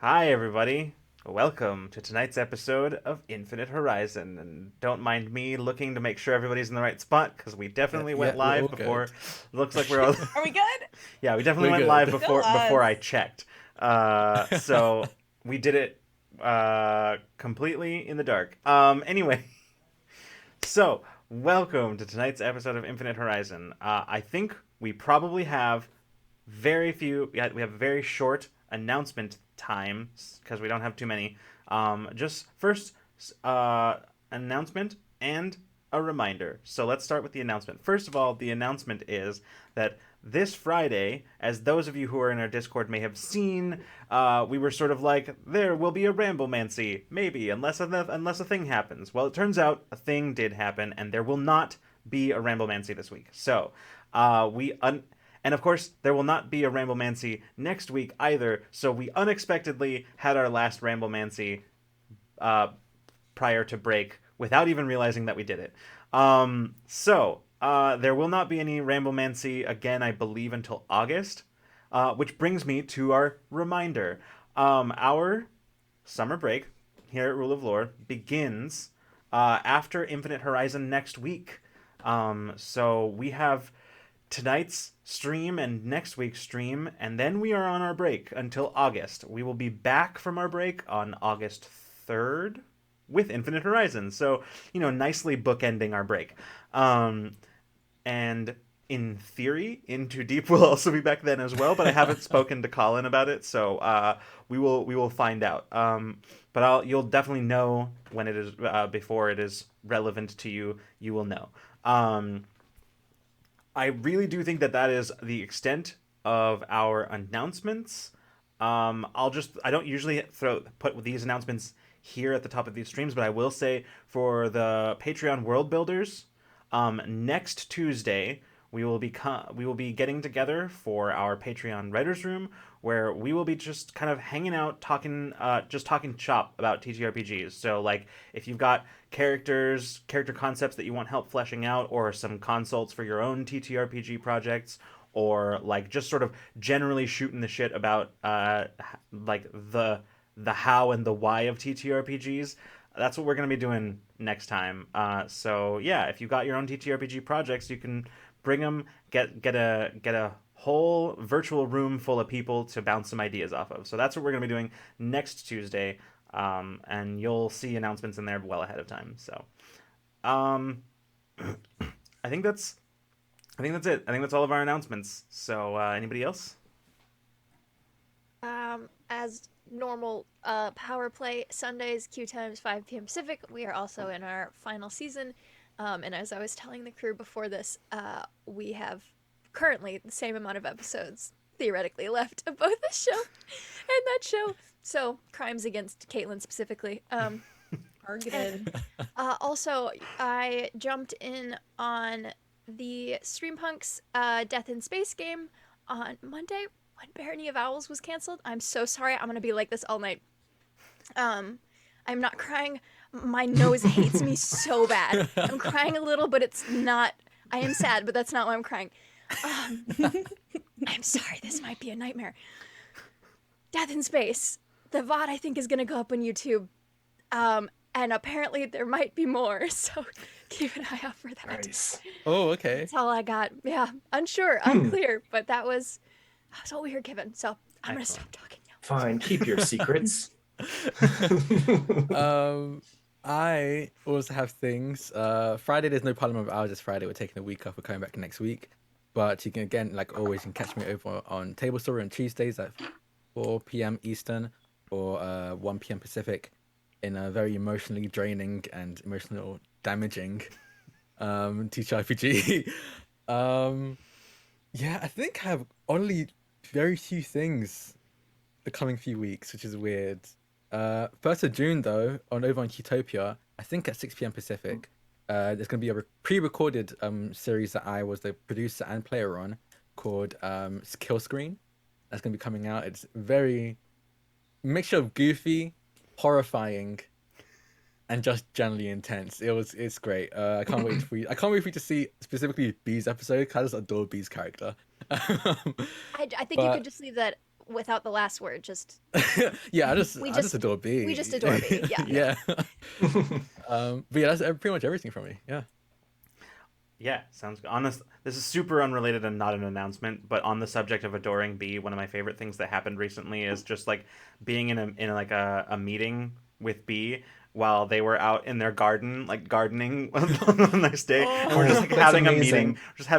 Hi, everybody. Welcome to tonight's episode of Infinite Horizon. And don't mind me looking to make sure everybody's in the right spot because we Yeah, definitely went yeah, we're live all before. good. Looks like we're all. Are we good? Yeah, we definitely We're went live good. Go before us. I checked. So we did it completely in the dark. Anyway, so welcome to tonight's episode of Infinite Horizon. I think we probably have very few. We have very short announcement times because we don't have too many. Just first uh, announcement and a reminder. So let's start with the announcement. First of all, the announcement is that this Friday, as those of you who are in our Discord may have seen, we were sort of like, there will be a Ramblemancy, maybe, unless a thing happens. Well, it turns out a thing did happen, and there will not be a Ramblemancy this week. So, and of course, there will not be a Ramblemancy next week either. So we unexpectedly had our last Ramblemancy uh, prior to break without even realizing that we did it. There will not be any Ramblemancy again, I believe, until August. Which brings me to our reminder. Our summer break here at Rule of Lore begins after Infinite Horizon next week. So we have tonight's stream and next week's stream, and then we are on our break until August. We will be back from our break on August 3rd with Infinite Horizon. So, nicely bookending our break. And in theory, Into Deep will also be back then as well, but I haven't spoken to Colin about it, so we will find out. But you'll definitely know when it is before it is relevant to you. You will know. I really do think that that is the extent of our announcements. I don't usually put these announcements here at the top of these streams, but I will say for the Patreon world builders, next Tuesday we will be getting together for our Patreon writers room where we will be just kind of hanging out talking shop about TTRPGs. So like if you've got character concepts that you want help fleshing out, or some consults for your own TTRPG projects, or like just sort of generally shooting the shit about like the how and the why of TTRPGs. That's what we're going to be doing next time. So yeah, if you've got your own TTRPG projects, you can bring them. Get a whole virtual room full of people to bounce some ideas off of. So that's what we're going to be doing next Tuesday, and you'll see announcements in there well ahead of time. So, um, I think that's it. I think that's all of our announcements. So, anybody else? As normal, power play Sundays, Q times 5 p.m. Pacific. We are also in our final season. And as I was telling the crew before this, we have currently the same amount of episodes theoretically left of both the show and that show. So crimes against Caitlin specifically. Targeted. Also, I jumped in on the Streampunks Death in Space game on Monday when Barony of Owls was canceled. I'm so sorry. I'm gonna be like this all night. I'm not crying. My nose hates me so bad. I'm crying a little, but it's not. I am sad, but that's not why I'm crying. Um, I'm sorry. This might be a nightmare. Death in Space. The VOD I think is gonna go up on YouTube. And apparently there might be more, so keep an eye out for that. Nice. Oh, okay. That's all I got. Yeah, unsure, unclear, but that was what we were given. So I'm gonna stop talking now. Fine, keep your secrets. I also have things. Friday there's no Parliament of Hours this Friday. We're taking a week off. We're coming back next week. But you can, again, like always, you can catch me over on Table Story on Tuesdays at 4 p.m. Eastern or 1 p.m. Pacific in a very emotionally draining and emotional damaging TTRPG. Yeah, I think I have only very few things the coming few weeks, which is weird. 1st of June though, over on Utopia, I think at 6 p.m. Pacific, there's gonna be a pre-recorded series that I was the producer and player on called Kill Screen. That's gonna be coming out. It's very mixture of goofy, horrifying, and just generally intense. It's great. I can't wait for you to see specifically Bee's episode. 'Cause I just adore Bee's character. I think you But could just leave that without the last word. Just Yeah, I We just adore B. we just adore B, yeah. But yeah, that's pretty much everything from me. Yeah. Yeah, sounds good. Honest, this is super unrelated and not an announcement, but on the subject of adoring B, one of my favorite things that happened recently is just like being in like a meeting with B while they were out in their garden, like gardening on a nice day, and we're just like That's having amazing.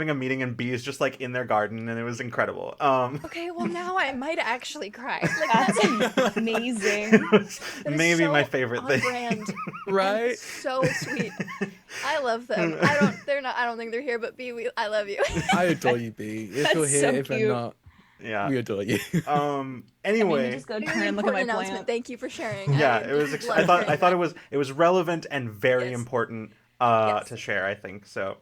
a meeting, and B is just like in their garden, and it was incredible. okay. Well, now I might actually cry. Like That's amazing. It was that is maybe so my favorite on thing. brand. Right? And so sweet. I love them. They're not. I don't think they're here, but B, I love you. I adore you, B. If That's you're here, so if you're cute. not, Yeah. we adore you. Anyway. just go Very turn and look at my important announcement. plant. Thank you for sharing. Yeah, I it was. love I thought hearing it was relevant and very Yes. important Yes. to share. I think so.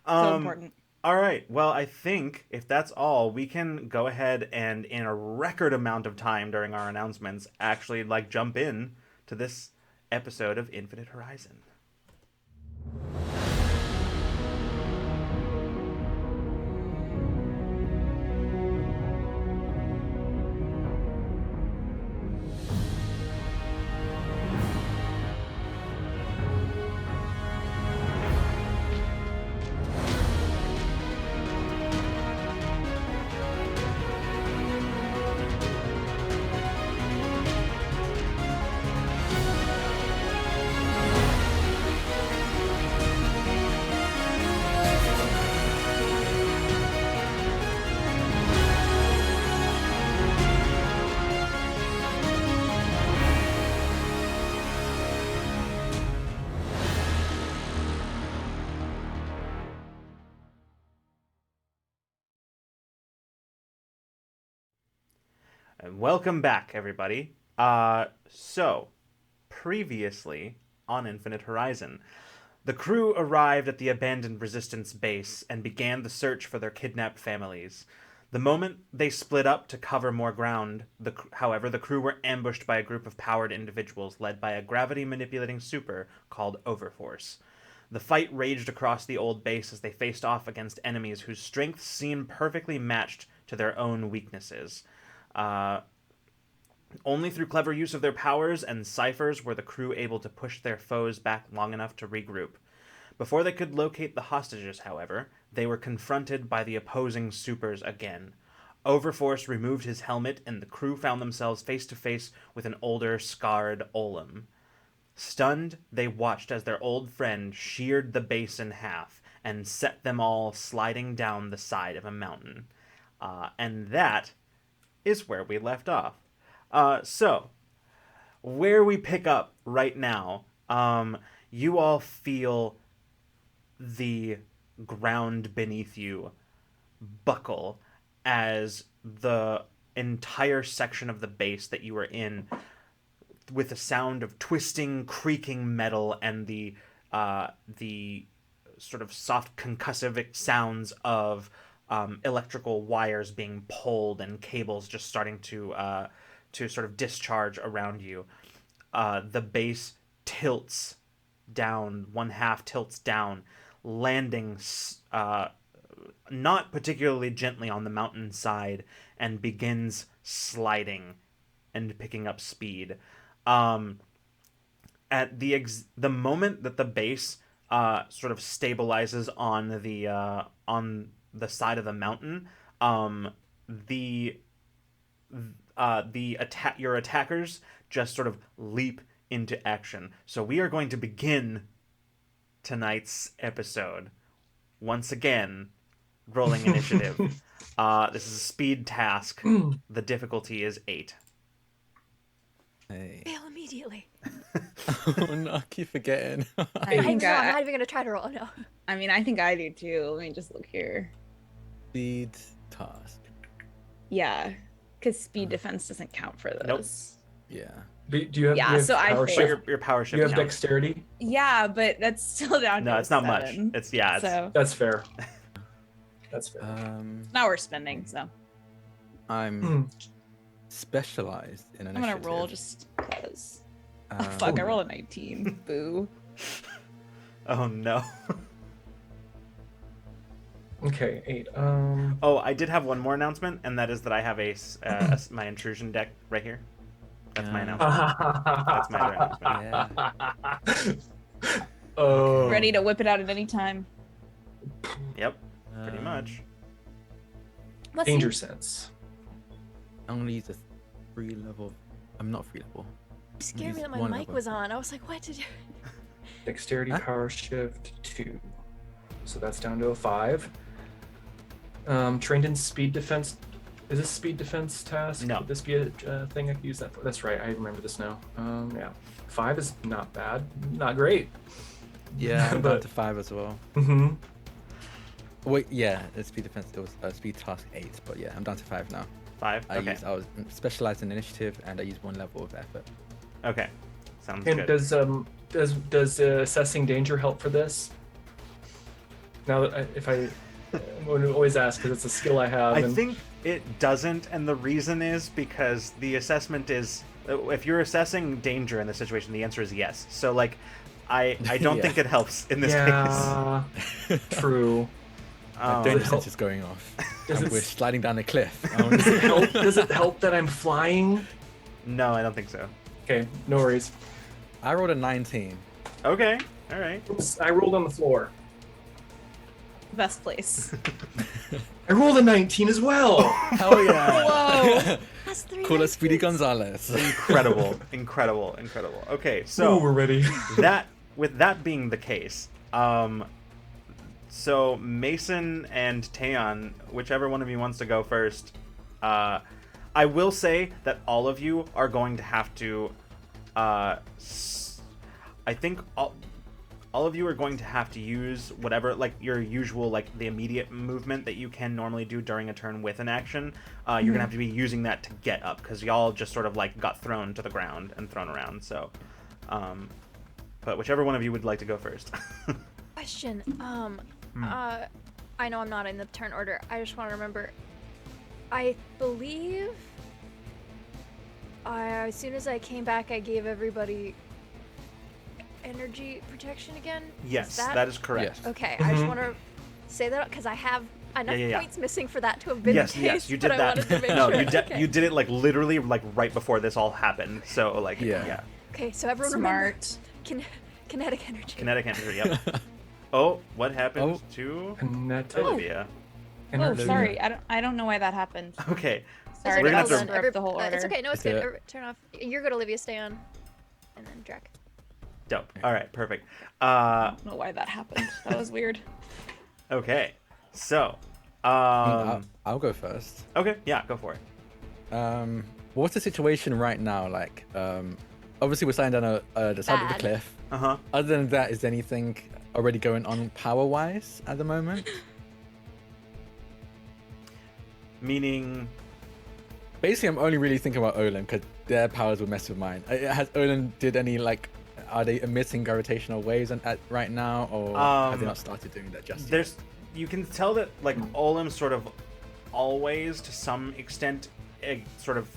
So important. All right. Well, I think if that's all, we can go ahead and, in a record amount of time during our announcements, actually like jump in to this episode of Infinite Horizon. And welcome back, everybody. So, previously on Infinite Horizon, the crew arrived at the abandoned Resistance base and began the search for their kidnapped families. The moment they split up to cover more ground, however, the crew were ambushed by a group of powered individuals led by a gravity-manipulating super called Overforce. The fight raged across the old base as they faced off against enemies whose strengths seemed perfectly matched to their own weaknesses. Only through clever use of their powers and ciphers were the crew able to push their foes back long enough to regroup. Before they could locate the hostages, however, they were confronted by the opposing supers again. Overforce removed his helmet, and the crew found themselves face to face with an older, scarred Olim. Stunned, they watched as their old friend sheared the base in half and set them all sliding down the side of a mountain. And that is where we left off. So, where we pick up right now, you all feel the ground beneath you buckle as the entire section of the base that you were in, with the sound of twisting, creaking metal and the sort of soft concussive sounds of electrical wires being pulled and cables just starting to sort of discharge around you. The base tilts down, one half tilts down, landing not particularly gently on the mountainside, and begins sliding and picking up speed. At the moment that the base sort of stabilizes on the side of the mountain, your attackers just sort of leap into action. So we are going to begin tonight's episode once again rolling initiative. This is a speed task. The difficulty is 8. Hey. Fail immediately. Oh no, I keep forgetting. I think No, I'm I, not even gonna try to roll. No. I mean, I think I do too. Let me just look here. Speed task. Yeah, because speed defense doesn't count for Nope. this. Yeah. Do you have, Yeah, you have so I power failed. But shift? your power Do shift you have counts. dexterity? Yeah, but that's still down to No, it's not much. 7. It's So That's fair. That's fair. now we're spending. So I'm specialized in I'm initiative. gonna roll just because. Um, Oh fuck! I rolled a 19. Boo. Oh no. Okay, 8. Oh, I did have one more announcement, and that is that I have my intrusion deck right here. That's my announcement. That's my other announcement. Oh. Ready to whip it out at any time. Yep, pretty much. Let's Danger see. sense. I'm gonna use a 3 level. I'm not 3 level. It scared me Use that my one mic level. was on. I was like, what did you? Dexterity Huh? power shift 2. So that's down to a 5. Trained in speed defense. Is this speed defense task? No. Would this be a thing I could use that for? That's right. I remember this now. Yeah. 5 is not bad. Not great. Yeah, I'm down But- to 5 as well. Mm-hmm. Wait, yeah, it's speed defense. It was speed task 8, but yeah, I'm down to 5 now. 5. I Okay. was specialized in initiative, and I used 1 level of effort. Okay. Sounds And good. does assessing danger help for this? Now that I'm going to always ask because it's a skill I have. I and- think it doesn't, and the reason is because the assessment is if you're assessing danger in this situation, the answer is yes. So like, I don't Yeah. think it helps in this yeah, true. case. My danger help? sense is going off. Does And it we're s- sliding down a cliff. Does it help? Does it help that I'm flying? No, I don't think so. Okay, no worries. I rolled a 19. Okay. All right. Oops, I rolled on the floor. Best place. I rolled a 19 as well. Hell yeah! Whoa. That's 3. Call us Speedy 19s. Gonzalez. Incredible, incredible, incredible. Okay, Ooh, so we're ready. with that being the case, so Mason and Taeon, whichever one of you wants to go first, I will say that all of you are going to have to, I think all of you are going to have to use whatever, like, your usual, like, the immediate movement that you can normally do during a turn with an action. You're gonna have to be using that to get up, because y'all just sort of, like, got thrown to the ground and thrown around, so, but whichever one of you would like to go first. Question. I know I'm not in the turn order. I just want to remember. I believe. As soon as I came back, I gave everybody energy protection again. Yes, that is correct. Yes. Okay, I just want to say that because I have enough Yeah. points missing for that to have been Yes, the case. yes, you did but I that. wanted to make No, sure. you you did it, like, literally, like, right before this all happened, so, like, Yeah. Okay, so everyone remember Smart. kinetic energy. Kinetic energy, yep. Oh, what happened Oh. to Kinetic Olivia? Oh, energy. sorry. I don't know why that happened. Okay, Sorry, We're to gonna have to- screw up the whole order. It's okay. No, it's It's good. a- Turn off. You're good, Olivia. Stay on. And then Drek. dope. All right, perfect. I don't know why that happened. That was weird. Okay, so, I'll go first. okay, yeah, go for it. What's the situation right now? Like, obviously we're sliding down the side of the Bad. cliff. Uh-huh. Other than that, is there anything already going on power-wise at the moment? Meaning, Basically, I'm only really thinking about Olin because their powers would mess with mine. Has Olin did any, like, are they emitting gravitational waves right now, or have they not started doing that just yet? you can tell that, like, Olim sort of always, to some extent, it sort of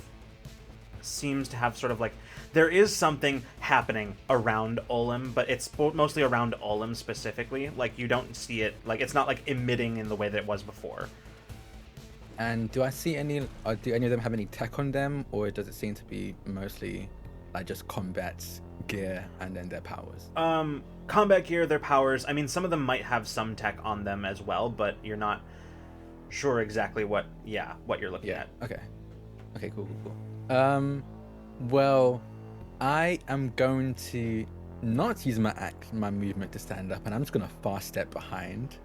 seems to have sort of, like, there is something happening around Olim, but it's mostly around Olim specifically. Like, you don't see it, like, it's not, like, emitting in the way that it was before. And do I see any? Do any of them have any tech on them, or does it seem to be mostly like just combat gear and then their powers? Combat gear, their powers, I mean, some of them might have some tech on them as well, but you're not sure exactly what you're looking at. Okay. Okay. Cool. Well, I am going to not use my movement to stand up, and I'm just gonna fast step behind.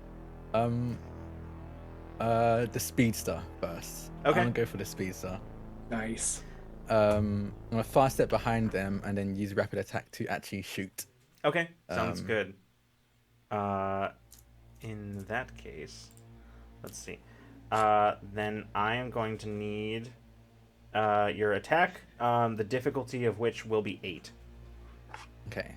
The speedster first. Okay. I'm gonna go for the speedster. Nice. I'm gonna fast step behind them and then use rapid attack to actually shoot. Okay, sounds Um, good. In that case, let's see. Then I am going to need your attack, the difficulty of which will be 8. Okay.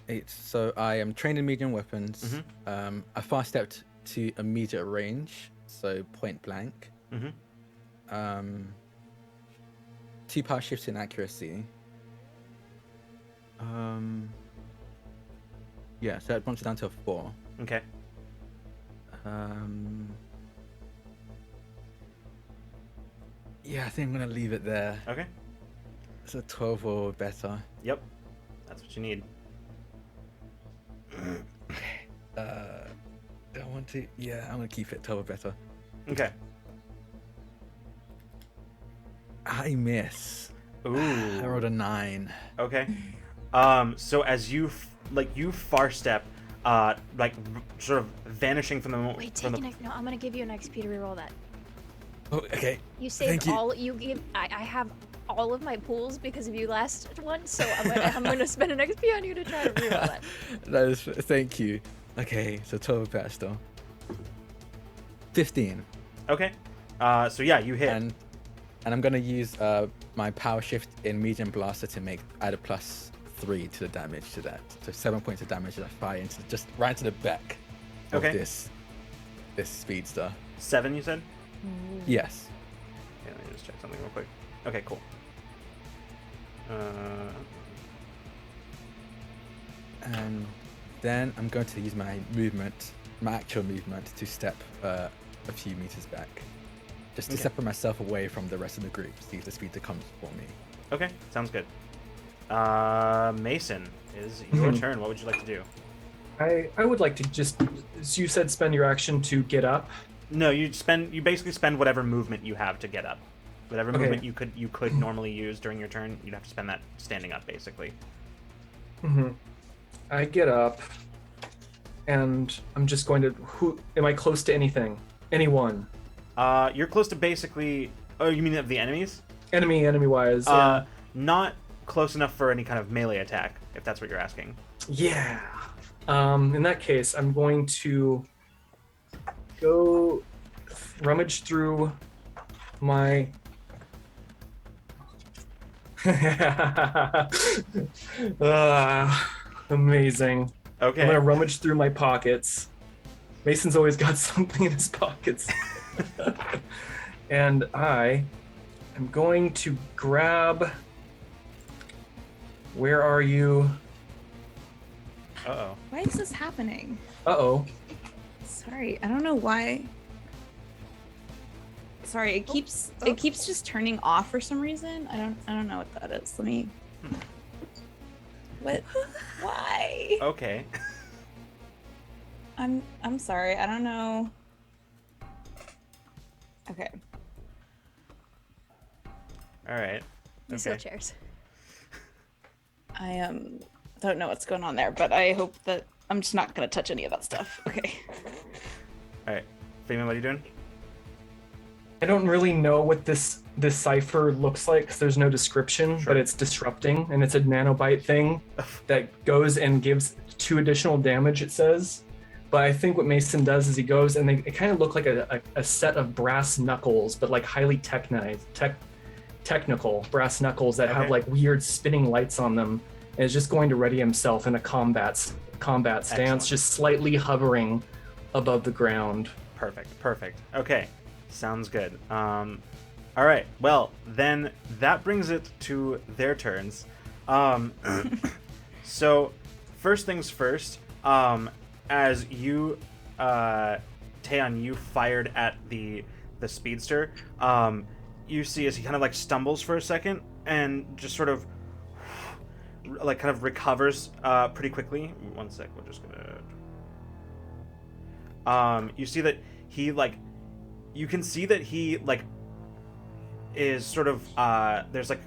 8. So I am trained in medium weapons. I fast stepped to immediate range, so point blank. 2 power shifts in accuracy. Yeah, so that bumps it down to a 4. Okay. Yeah, I think I'm gonna leave it there. Okay. It's a 12 or better. Yep. That's what you need. Do I want to? Yeah, I'm gonna keep it 12 or better. Okay. I miss. Ooh. I rolled a 9. Okay. So as you you far step, sort of vanishing from the moment. Wait, take an X. No, I'm gonna give you an XP to reroll that. Oh, okay. You Thank saved you. all. You give. I have all of my pools because of you last one, so I'm gonna spend an XP on you to try to reroll that. That is. Thank you. Okay, so 12 or better still. 15. Okay. So yeah, you hit. And I'm gonna use my power shift in medium blaster to add a +3 to the damage to that. So 7 points of damage as I fire right into the back of Okay. this speedster. 7, you said? Yes. Okay, let me just check something real quick. Okay, cool. And then I'm going to use my actual movement, to step a few meters back, just to Okay. separate myself away from the rest of the group, see if the speedster comes for me. Okay, sounds good. Mason, is your turn. What would you like to do? I would like to just, as you said, spend your action to get up. No, you basically spend whatever movement you have to get up. Whatever Okay. movement you could normally use during your turn, you'd have to spend that standing up, basically. I get up, and I'm just going to. Who am I close to? Anything? Anyone? You're close to basically. Oh, you mean of the enemies? Enemy wise. Yeah. Not close enough for any kind of melee attack, if that's what you're asking. Yeah. In that case, I'm going to go rummage through my. Amazing. Okay. I'm gonna rummage through my pockets. Mason's always got something in his pockets. And I am going to grab. Where are you? Uh-oh. Why is this happening? Uh-oh. Sorry, I don't know why. Sorry, it keeps just turning off for some reason. I don't know what that is. Let me. What? Why? Okay. I'm sorry. I don't know. Okay. All right. Musical Okay. chairs. I don't know what's going on there, but I hope that I'm just not gonna touch any of that stuff. Okay. All right. Freeman, what are you doing? I don't really know what this cipher looks like because there's no description, Sure. but it's disrupting, and it's a nanobite thing that goes and gives 2 additional damage, it says. But I think what Mason does is he goes and they kind of look like a set of brass knuckles, but like highly technical brass knuckles that have Okay. like weird spinning lights on them, and is just going to ready himself in a combat stance, Excellent. just slightly hovering above the ground. Perfect. Okay. Sounds good. All right. Well, then that brings it to their turns. So, first things first, as you, Taeyeon, you fired at the speedster, you see as he kind of like stumbles for a second and just sort of like kind of recovers pretty quickly. One sec, we're just gonna you see that he like you can see that he like is sort of there's like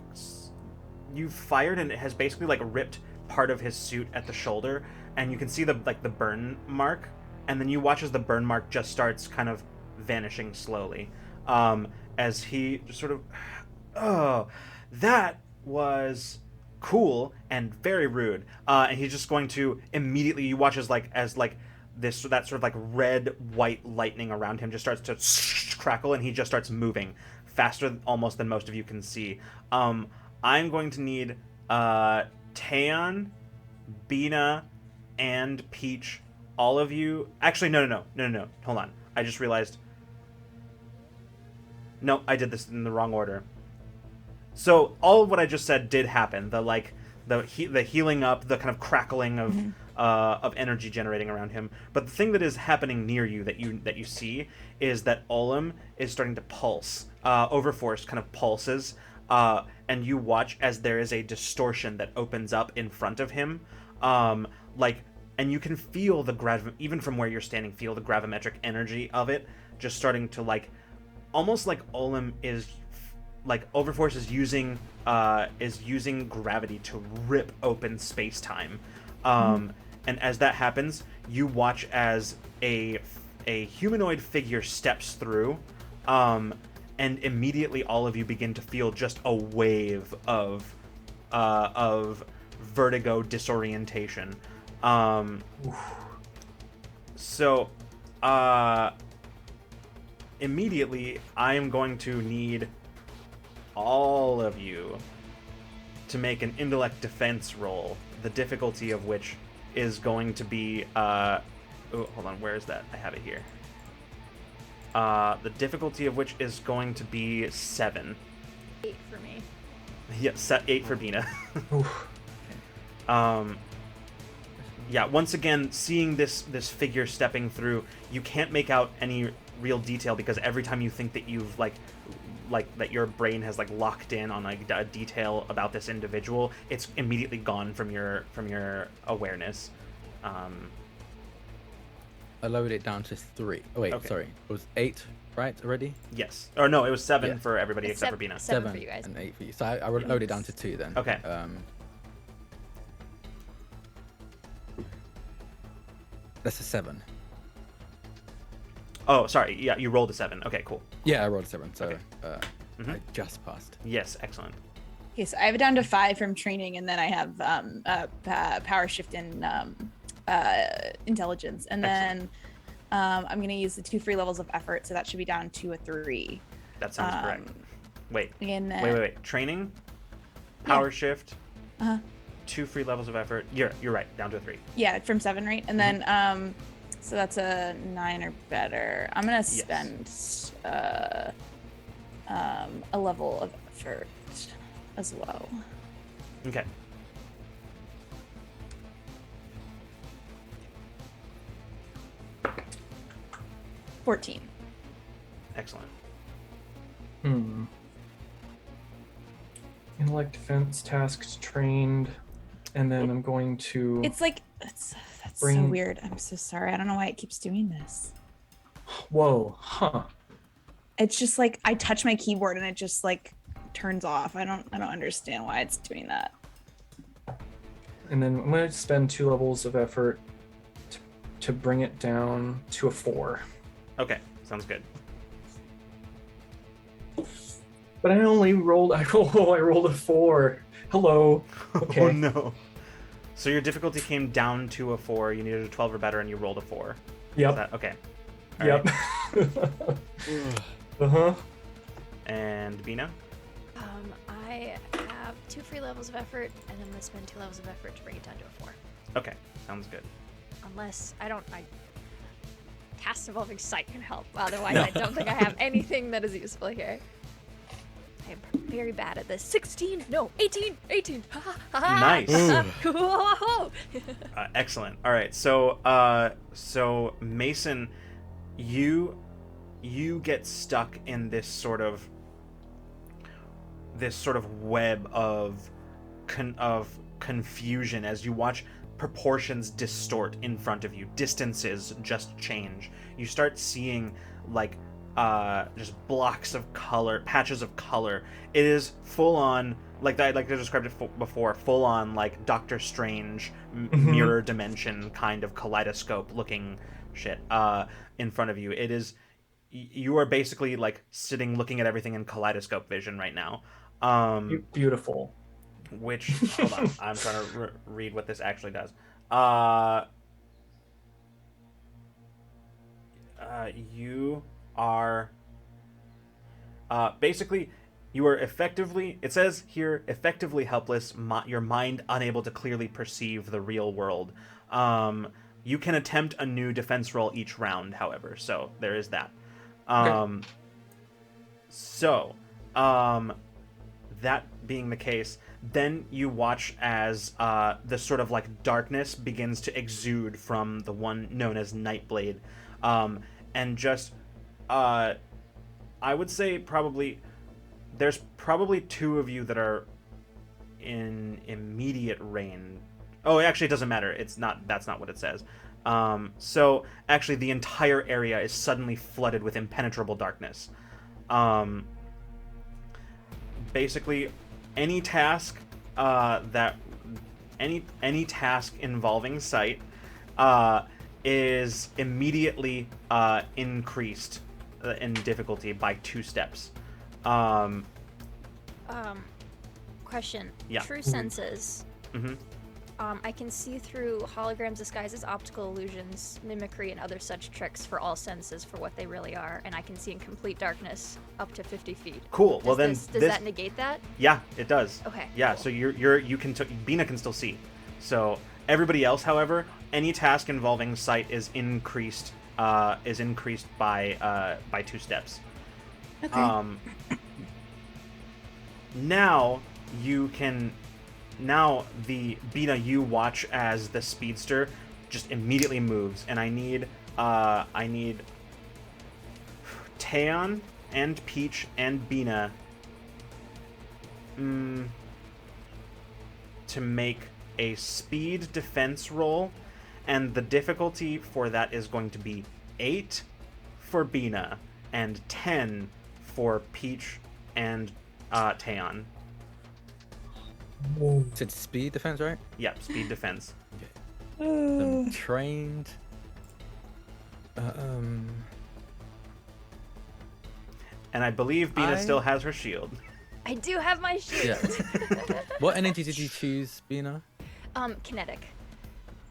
you fired and it has basically like ripped part of his suit at the shoulder, and you can see the like the burn mark, and then you watch as the burn mark just starts kind of vanishing slowly as he just sort of oh, that was cool and very rude, and he's just going to immediately, you watch as this that sort of like red white lightning around him just starts to crackle, and he just starts moving faster almost than most of you can see. I'm going to need Taeyeon, Bina, and Peach, all of you. Actually, no. Hold on. I just realized. No, I did this in the wrong order. So all of what I just said did happen. The healing up, the kind of crackling of energy generating around him. But the thing that is happening near you that you see is that Olim is starting to pulse. Overforce kind of pulses, and you watch as there is a distortion that opens up in front of him, and you can feel the even from where you're standing, feel the gravimetric energy of it just starting to almost like Olim is Overforce is using gravity to rip open space-time. And as that happens, you watch as a humanoid figure steps through, and immediately all of you begin to feel just a wave of vertigo disorientation. So immediately I am going to need all of you to make an intellect defense roll, the difficulty of which is going to be hold on, where is that? I have it here. The difficulty of which is going to be 7. 8 for me. Yeah, 8 for Bina. Yeah, once again, seeing this figure stepping through, you can't make out any real detail because every time you think that you've that your brain has locked in on a detail about this individual, it's immediately gone from your awareness. I lowered it down to 3. Oh wait, Okay. sorry, it was 8, right? Already? Yes, or no, it was 7 Yeah. for everybody It's except for Bina. 7 for you guys. and 8 for you. So I lowered it down to 2 then. Okay. That's a 7. Oh, sorry. Yeah, you rolled a 7. Okay, cool. Yeah, I rolled a 7, so Okay. I just passed. Yes, excellent. Okay, so I have it down to 5 from training, and then I have power shift in intelligence, and then I'm going to use the 2 free levels of effort, so that should be down to a 3. That sounds correct. Wait. And then, Wait. Training, power shift, Uh-huh. 2 free levels of effort. You're right. Down to a 3. Yeah, from 7, right? And then so that's a 9 or better. I'm gonna spend a level of effort as well. Okay. $14. Excellent. Intellect defense tasks trained, and then I'm going to. It's that's so Bring- weird. I'm so sorry. I don't know why it keeps doing this. Whoa, huh? It's just I touch my keyboard and it just turns off. I don't understand why it's doing that. And then I'm going to spend 2 levels of effort to bring it down to a 4. Okay, sounds good. But I only rolled. I rolled a 4. Hello. Okay. Oh no. So your difficulty came down to a 4. You needed a 12 or better, and you rolled a 4. Yep. Is that, okay. All Yep. right. And Bina? I have 2 free levels of effort, and I'm gonna spend 2 levels of effort to bring it down to a 4. Okay, sounds good. Unless I cast evolving sight can help. Otherwise, I don't think I have anything that is useful here. I am very bad at this. 16, no, 18. Nice. Whoa. Excellent. All right. So Mason, you get stuck in this sort of web of confusion as you watch proportions distort in front of you. Distances just change. You start seeing just blocks of color, patches of color. It is full on, like I described it before, full on Doctor Strange mirror dimension kind of kaleidoscope looking shit in front of you. It is, you are basically sitting looking at everything in kaleidoscope vision right now. Beautiful. Which, hold on, I'm trying to read what this actually does. You are basically, you are effectively, it says here, effectively helpless, your mind unable to clearly perceive the real world. You can attempt a new defense roll each round, however, so there is that. Okay. that being the case, then you watch as the sort of like darkness begins to exude from the one known as Nightblade, and just I would say probably there's probably two of you that are in immediate range. Oh, actually, it doesn't matter. It's not. That's not what it says. So actually, the entire area is suddenly flooded with impenetrable darkness. Basically, any task any task involving sight is immediately increased in difficulty by 2 steps. Question. Yeah. True senses. Mm-hmm. I can see through holograms, disguises, optical illusions, mimicry, and other such tricks for all senses for what they really are, and I can see in complete darkness up to 50 feet. Cool. Well, then does this... that negate that? Yeah, it does. Okay. Yeah. Cool. So you can Bina can still see. So everybody else, however, any task involving sight is increased by 2 steps. Okay. Now you can. Now the Bina, you watch as the speedster just immediately moves, and I need Taeon and Peach and Bina to make a speed defense roll, and the difficulty for that is going to be 8 for Bina and 10 for Peach and Taeon. So it's speed defense, right? Yeah, speed defense. I'm trained. And I believe Bina still has her shield. I do have my shield. Yeah. What energy did you choose, Bina? Kinetic.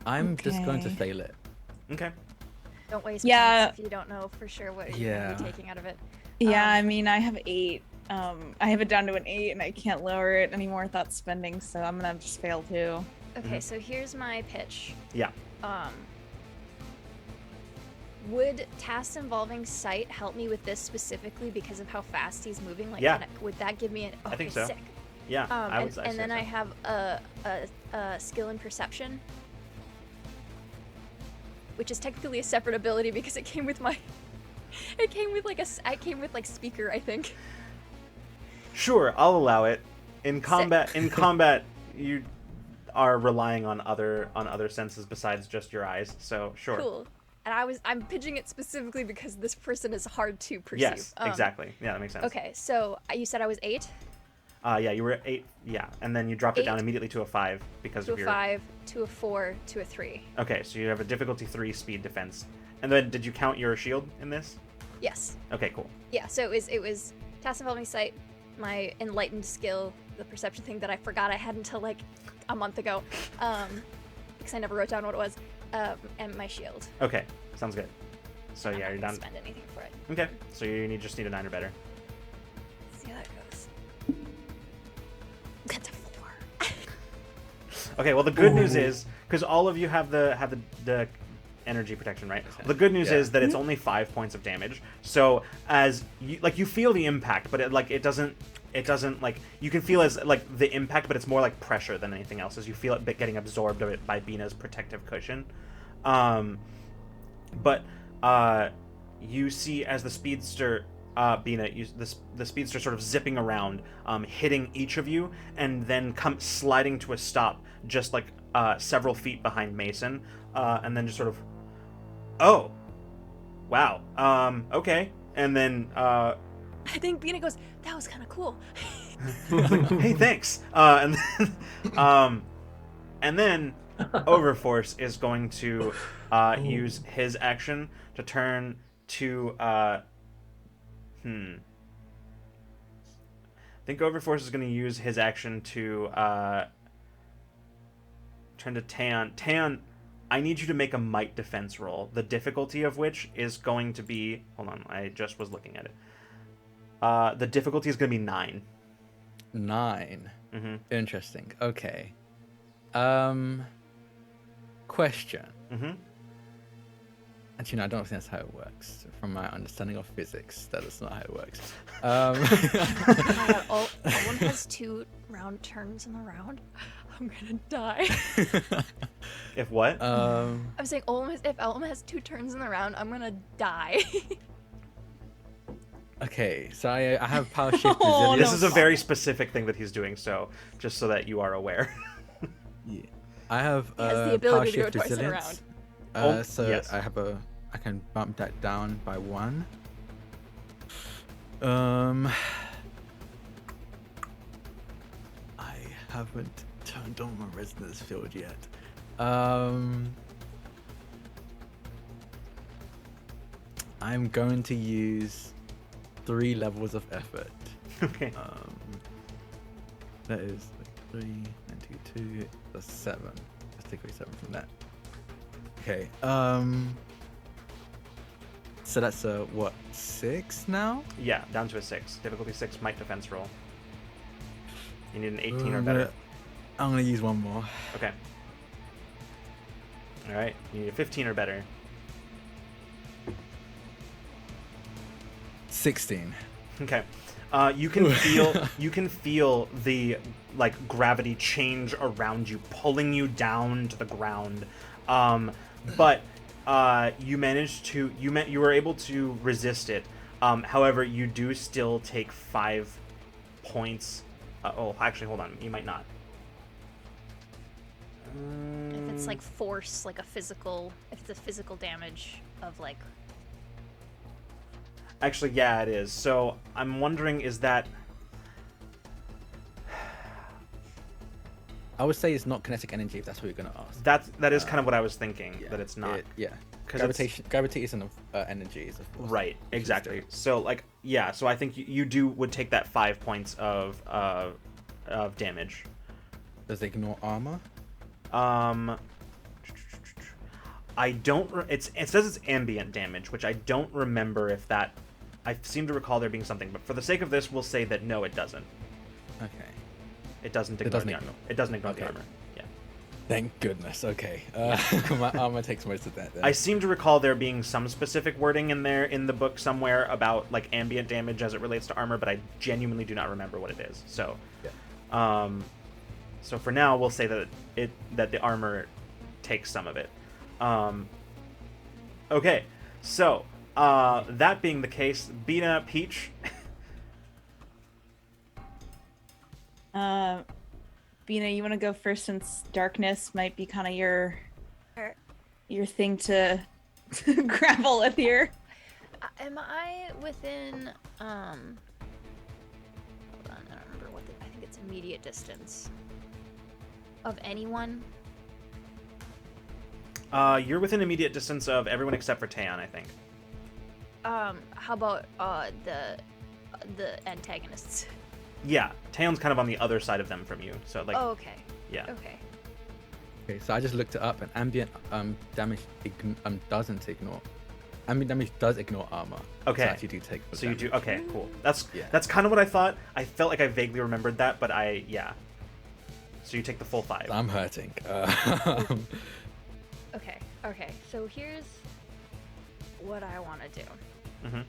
I'm just going to Okay. fail it. Okay. Don't waste Yeah. points if you don't know for sure what you're going to be taking out of it. Yeah, I mean, I have 8. I have it down to an 8, and I can't lower it anymore without spending, so I'm gonna just fail too. Okay, so here's my pitch. Yeah. Would tasks involving sight help me with this specifically because of how fast he's moving? Like, Yeah. would that give me an? I think okay, so. Sick. Yeah. I would And, say and then so. I have a skill in perception, which is technically a separate ability because it came with my. It came with like speaker, I think. Sure, I'll allow it. In combat, you are relying on other senses besides just your eyes. So sure. Cool. And I'm pitching it specifically because this person is hard to perceive. Yes, exactly. Yeah, that makes sense. Okay, so you said I was 8. Yeah, you were at 8. Yeah, and then you dropped it down 8 immediately to a 5 because to of a your. 5, to a 4, to a 3. Okay, so you have a difficulty 3 speed defense. And then did you count your shield in this? Yes. Okay, cool. Yeah. So it was task involving sight, my enlightened skill, the perception thing that I forgot I had until like a month ago, because I never wrote down what it was, and my shield. Okay, sounds good. So I'm yeah, not you're gonna done. Spend anything for it. Okay, so you just need a 9 or better. See how that goes. That's a 4. Okay, well the good news is because all of you have the energy protection, right? The good news is that it's only 5 points of damage. So as you feel the impact, but it doesn't like you can feel as like the impact, but it's more like pressure than anything else as you feel it getting absorbed by Bina's protective cushion. But you see as the speedster Bina, the speedster sort of zipping around, hitting each of you, and then sliding to a stop just like several feet behind Mason, and then just sort of, oh, wow, okay, and then I think Bina goes, that was kind of cool. hey, thanks, and then Overforce is going to use his action to turn to I think Overforce is going to use his action to turn to Taeon. Taeon, I need you to make a might defense roll, the difficulty of which is going to be... Hold on, I just was looking at it. The difficulty is going to be 9. 9. Mm-hmm. Interesting. Okay. Question. Mm-hmm. Actually, no, I don't think that's how it works. From my understanding of physics, that is not how it works. Oh my god, Olin has 2 round turns in the round. I'm gonna die. If what? Um, I'm saying if Olin has 2 turns in the round, I'm gonna die. okay, so I have power shift Oh, resilience. This is a very specific thing that he's doing, so just so that you are aware. Yeah. I have He has the power ability to go shift twice in a resilience. Oh, So yes. I can bump that down by 1. I haven't turned on my resonance field yet. I'm going to use 3 levels of effort. Okay. That is 3 and 2, that's 7. Let's take away 7 from that. Okay. So that's what, 6 now? Yeah, down to a 6. Difficulty 6, might defense roll. You need an 18 or I'm better. gonna use 1 more. Okay. Alright, you need a 15 or better. 16. Okay. You can feel the like gravity change around you, pulling you down to the ground. But you were able to resist it. However, you do still take 5 points. Actually, hold on. You might not. If it's like force, like if it's a physical damage of like. Actually, yeah, it is. So I'm wondering, is that? I would say it's not kinetic energy if that's what you're gonna ask. That is kind of what I was thinking. Yeah, That it's not. Yeah. 'Cause Gravity isn't energy, is a force. Right, exactly. So like, yeah. So I think you would take that 5 points of damage. Does it ignore armor? I don't. It says it's ambient damage, which I don't remember if that. I seem to recall there being something, but for the sake of this, we'll say that no, it doesn't. Okay. It doesn't ignore doesn't the armor. ignore. It doesn't ignore the Okay. armor. Yeah. Thank goodness. Okay. My armor takes most of that then. I seem to recall there being some specific wording in the book somewhere about like ambient damage as it relates to armor, but I genuinely do not remember what it is. So, Yeah. So for now, we'll say that the armor takes some of it. Okay, so that being the case, Bina, Peach. Bina, you want to go first since darkness might be kind of your Sure. thing to grapple with here. Am I within hold on, I don't remember I think it's immediate distance of anyone? You're within immediate distance of everyone except for Taeon, I think. How about the antagonists? Yeah, Taeon's kind of on the other side of them from you, so like, Oh, okay. yeah. Okay. Okay, so I just looked it up, and ambient damage doesn't ignore. Ambient damage does ignore armor. Okay. So I actually do take. full So you do. damage. Okay, cool. That's Yeah. kind of what I thought. I felt like I vaguely remembered that, but yeah. So you take the full 5. I'm hurting. Okay. So here's what I want to do. Mm-hmm.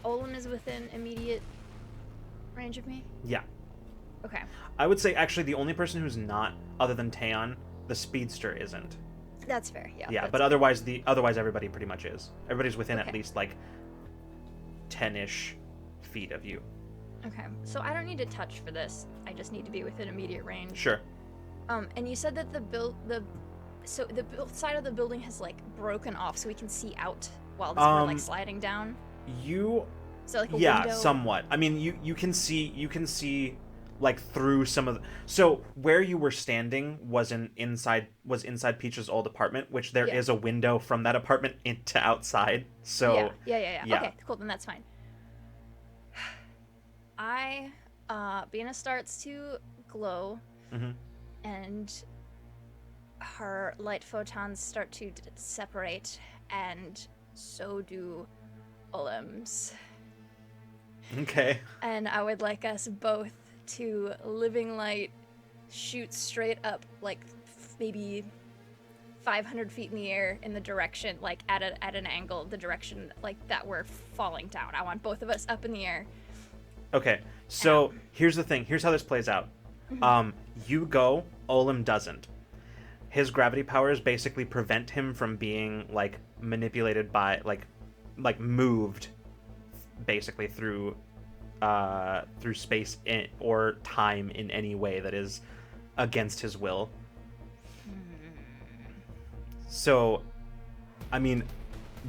Olin is within immediate range of me? Yeah. Okay. I would say actually the only person who's not, other than Taeon, the speedster isn't. That's fair. Yeah. Yeah, that's but otherwise everybody pretty much is. Everybody's within at Okay. least like 10-ish feet of you. Okay. So I don't need to touch for this. I just need to be within immediate range. Sure. And you said that the side of the building has like broken off, so we can see out while we're like sliding down. You. So like a Yeah, window. somewhat. I mean, you can see like through some of the. So where you were standing was inside Peach's old apartment, which there is Yeah. a window from that apartment into outside. So Yeah. yeah. Okay, cool. Then that's fine. Bina starts to glow, Mhm. and her light photons start to separate, and so do Olem's. Okay. And I would like us both to living light shoot straight up, like maybe 500 feet in the air in the direction, like at an angle, the direction like that we're falling down. I want both of us up in the air. Okay, so here's the thing. Here's how this plays out. You go, Olim doesn't. His gravity powers basically prevent him from being like manipulated by like moved basically through space or time in any way that is against his will. So, I mean,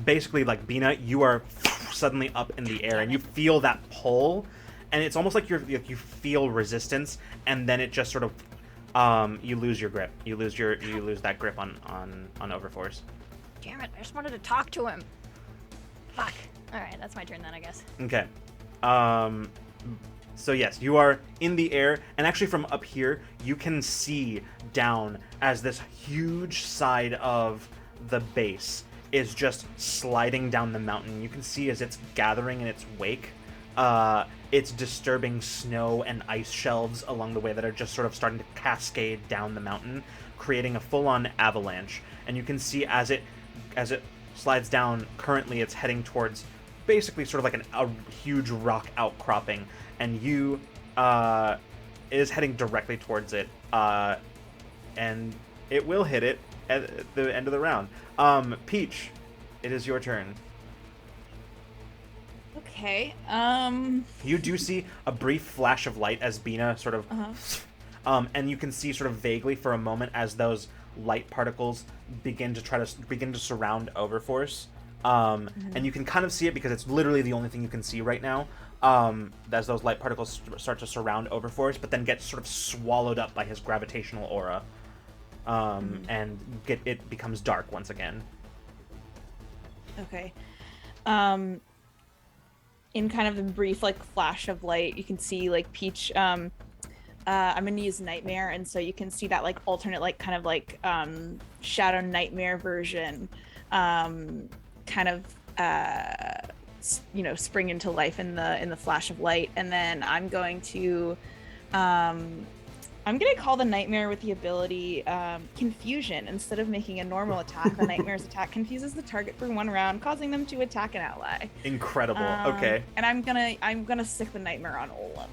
basically, like, Bina, you are suddenly up in the air, and you feel that pull, and it's almost like you feel resistance, and then it just sort of, you lose your grip. You lose that grip on Overforce. Damn it! I just wanted to talk to him. Fuck. All right, that's my turn then, I guess. Okay. So yes, you are in the air, and actually from up here, you can see down as this huge side of the base is just sliding down the mountain. You can see as it's gathering in its wake, it's disturbing snow and ice shelves along the way that are just sort of starting to cascade down the mountain, creating a full-on avalanche. And you can see as it slides down, currently it's heading towards basically sort of like a huge rock outcropping, and you is heading directly towards it, and it will hit it at the end of the round. Peach, it is your turn. Okay. You do see a brief flash of light as Bina sort of, and you can see sort of vaguely for a moment as those light particles begin to surround Overforce. And you can kind of see it because it's literally the only thing you can see right now. As those light particles start to surround Overforce, but then get sort of swallowed up by his gravitational aura, and it becomes dark once again. Okay. In kind of the brief like flash of light, you can see like Peach. I'm gonna use Nightmare, and so you can see that like alternate like kind of like Shadow Nightmare version, kind of spring into life in the flash of light. And then I'm going to call the Nightmare with the ability Confusion. Instead of making a normal attack, the Nightmare's attack confuses the target for 1 round, causing them to attack an ally. Incredible. Okay. And I'm gonna stick the Nightmare on Olim.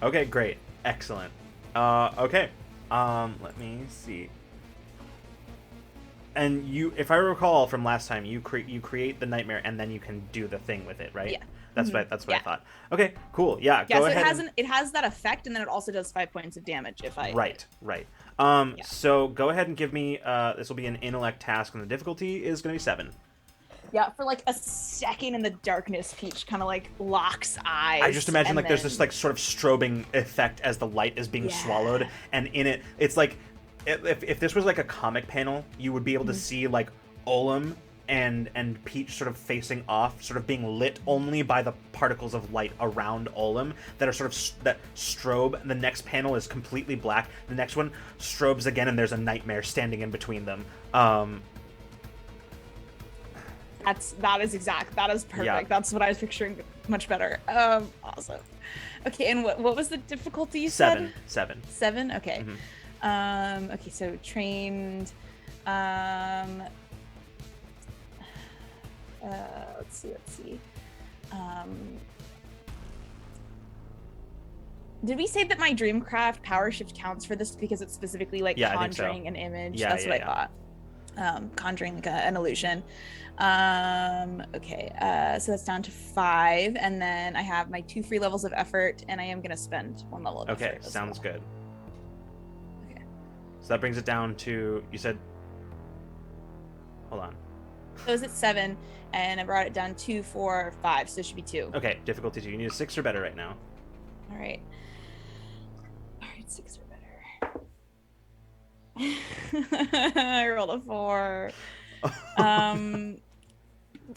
Okay, great. Excellent. Okay. Let me see. And if I recall from last time, you create the Nightmare and then you can do the thing with it, right? Yeah. That's what I thought. Okay, cool. Yeah, Yeah, go so ahead. it has that effect, and then it also does 5 points of damage if I Right. So go ahead and give me this will be an intellect task, and the difficulty is going to be 7. Yeah, for like a second in the darkness, Peach kind of like locks eyes. I just imagine like there's this like sort of strobing effect as the light is being swallowed, and in it, it's like if this was like a comic panel, you would be able to see like Olim and Peach sort of facing off, sort of being lit only by the particles of light around Olim that are sort of that strobe. The next panel is completely black. The next one strobes again, and there's a Nightmare standing in between them. That is perfect. Yeah. That's what I was picturing much better. Awesome. Okay, and what was the difficulty you 7. said? 7? Okay. Okay, so trained. Let's see. Did we say that my Dreamcraft power shift counts for this because it's specifically like conjuring an image? Yeah, That's what I thought. Conjuring like an illusion. Okay, so that's down to 5, and then I have my 2 free levels of effort, and I am gonna spend 1 level of effort. Okay, sounds good. Okay. So that brings it down to, you said, hold on. So is it 7, and I brought it down 2, 4, 5, so it should be 2. Okay, difficulty 2. You need a 6 or better right now. All right, 6 or better. I rolled a 4.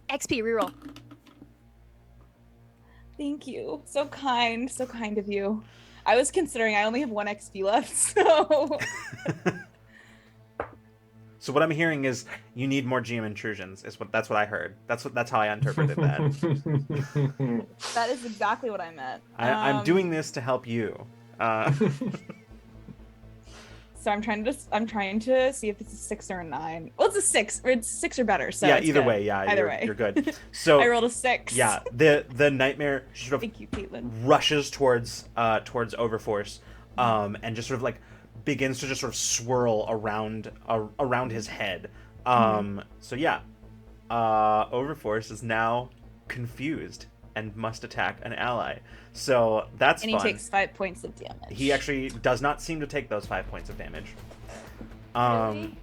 XP reroll. Thank you. So kind of you. I was considering I only have 1 XP left, so. So what I'm hearing is you need more GM intrusions. That's what I heard. That's how I interpreted that. That is exactly what I meant. I'm doing this to help you. So I'm trying to see if it's a 6 or a 9. Well, it's a 6. It's 6 or better. So yeah, it's either good. way, yeah, Either you're, way. you're good. So I rolled a 6. yeah, the nightmare sort of Thank you, Caitlin. rushes towards Overforce, and just sort of like begins to just sort of swirl around his head. So yeah, Overforce is now confused and must attack an ally. So that's And fun. he takes 5 points of damage. He actually does not seem to take those 5 points of damage. Really?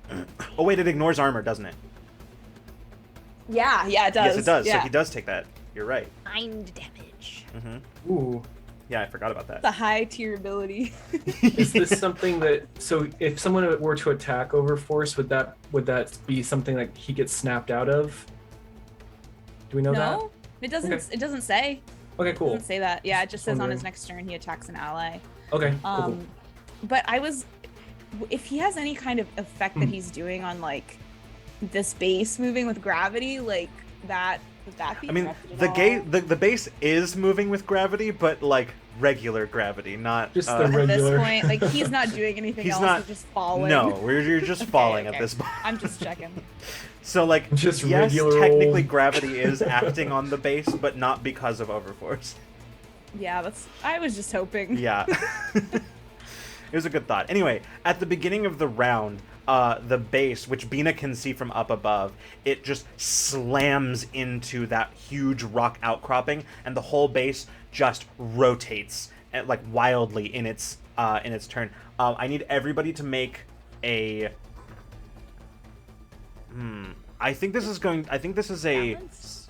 Oh wait, it ignores armor, doesn't it? Yeah, it does. Yes, it does. Yeah. So he does take that. You're right. Mind damage. Ooh. Yeah, I forgot about It's a that. high tier ability. Is this something that, so if someone were to attack Overforce, would that be something like he gets snapped out of? Do we know that? No, it doesn't. Okay. It doesn't say. Okay, It cool. doesn't say that. Yeah, it just says on his Wondering. next turn he attacks an ally. Okay, cool. But if he has any kind of effect that he's doing on like this base moving with gravity, like that, would that be? I mean, affected at all? the base is moving with gravity, but like regular gravity, not Just the At regular. this point, like he's not doing anything He's else. not- He's just falling. No, you're just Okay, falling okay. at this point. I'm just checking. So like, Just yes, regular technically old- gravity is acting on the base, but not because of Overforce. Yeah, I was just hoping. Yeah. It was a good thought. Anyway, at the beginning of the round, the base, which Bina can see from up above, it just slams into that huge rock outcropping, and the whole base just rotates like wildly in its turn. I need everybody to make a. I think this is a. Balance?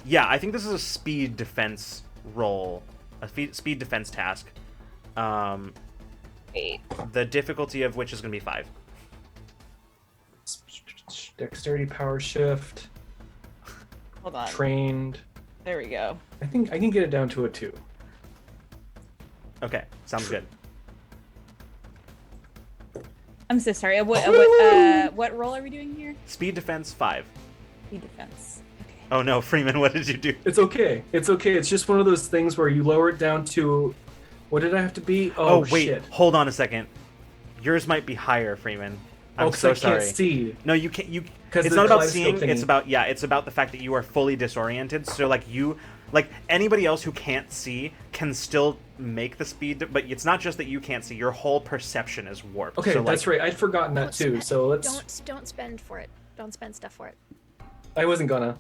Yeah, I think this is a speed defense roll, speed defense task. Wait. The difficulty of which is going to be 5. Dexterity, power shift, Hold on. trained. There we go. I think I can get it down to a 2. Okay, sounds good. I'm so sorry. What role are we doing here? Speed defense 5. Speed defense. Okay. Oh no, Freeman, what did you do? It's okay. It's okay. It's just one of those things where you lower it down to, what did I have to be? Oh, wait, shit. hold on a second. Yours might be higher, Freeman. I'm Oh, 'cause so I sorry. can't see. No, you can't. You. 'Cause It's the not about kaleidoscope seeing. thingy. It's about the fact that you are fully disoriented. So like anybody else who can't see can still make the speed, but it's not just that you can't see. Your whole perception is warped. Okay, so, that's right. I'd forgotten that too. So let's. Don't spend for it. Don't spend stuff for it. I wasn't gonna,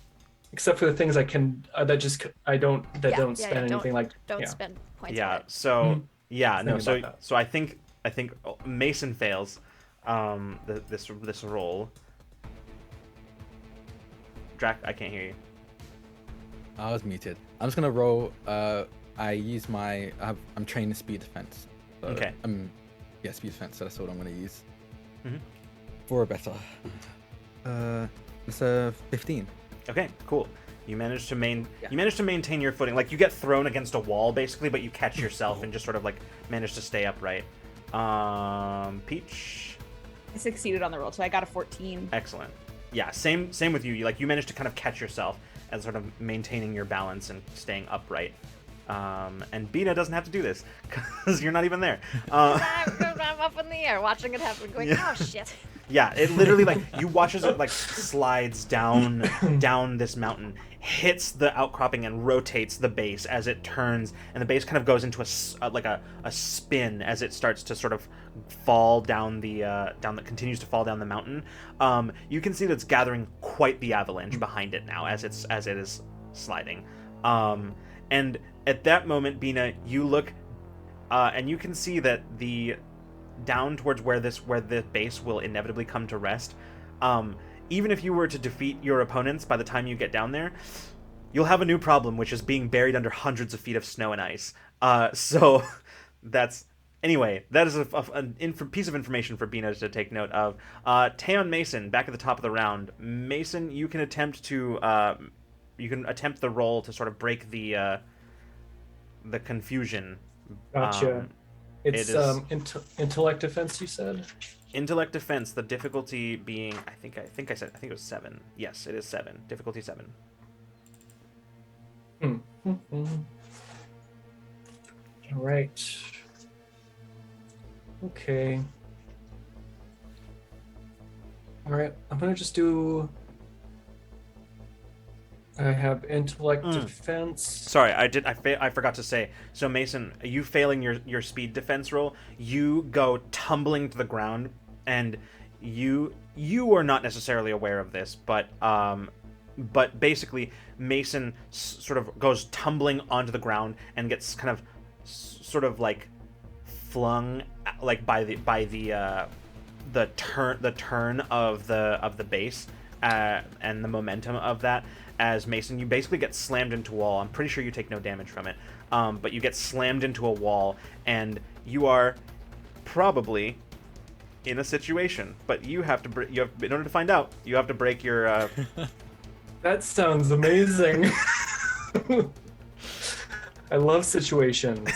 except for the things I can don't spend anything like. Don't yeah. spend points. Yeah. On it. So Mhm. yeah, no. Thinking So about that. so I think Mason fails, this roll. Drac, I can't hear you. I was muted. I'm just gonna roll. I use I'm trained in speed defense. So Okay. Yeah, speed defense. So that's what I'm gonna use. Mhm. For a better. It's a 15. Okay, cool. You manage to Yeah. you manage to maintain your footing. Like you get thrown against a wall basically, but you catch yourself and just sort of like manage to stay upright. Peach, I succeeded on the roll, so I got a 14. excellent. Yeah, same with you. You manage to kind of catch yourself and sort of maintaining your balance and staying upright. And Bina doesn't have to do this because you're not even there. I'm up in the air watching it happen, going, Yeah. oh shit. Yeah, it literally like you watch as it like slides down this mountain, hits the outcropping and rotates the base as it turns, and the base kind of goes into a spin as it starts to sort of fall down continues to fall down the mountain. You can see that it's gathering quite the avalanche behind it now as it is sliding. And at that moment, Bina, you look, and you can see that down towards where the base will inevitably come to rest. Even if you were to defeat your opponents by the time you get down there, you'll have a new problem, which is being buried under hundreds of feet of snow and ice. So that is a piece of information for Bina to take note of. Taeon Mason, back at the top of the round. Mason, you can attempt the roll to sort of break the confusion. Gotcha. It's it is- intellect defense. You said. Intellect defense, the difficulty being, I think it was 7. Yes, it is 7. Difficulty 7. All right. Okay. All right, I'm gonna just do. I have intellect defense. Sorry, I forgot to say. So Mason, you failing your speed defense roll, you go tumbling to the ground, and you are not necessarily aware of this, but basically Mason sort of goes tumbling onto the ground and gets kind of sort of like flung like by the turn of the base and the momentum of that. As Mason, you basically get slammed into a wall. I'm pretty sure you take no damage from it, but you get slammed into a wall, and you are probably in a situation. But you have to in order to find out, you have to break your. That sounds amazing. I love situations.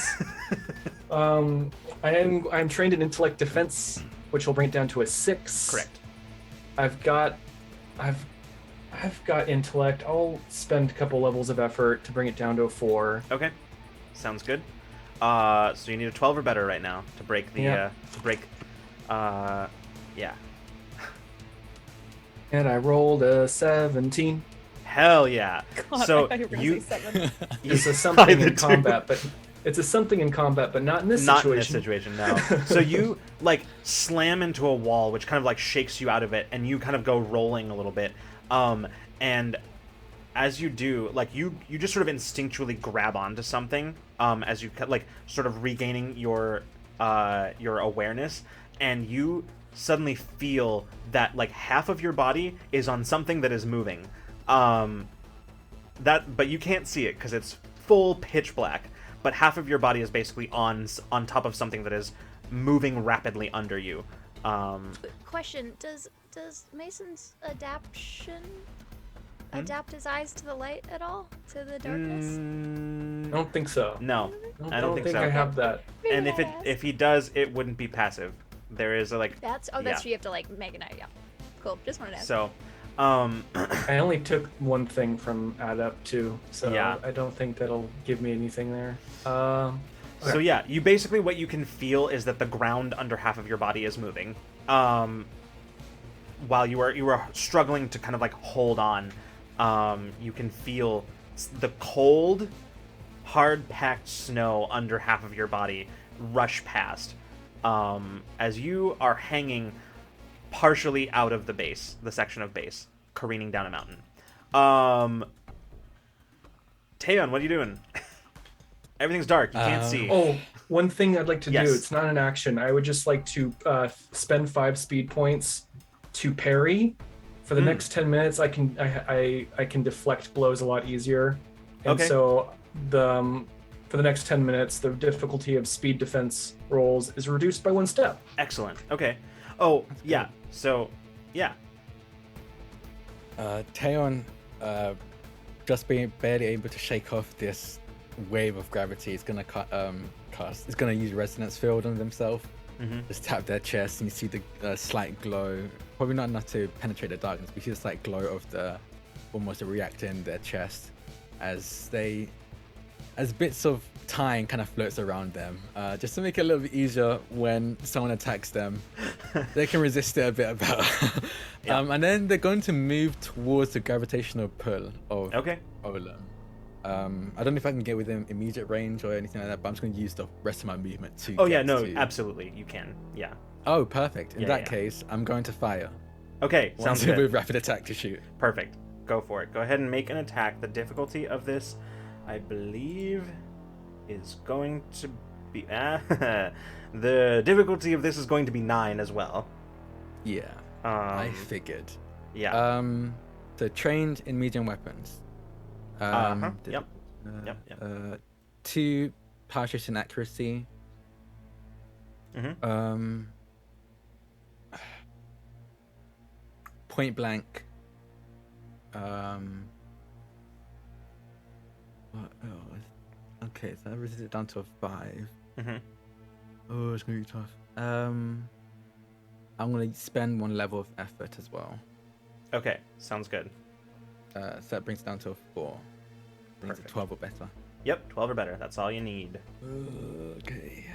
I'm trained in intellect defense, which will bring it down to a 6. Correct. I've got intellect. I'll spend a couple levels of effort to bring it down to a 4. Okay, sounds good. So you need a 12 or better right now to break the yeah. And I rolled a 17. Hell yeah! God, So I thought you were gonna you say 7. It's a something did in too. combat, but it's a something in combat, but not in this not situation. in this situation, no. So you like slam into a wall, which kind of like shakes you out of it, and you kind of go rolling a little bit. And as you do, like you just sort of instinctually grab onto something, as you like sort of regaining your awareness, and you suddenly feel that like half of your body is on something that is moving. But you can't see it because it's full pitch black. But half of your body is basically on top of something that is moving rapidly under you. Question: Does Mason's adaptation adapt his eyes to the light at all, to the darkness? I don't think so. No, I don't think so. I have that. Maybe And I'll ask. if he does, it wouldn't be passive. There is a like That's yeah. true. You have to like make an eye. Yeah, cool. Just wanted to ask. So, I only took one thing from Adapt too, so Yeah. I don't think that'll give me anything there. So yeah, you basically what you can feel is that the ground under half of your body is moving. While you are struggling to kind of like hold on, you can feel the cold, hard packed snow under half of your body rush past, as you are hanging partially out of the base, the section of base, careening down a mountain. Taeyeon, what are you doing? Everything's dark. You can't see. Oh, one thing I'd like to Yes. do. It's not an action. I would just like to spend 5 speed points to parry. For the next 10 minutes, I can deflect blows a lot easier. And Okay. so for the next 10 minutes, the difficulty of speed defense rolls is reduced by 1 step. Excellent. Okay. Oh, yeah. So, yeah. Taeyeon, just being barely able to shake off this wave of gravity, is gonna cast. It's gonna use resonance field on themselves. Just tap their chest, and you see the slight glow. Probably not enough to penetrate the darkness, but you see the slight glow of almost a reactor in their chest as bits of time kind of floats around them, just to make it a little bit easier when someone attacks them. They can resist it a bit better. Yeah. And then they're going to move towards the gravitational pull of Okay. Olam. I don't know if I can get within immediate range or anything like that, but I'm just going to use the rest of my movement to Oh, yeah. get No, to... absolutely. You can. Yeah. Oh, perfect. In Yeah, that yeah. case, I'm going to fire. Okay. Sounds Once good. with rapid attack to shoot. Perfect. Go for it. Go ahead and make an attack. The difficulty of this, I believe, is going to be... the difficulty of this is going to be 9 as well. Yeah, I figured. Yeah. So trained in medium weapons. Yep. Yep. 2 parachute in accuracy. Mhm. Point blank. What else? Okay, so that reduces it down to a 5. Mhm. Oh, it's gonna be tough. I'm gonna spend 1 level of effort as well. Okay. Sounds good. So that brings it down to a 4. Brings it Perfect. 12 or better. Yep. 12 or better. That's all you need. Okay.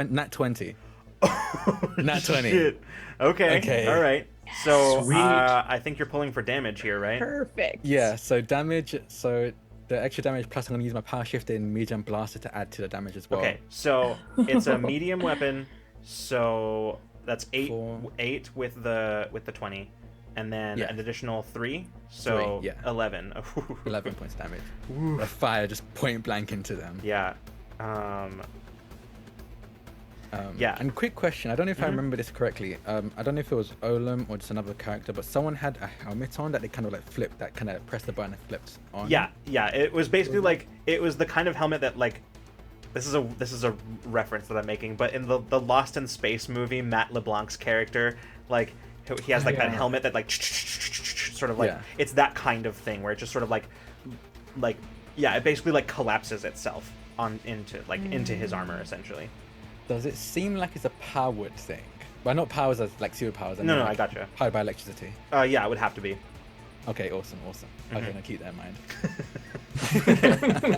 Nat 20. Nat 20. Shit. Okay. Okay. All right. So Sweet. I think you're pulling for damage here, right? Perfect. Yeah, so damage, so the extra damage plus I'm going to use my power shift in medium blaster to add to the damage as well. Okay. So it's a medium weapon. So that's 8 Four. 8 with the 20, and then Yeah. an additional 3. So 3, yeah. 11. 11 points of damage. A fire just point blank into them. Yeah. Yeah. And quick question, I don't know if I Mhm. remember this correctly. I don't know if it was Olam or just another character, but someone had a helmet on that they kind of like flipped, that kind of pressed the button and flipped on. Yeah. It was basically like it was the kind of helmet that like this is a reference that I'm making, but in the Lost in Space movie, Matt LeBlanc's character, like he has like that Yeah. helmet that like sort of like Yeah. it's that kind of thing where it just sort of like it basically like collapses itself on into his armor essentially. Does it seem like it's a powered thing? Well, not powers as like superpowers. No, like I gotcha. Powered by electricity. Yeah, it would have to be. Okay, awesome. Mm-hmm. Okay, now keep that in mind.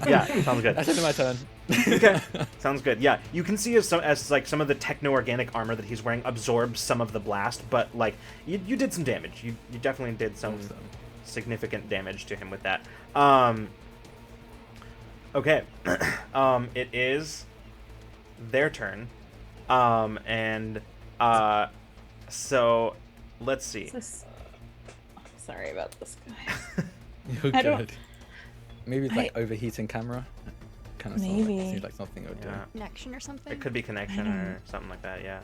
Yeah, sounds good. That's it, my turn. Okay, sounds good. Yeah, you can see as like some of the techno-organic armor that he's wearing absorbs some of the blast, but like you did some damage. You definitely did some Awesome. significant damage to him with that. Okay, it is their turn, and so let's see. Sorry about this guy. You're I don't- good. Maybe it's like overheating camera. Kind of Maybe. seems like something it would do. Yeah, Connection or something. it could be connection I or something like that. Yeah.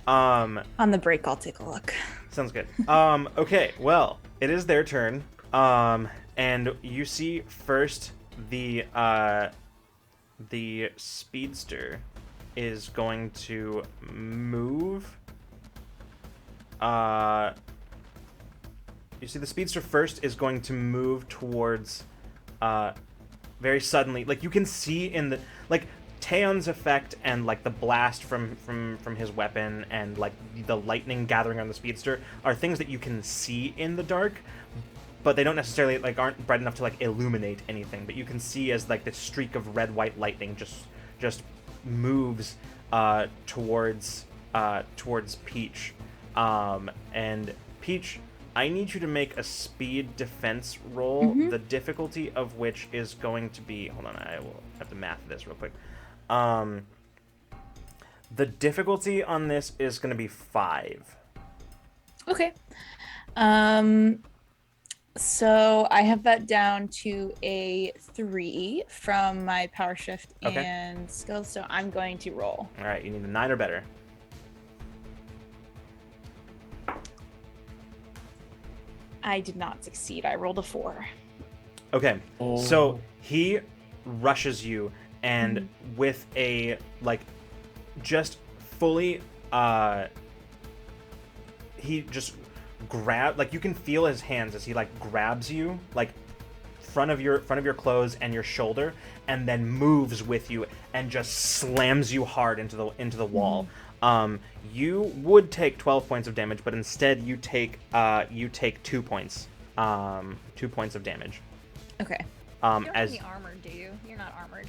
On the break, I'll take a look. Sounds good. Okay, well, it is their turn. And you see first the speedster is going to move. You see the speedster first is going to move towards very suddenly. Like you can see in the like Taeon's effect and like the blast from his weapon and like the lightning gathering on the speedster are things that you can see in the dark, but they don't necessarily like aren't bright enough to like illuminate anything. But you can see as like this streak of red white lightning just moves towards Peach, and Peach, I need you to make a speed defense roll, the difficulty of which is going to be... Hold on, I will have to math this real quick. The difficulty on this is going to be 5. Okay. So I have that down to a 3 from my power shift Okay. and skills. So I'm going to roll. All right, you need a 9 or better. I did not succeed. I rolled a 4. Okay, Oh. so he rushes you, and with a like, just fully, he just like you can feel his hands as he like grabs you, like front of your clothes and your shoulder, and then moves with you and just slams you hard into the wall. You would take 12 points of damage, but instead you take 2 points. 2 points of damage. Okay. You don't have As any armor, do you? You're not armored.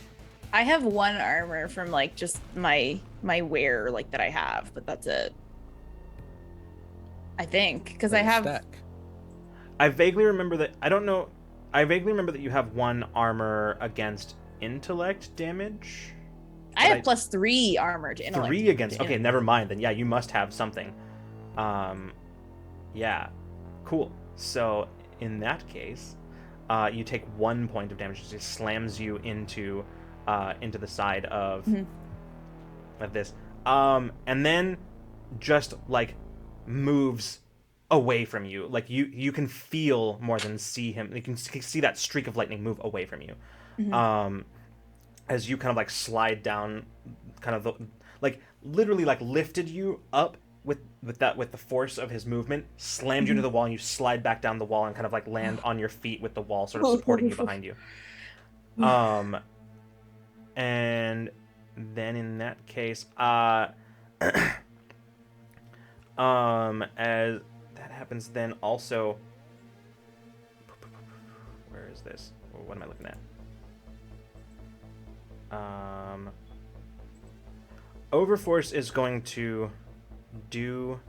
I have 1 armor from like just my wear like that I have, but that's it. I think because I have Stack. I vaguely remember that I don't know. I vaguely remember that you have 1 armor against intellect damage. I have plus 3 armor to intellect. 3 against. Okay, never mind. Then yeah, you must have something. Yeah, cool. So in that case, you take 1 point of damage. It just slams you into the side of this, and then just like moves away from you. Like you can feel more than see him. You can see that streak of lightning move away from you. As you kind of like slide down, kind of like literally like lifted you up with the force of his movement, slammed you into the wall, and you slide back down the wall and kind of like land on your feet with the wall sort of supporting you behind you. And then in that case, as that happens, then also, where is this? What am I looking at? Overforce is going to do.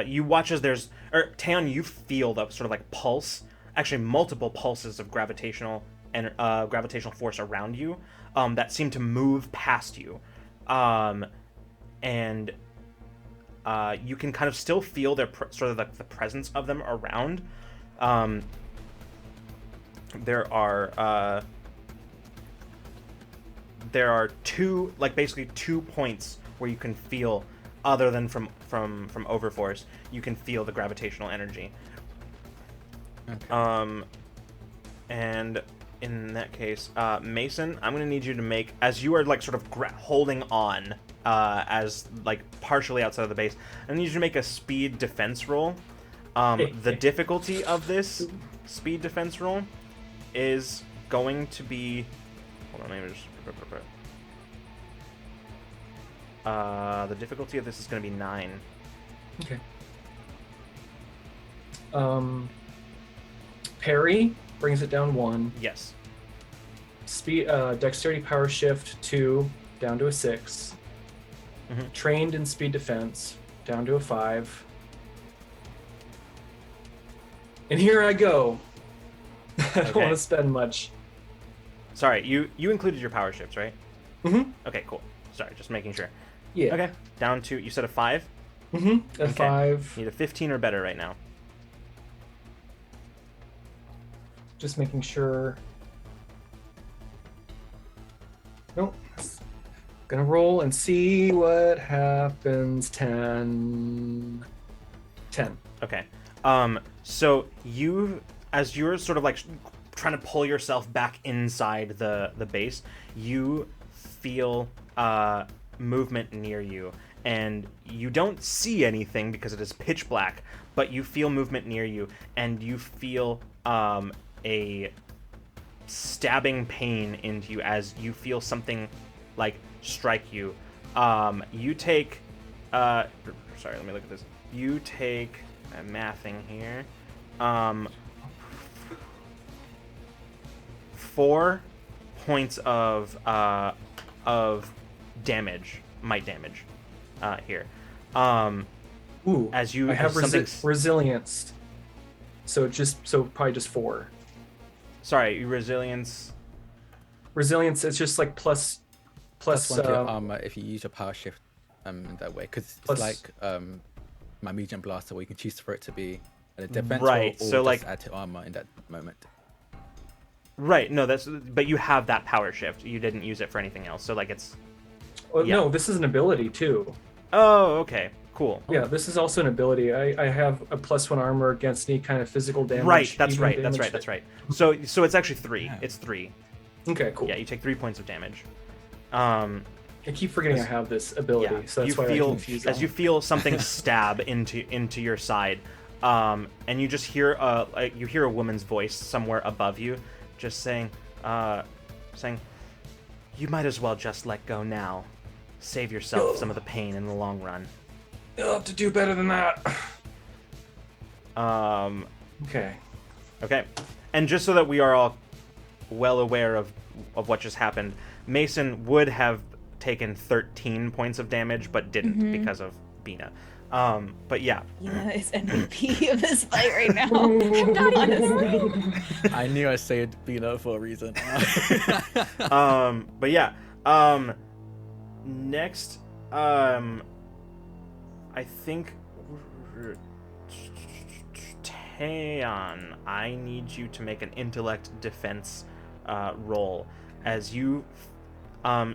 You watch as Taeyeon, you feel the sort of like pulse, actually multiple pulses of gravitational and gravitational force around you, that seem to move past you, and you can kind of still feel their sort of the presence of them around. There are two, like basically 2 points where you can feel, other than from Overforce, you can feel the gravitational energy. Okay. And in that case, Mason, I'm gonna need you to make, as you are like sort of holding on, as like partially outside of the base, I need you to make a speed defense roll. The difficulty of this speed defense roll is going to be, hold on, let me just. The difficulty of this is going to be 9. Okay. Parry brings it down 1. Yes. Speed, dexterity power shift 2, down to a 6. Mhm. Trained in speed defense, down to a 5. And here I go. I don't Okay. want to spend much. Sorry, you included your power shifts, right? Mm-hmm. Okay, cool. Sorry, just making sure. Yeah. Okay, down to, you said a 5? Mm-hmm. A Okay. 5. Need a 15 or better right now. Just making sure. Nope. Gonna roll and see what happens. 10. Okay. So as you're sort of like trying to pull yourself back inside the base, you feel movement near you, and you don't see anything because it is pitch black, but you feel movement near you, and you feel a stabbing pain into you as you feel something like strike you. You take sorry, let me look at this. You take, I'm mathing here, 4 points of damage, might damage, here. Ooh. As you I have as something resilience. So probably just 4. sorry, resilience. Resilience, it's just like plus Plus 1 to your armor if you use your power shift in that way, because it's Plus- like my medium blaster where you can choose for it to be a defense Right, roll or so, just like- add to armor in that moment. Right, no, but you have that power shift. You didn't use it for anything else, so like it's. Oh, yeah. No, this is an ability too. Oh, okay, cool. Yeah, this is also an ability. I have a +1 armor against any kind of physical damage. Right, that's even right, that's damage right, that's right. So it's actually 3. Yeah. It's 3. Okay, cool. Yeah, you take 3 points of damage. I keep forgetting I have this ability, Yeah, so that's you why feel I'm confused. as you feel something stab into your side, and you just hear a woman's voice somewhere above you, just saying, "You might as well just let go now. Save yourself some of the pain in the long run." You'll have to do better than that. Okay. Okay, and just so that we are all well aware of what just happened, Mason would have taken 13 points of damage, but didn't because of Bina. But yeah. Ina is MVP of this fight right now. Honestly. I knew I said Bino for a reason. But yeah. Next, I think Taeyeon, I need you to make an intellect defense roll as you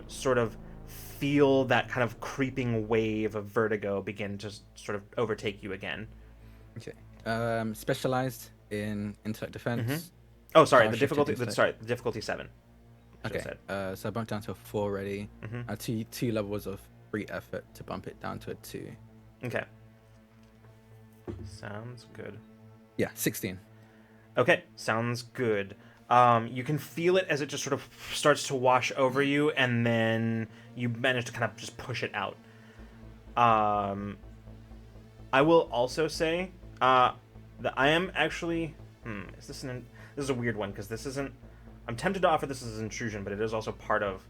sort of feel that kind of creeping wave of vertigo begin to sort of overtake you again. Okay. Specialized in intellect defense. Oh, sorry, Power the shift to difficulty. intellect. The difficulty 7. I should've Okay. said. So I bumped down to a 4 already. Mhm. Two levels of free effort to bump it down to a 2. Okay. Sounds good. Yeah, 16. Okay, sounds good. You can feel it as it just sort of starts to wash over you, and then you manage to kind of just push it out. I will also say that I am actually. This is a weird one because this isn't. I'm tempted to offer this as an intrusion, but it is also part of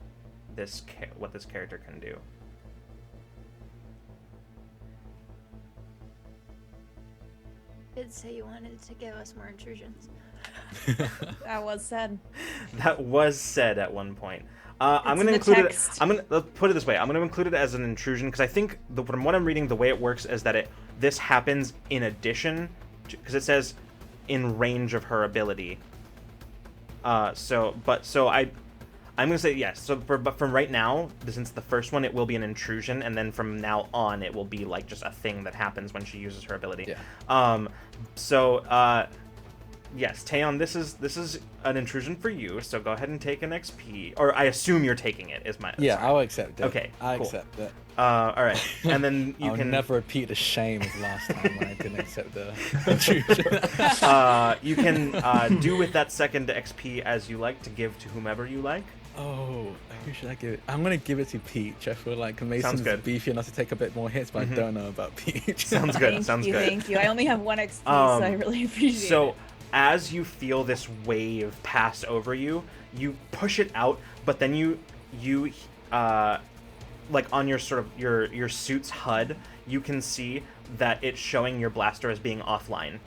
what this character can do. Did say you wanted to give us more intrusions. That was said. That was said at one point. I'm in going to the include text. it. Let's put it this way. I'm going to include it as an intrusion because I think from what I'm reading, the way it works is that this happens in addition, because it says in range of her ability. I'm gonna say yes. But from right now, since the first one, it will be an intrusion, and then from now on, it will be like just a thing that happens when she uses her ability. Yeah. Yes, Taeyeon, this is an intrusion for you. So go ahead and take an XP, or I assume you're taking it. Yeah, sorry. I'll accept it. Okay, I cool. accept it. All right, and then you I'll can never repeat the shame of last time when I didn't accept the intrusion. you can do with that second XP as you like to give to whomever you like. Oh, who should I give it? I'm gonna give it to Peach. I feel like Mason's good. beefy enough to take a bit more hits, but I don't know about Peach. Sounds good. Thank you. I only have 1 XP, so I really appreciate it. So, as you feel this wave pass over you, you push it out, but then you like on your sort of your suit's HUD, you can see that it's showing your blaster as being offline.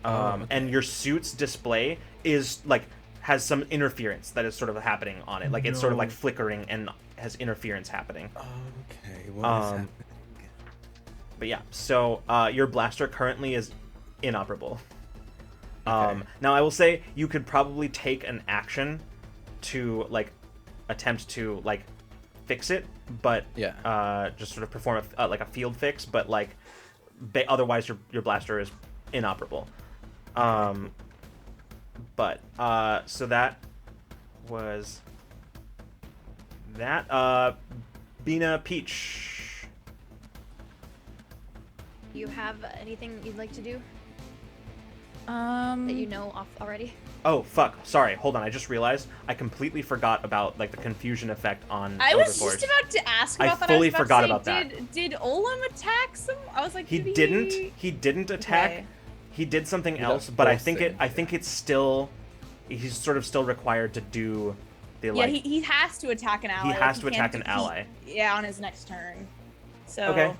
Okay. And your suit's display is like has some interference that is sort of happening on it. Like it's sort of like flickering and has interference happening. Okay, what is happening? But yeah, so your blaster currently is inoperable. Okay. Now I will say you could probably take an action to like attempt to like fix it, but Yeah. just sort of perform like a field fix, but like otherwise your blaster is inoperable. But so that was that. Bina, Peach. Do you have anything you'd like to do that you know off already? Oh fuck! Sorry, hold on. I just realized I completely forgot about like the confusion effect on. I was Overforce. just about to ask I about that. fully was about forgot to say, about that. Did Olam attack some? I was like, He did didn't. He didn't attack. Okay. He did something He else, does but I force think it, I think it's still. He's sort of still required to do the Yeah, like. he has to attack an ally. He has like, to attack an can't ally. Yeah, on his next turn. So. Okay.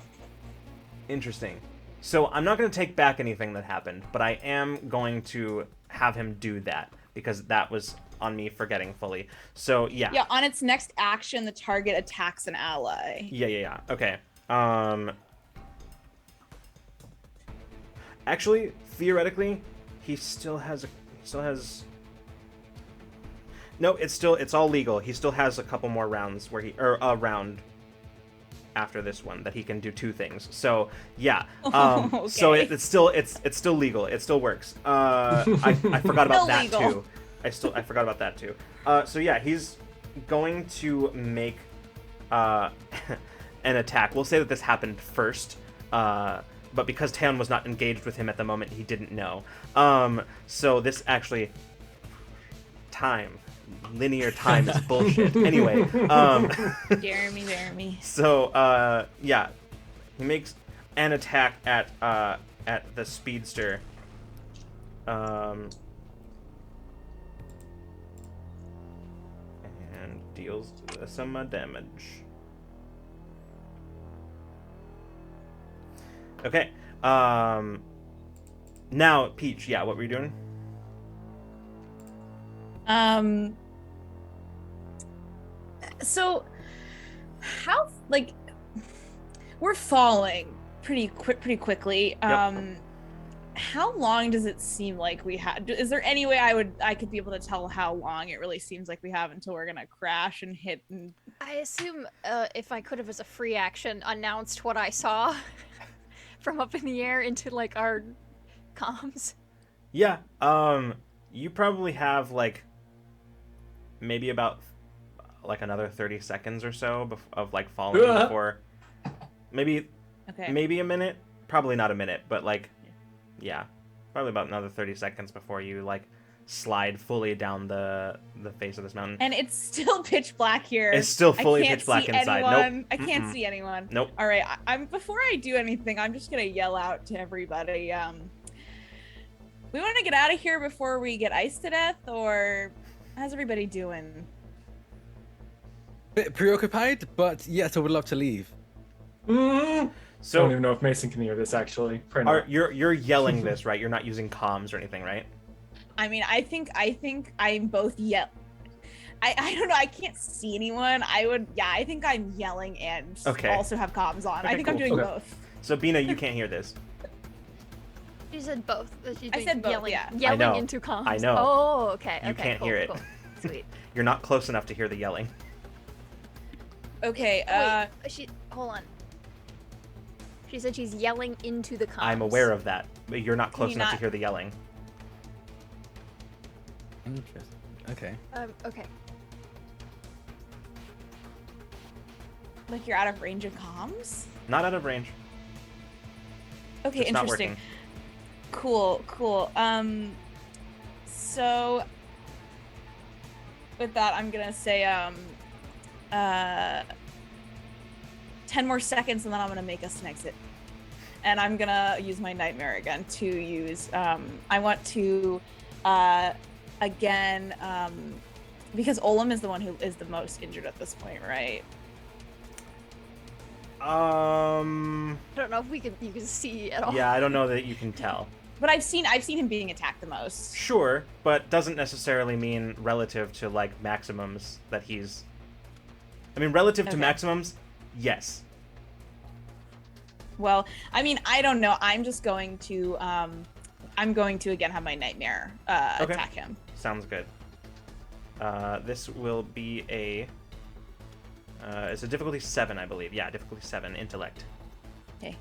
Interesting. So I'm not going to take back anything that happened, but I am going to have him do that because that was on me forgetting fully. So yeah. Yeah, on its next action, the target attacks an ally. Yeah. Okay. Actually, theoretically, he still has. No, it's all legal. He still has a couple more rounds where a round after this one that he can do 2 things. So yeah. Okay. So it's still legal. It still works. I forgot about that Illegal. too. I forgot about that too. So yeah, he's going to make an attack. We'll say that this happened first. But because Taeyeon was not engaged with him at the moment, he didn't know. So this actually linear time is bullshit. Anyway, Jeremy. so yeah, he makes an attack at the speedster. And deals some damage. Okay. Now, Peach, yeah, what were you doing? So, how like we're falling pretty quickly. Yep. How long does it seem like we have? Is there any way I could be able to tell how long it really seems like we have until we're gonna crash and hit? And I assume if I could have, as a free action, announced what I saw from up in the air into like our comms. Yeah. You probably have like maybe about like another 30 seconds or so of like falling before maybe a minute. Probably not a minute, but like yeah, probably about another 30 seconds before you like slide fully down the face of this mountain. And it's still pitch black here. It's still fully I can't pitch black see inside. Anyone. Nope. I can't see anyone. Nope. All right. I'm before I do anything, I'm just gonna yell out to everybody. We want to get out of here before we get iced to death, or how's everybody doing? Bit preoccupied, but yes, I would love to leave. I So don't even know if Mason can hear this actually. Probably not. you're yelling this, right? You're not using comms or anything, right? I mean, I think I'm both I don't know. I can't see anyone. I think I'm yelling and Okay. also have comms on. I Okay, think cool. I'm doing Okay. both. So Bina, you can't hear this. She said both. She's I said both, yelling, yeah. yelling know. into comms. I know. Oh, okay. You okay, can't cool, hear it. Cool. Sweet. You're not close enough to hear the yelling. Okay. Wait, hold on. She said she's yelling into the comms. I'm aware of that, but you're not close you enough to not- hear the yelling. Interesting. Okay. Okay. Like you're out of range of comms. Not out of range. Okay, It's not interesting. working. Cool. So with that, I'm gonna say 10 more seconds, and then I'm gonna make us an exit. And I'm gonna use my nightmare again to use. I want to again because Olam is the one who is the most injured at this point, right? I don't know if you can see at all. Yeah, I don't know that you can tell. But I've seen him being attacked the most. Sure, but doesn't necessarily mean relative to like maximums that he's. I mean, relative to Okay. maximums, yes. Well, I mean, I don't know. I'm just going to I'm going to again have my nightmare Okay. attack him. Sounds good. This will be a. It's a difficulty 7, I believe. Yeah, difficulty 7, intellect. Okay.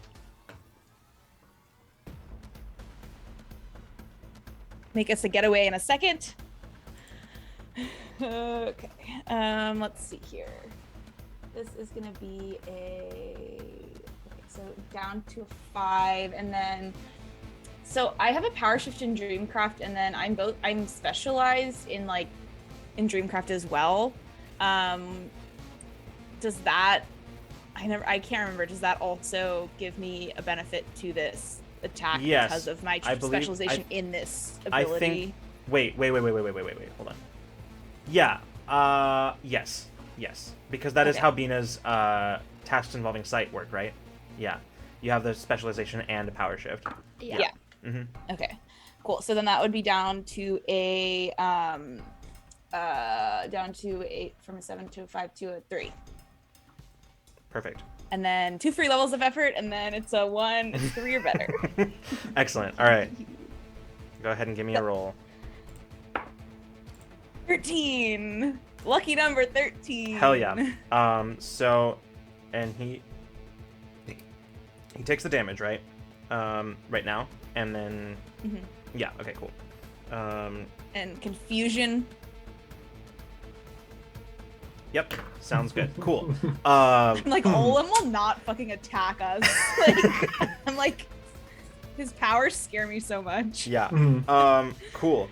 Make us a getaway in a second. Okay. Let's see here. This is gonna be so down to a 5, and then so I have a power shift in Dreamcraft, and then I'm specialized in Dreamcraft as well. Does that I can't remember. Does that also give me a benefit to this attack Yes, because of my I believe- specialization in this I ability? think. Wait. Hold on. Yeah. Yes. Because that is Okay. how Bina's tasks involving sight work, right? Yeah. You have the specialization and a power shift. Yeah. Mm-hmm. Okay, cool. So then that would be down to a from a 7 to a 5 to a 3. Perfect. And then 2 free levels of effort, and then it's a 1, it's 3 or better. Excellent. All right. Go ahead and give me a roll. 13. Lucky number 13. Hell yeah. So, and he takes the damage, right? Right now, and then Mhm. yeah. Okay. Cool. And confusion. Yep. Sounds good. Cool. I'm like, Olam will not fucking attack us. Like, I'm like, his powers scare me so much. Yeah. Mhm. Cool.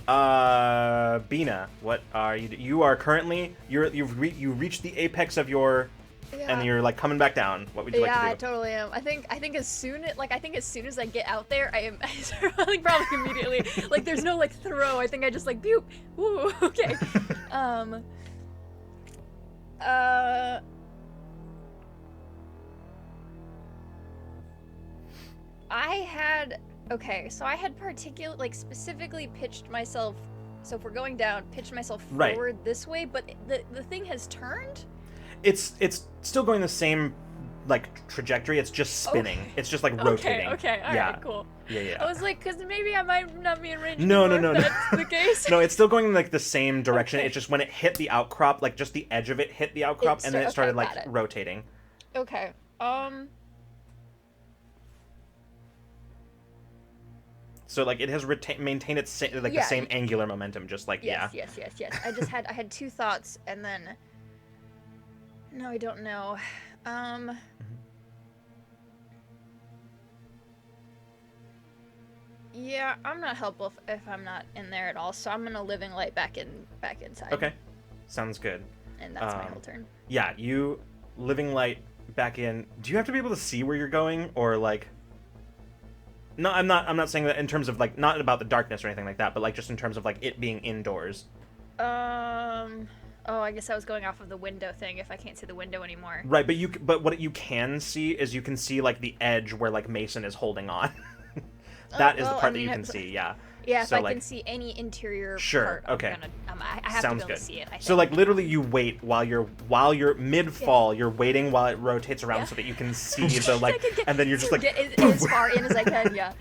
Bina, what are you? You are currently you've reached the apex of your, and you're like coming back down. What would you Yeah, I like to do? totally am. I think as soon as I get out there, I am like probably immediately like there's no like throw. I think I just like pew. Woo. Okay. So I had specifically pitched myself. So if we're going down, pitched myself Right. forward this way, but the thing has turned. It's still going the same like trajectory. It's just spinning. Okay. It's just like rotating. Okay. All right. Yeah. Cool. Yeah. I was like, because maybe I might not be in range. No, anymore no. if That's the case. No, it's still going in like the same direction. Okay. It's just when it hit the outcrop, like just the edge of it hit the outcrop, and then it okay, started like got it. rotating. Okay. So like it has maintained its the Yeah. same angular momentum, just like Yes. yeah. Yes. I had 2 thoughts, and then. No, I don't know. Yeah, I'm not helpful if I'm not in there at all. So I'm gonna living light back inside. Okay, sounds good. And that's my whole turn. Yeah, you living light back in. Do you have to be able to see where you're going, or like? No, I'm not saying that in terms of like not about the darkness or anything like that, but like just in terms of like it being indoors. Oh, I guess I was going off of the window thing. If I can't see the window anymore. Right, but what you can see is you can see like the edge where like Mason is holding on. That is the well, part I that you mean, can see. Yeah. Yeah, So, if I like, can see any interior Sure, part, okay. I have Sounds to be able good. to see it. I think. So like literally you wait while you're mid fall, you're waiting while it rotates around Yeah. so that you can see the like, and then you're just like, get as far in as I can. Yeah. Let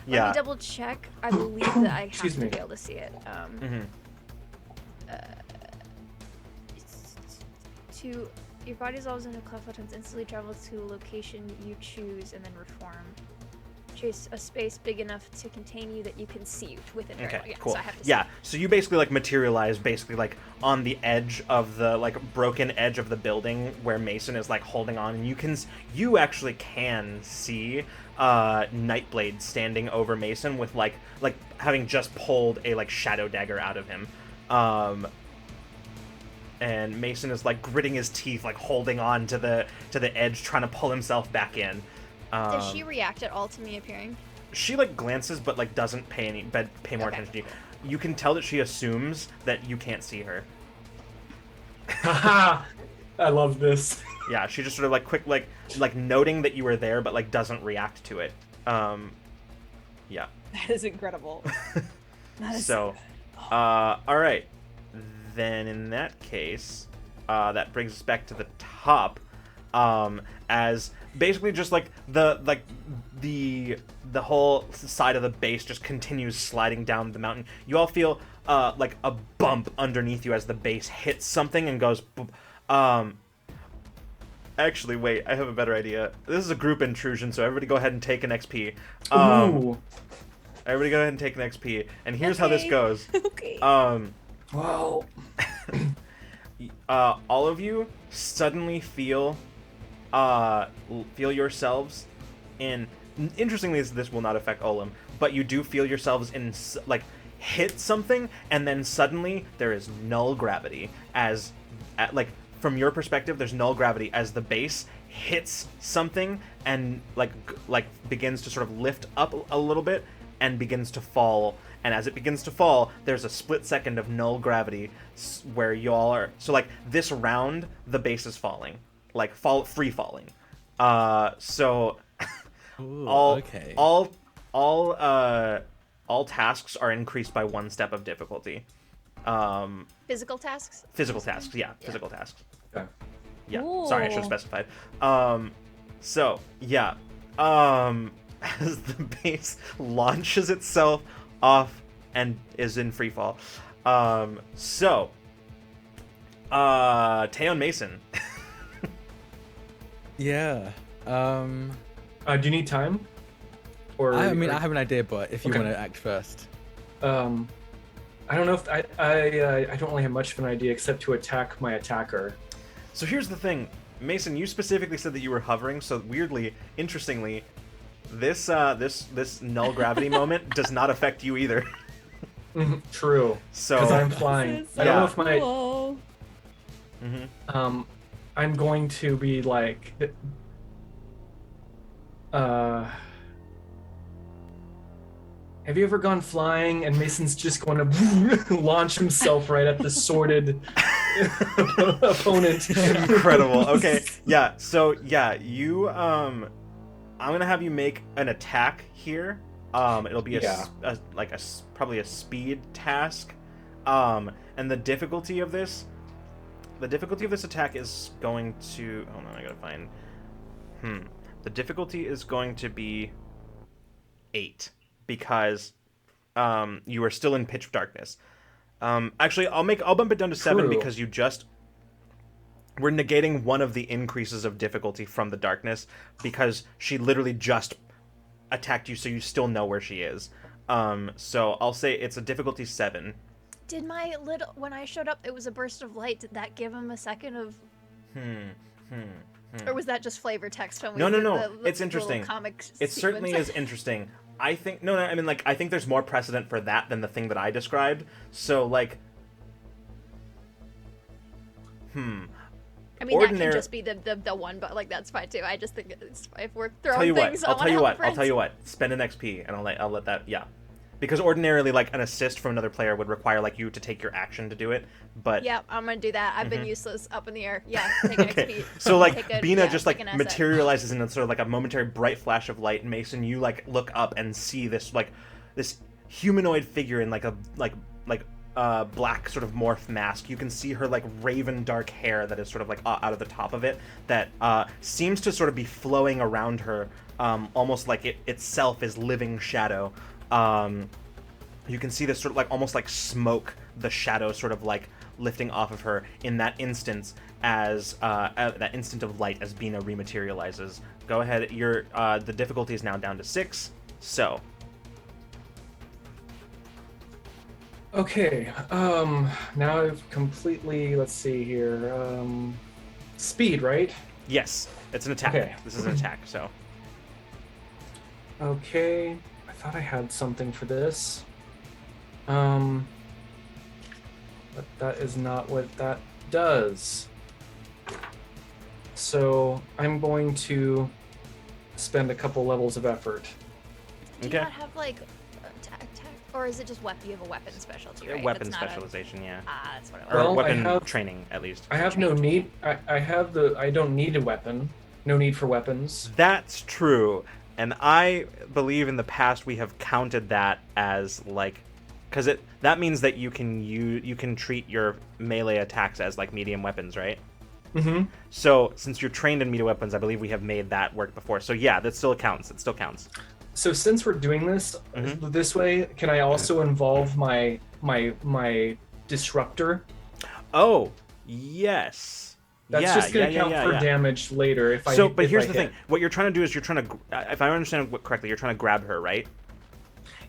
yeah. me double check. I believe that I have Excuse to me. be able to see it. Mhm. To your body dissolves into cloud photons, instantly travels to a location you choose, and then reform. Chase a space big enough to contain you that you can see within. Very well. Okay, Yeah, cool. So I have to see. Yeah, so you basically like materialize basically like on the edge of the like broken edge of the building where Mason is like holding on, and you actually can see Nightblade standing over Mason with like having just pulled a like shadow dagger out of him. And Mason is like gritting his teeth, like holding on to the edge, trying to pull himself back in. Does she react at all to me appearing? She like glances, but like doesn't pay more Okay. attention to you. You can tell that she assumes that you can't see her. Haha! I love this. Yeah, she just sort of like quick like noting that you were there, but like doesn't react to it. Yeah. That is incredible. That is So, good. all right. Then in that case, that brings us back to the top, as basically just like the whole side of the base just continues sliding down the mountain. You all feel like a bump underneath you as the base hits something and goes. Boop. Actually, wait, I have a better idea. This is a group intrusion, so everybody go ahead and take an XP. Ooh. Everybody go ahead and take an XP, and here's how this Okay. goes. Okay. Well. All of you suddenly feel yourselves in. Interestingly, this will not affect Olim, but you do feel yourselves in like hit something, and then suddenly there is null gravity like from your perspective, there's null gravity as the base hits something and like begins to sort of lift up a little bit and begins to fall. And as it begins to fall, there's a split second of null gravity where y'all are. So like this round, the base is falling, like free falling. So Ooh, all okay. all tasks are increased by 1 step of difficulty. Physical tasks. Physical tasks, yeah, physical tasks. Okay. Yeah, sorry, I should have Ooh. specified. So yeah, as the base launches itself off and is in free fall. Taeyeon Mason. Yeah. Do you need time? Or I mean, I have an idea, but if you Okay. want to act first. I don't know if I don't really have much of an idea except to attack my attacker. So here's the thing, Mason, you specifically said that you were hovering, so weirdly, interestingly, this null gravity moment does not affect you either. True. So Because I'm flying. This is I don't know Yeah. if my cool. I'm going to be like have you ever gone flying and Mason's just going to launch himself right at the sorted opponent? incredible. Okay, yeah. So yeah, you I'm gonna have you make an attack here. It'll be probably a speed task. And the difficulty of this attack is going to. Hold on, I gotta find. The difficulty is going to be 8 because you are still in pitch darkness. Actually, I'll bump it down to 7 True. because we're negating one of the increases of difficulty from the darkness because she literally just attacked you, so you still know where she is. So I'll say it's a difficulty 7. Did my little when I showed up, it was a burst of light. Did that give him a second of? Or was that just flavor text when we No. did the It's little interesting. comic It certainly sequence? is interesting. I think no. I mean, like, I think there's more precedent for that than the thing that I described. So, like, I mean, that ordinary- can just be the one, but like that's fine too. I just think it's if we're throwing tell you what. things. I'll I tell you wanna what. help I'll tell friends. you what. Spend an XP, and I'll let that. Yeah. because ordinarily like an assist from another player would require like you to take your action to do it, but Yeah, I'm gonna do that. I've been useless up in the air. Yeah, take an XP. So like Take Bina yeah, just take like an asset. materializes in a sort of like a momentary bright flash of light, and Mason, you like look up and see this like this humanoid figure in like a black sort of morph mask. You can see her like raven dark hair that is sort of like out of the top of it that seems to sort of be flowing around her, almost like it itself is living shadow. You can see this sort of like almost like smoke, the shadow sort of like lifting off of her in that instance as that instant of light as Bina rematerializes. Go ahead, your the difficulty is now down to 6. So Okay. Now I've completely. Let's see here. Speed, right? yes, it's an attack. Okay. This is an attack. So Okay. I thought I had something for this. But that is not what that does. So I'm going to spend a couple levels of effort. Do you Okay. not have like attack, or is it just weapon? You have a weapon specialty, right? weapon It's not a- specialization, yeah, that's what I or Well, I weapon have- training at least. I have no need. I don't need a weapon. No need for weapons. That's true, and I believe in the past we have counted that as like, because that means that you can treat your melee attacks as like medium weapons, right? Mm-hmm. So since you're trained in melee weapons, I believe we have made that work before. So yeah, that still counts. It still counts. So since we're doing this Mhm. this way, can I also involve my disruptor? Oh, yes. That's yeah, just going to yeah, count yeah, for yeah. damage later if I. So, but if here's I the hit. thing. What you're trying to do is you're trying to, if I understand what correctly, you're trying to grab her, right?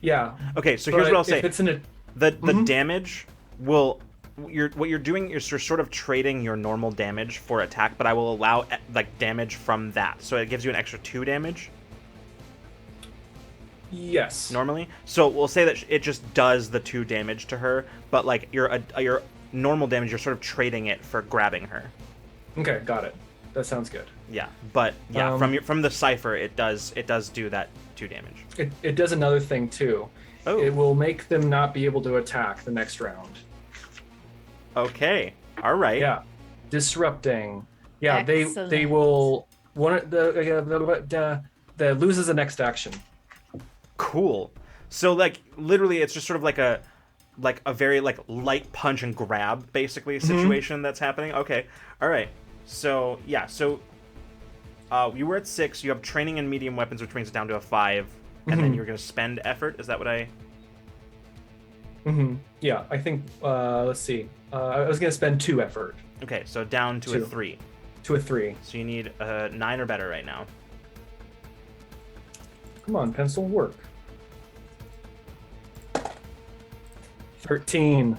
Yeah. Okay, so here's what I'll say. If it's in a. The Mhm. damage will what you're doing is you're sort of trading your normal damage for attack, but I will allow like damage from that. So it gives you an extra 2 damage Yes. normally. So we'll say that it just does the 2 damage to her, but like your normal damage you're sort of trading it for grabbing her. Okay, got it. That sounds good. Yeah, but yeah, Um, from the Cypher it does do that 2 damage. It does another thing too. Oh. It will make them not be able to attack the next round. Okay. All right. Yeah. Disrupting. Yeah, they Excellent. will one the loses the next action. Cool. So like literally it's just sort of like a very like light punch and grab basically situation that's happening. Okay. All right. So yeah, so you were at 6, you have training in medium weapons which brings it down to a 5 and then you're going to spend effort. Is that what I Yeah, I think let's see. I was going to spend 2 effort Okay, so down to a 2. 3. to a 3. So you need a 9 or better right now. Come on, pencil, work. 13.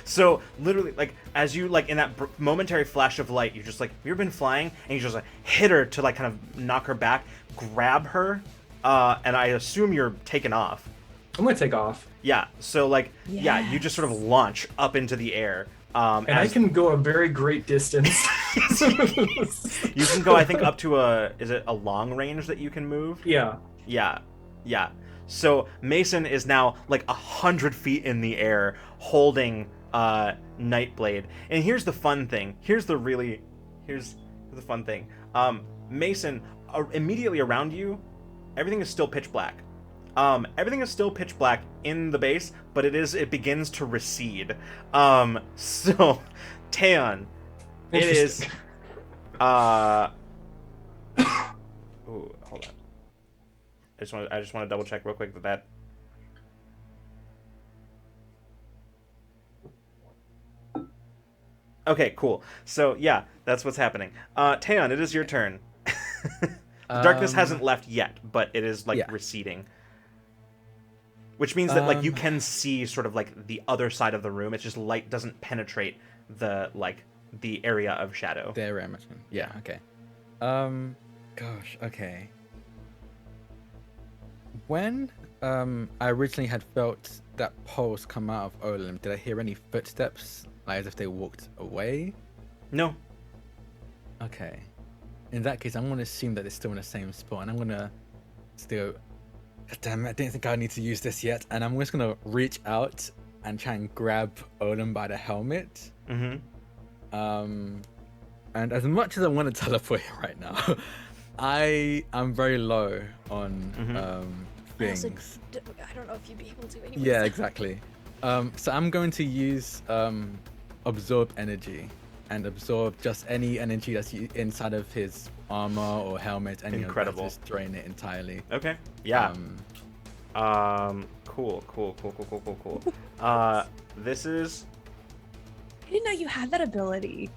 So literally like as you like in that momentary flash of light you just like you've been flying and you just like hit her to like kind of knock her back, grab her, and I assume you're taken off. I'm going to take off. Yeah, so like yeah, you just sort of launch up into the air. And I can go a very great distance. You can go I think up to is it a long range that you can move? Yeah. Yeah. So Mason is now like 100 feet in the air holding Nightblade. And here's the fun thing. Here's the fun thing. Mason, immediately around you, everything is still pitch black. Everything is still pitch black in the base, but it begins to recede. So Taeon, it is Interesting. ooh, hold on. I just want to double check real quick that Okay, cool. So yeah, that's what's happening. Taeon, it is your turn. The darkness hasn't left yet, but it is like Yeah. receding. Which means that like you can see sort of like the other side of the room. It's just light doesn't penetrate the area of shadow. There, Emerson. Yeah. Okay. Gosh. Okay. When I originally had felt that pulse come out of Olim, did I hear any footsteps, like as if they walked away? No. Okay. In that case, I'm going to assume that they're still in the same spot, and I'm going to still God damn it, I didn't think I need to use this yet. And I'm just gonna reach out and try and grab Olin by the helmet. Mm-hmm. And as much as I want to teleport him right now, I'm very low on I also things. I don't know if you'd be able to anyway. Yeah, exactly. So I'm going to use absorb energy and absorb just any energy that's inside of his armor or helmet. Any Incredible. of that, just drain it entirely. Okay. Yeah. Cool. This is. I didn't know you had that ability.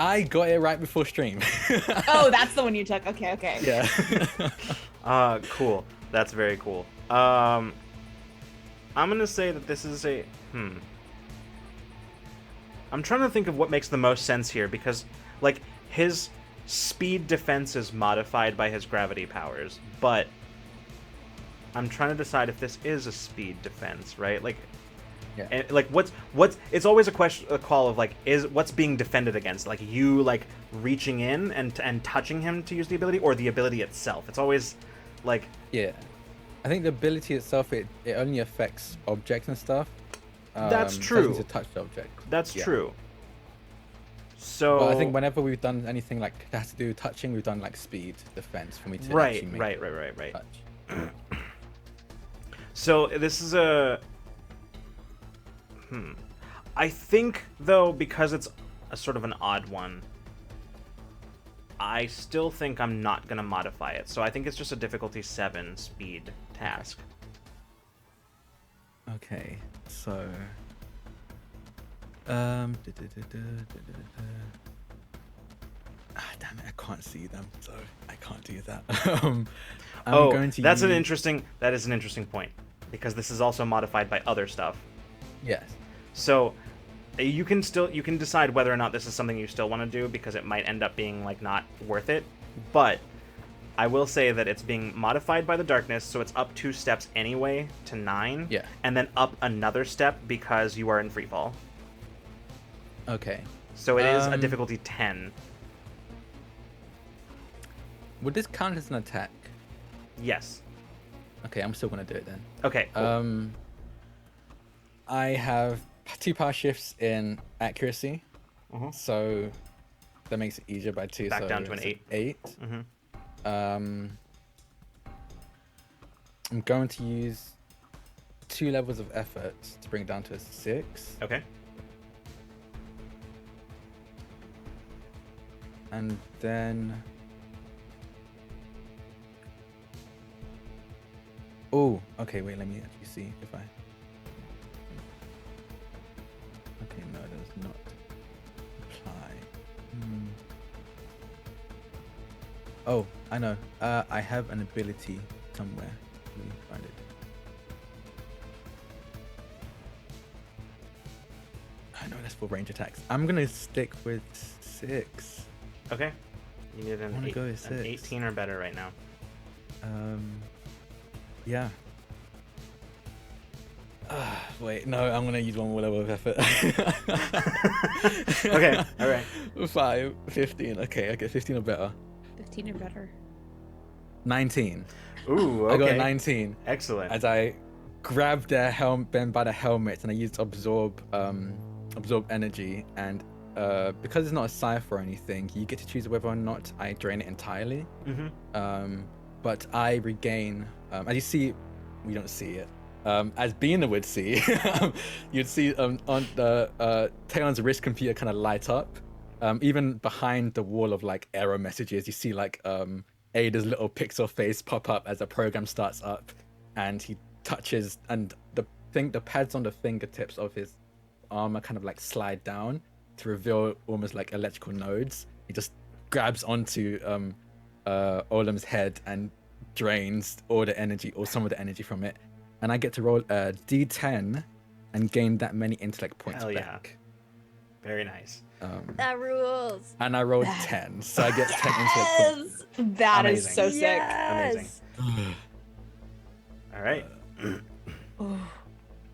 I got it right before stream. Oh, that's the one you took. Okay. Yeah. Cool. That's very cool. I'm gonna say that this is a. I'm trying to think of what makes the most sense here because, like, his speed defense is modified by his gravity powers, but I'm trying to decide if this is a speed defense, right? Like, Yeah. and, like what's it's always a call of like is what's being defended against, like you like reaching in and touching him to use the ability or the ability itself. It's always like Yeah. I think the ability itself, it only affects objects and stuff. That's it true. doesn't touch the object. That's Yeah. true. So But I think whenever we've done anything like that has to do with touching, we've done like speed defense for me to actually make right. touch. So this is a I think though, because it's a sort of an odd one, I still think I'm not gonna modify it. So I think it's just a difficulty 7 speed task. Okay, so damn it, I can't see them, so I can't do that. I'm going to that is an interesting point because this is also modified by other stuff. Yes. So you can decide whether or not this is something you still want to do because it might end up being like not worth it. But I will say that it's being modified by the darkness, so it's up 2 steps anyway to 9. Yeah. And then up another step because you are in freefall. Okay. So it is a difficulty 10. Would this count as an attack? Yes. Okay, I'm still gonna do it then. Okay. Cool. I have 2 power shifts in accuracy, so that makes it easier by 2. Back so down to an it's 8. 8. I'm going to use 2 levels of effort to bring it down to a 6. Okay. And then... Oh, okay, wait, let me actually see if I... Okay, no, that does not apply. Oh, I know. I have an ability somewhere. Let me find it. I know that's for range attacks. I'm gonna stick with 6. Okay. You need I an, wanna go with an 6. 18 or better right now. Yeah. Wait, no, I'm gonna use 1 more level of effort. Okay, alright. 5, 15. Okay, I get 15 or better. 15 or better. 19. Ooh, okay. I got 19. Excellent. As I grab Ben by the helmet and I used absorb energy, and because it's not a Cypher or anything, you get to choose whether or not I drain it entirely. But I regain, as you see, we don't see it. As Bina would see, you'd see on the Taeyeon's wrist computer kind of light up. Even behind the wall of like error messages, you see like Ada's little pixel face pop up as the program starts up, and he touches, and the pads on the fingertips of his armor kind of like slide down to reveal almost like electrical nodes. He just grabs onto Olam's head and drains all the energy or some of the energy from it, and I get to roll a d10 and gain that many intellect points Hell yeah. back. Very nice. That rules. And I rolled 10, so I get 10 intellect points. That is Amazing. so sick. Amazing. All right.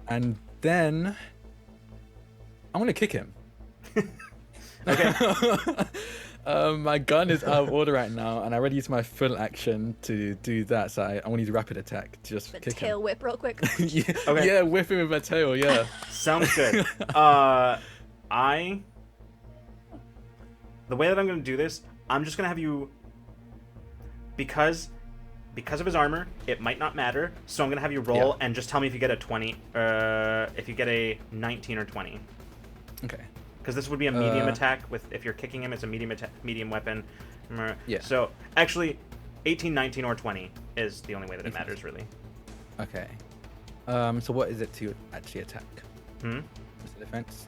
And then I'm gonna kick him. Okay. My gun is out of order right now, and I already used my full action to do that, so I want to use rapid attack to just But kick tail whip real quick. him. Yeah, Okay. yeah, whip him with my tail, yeah. Sounds good. The way that I'm going to do this, I'm just going to have you, because of his armor, it might not matter. So I'm going to have you roll and just tell me if you get a 20, if you get a 19 or 20. Okay. Because this would be a medium attack. If you're kicking him, it's a medium weapon. Yeah. So actually, 18, 19, or 20 is the only way that it matters, really. Okay. So what is it to actually attack? Hmm? What's the defense?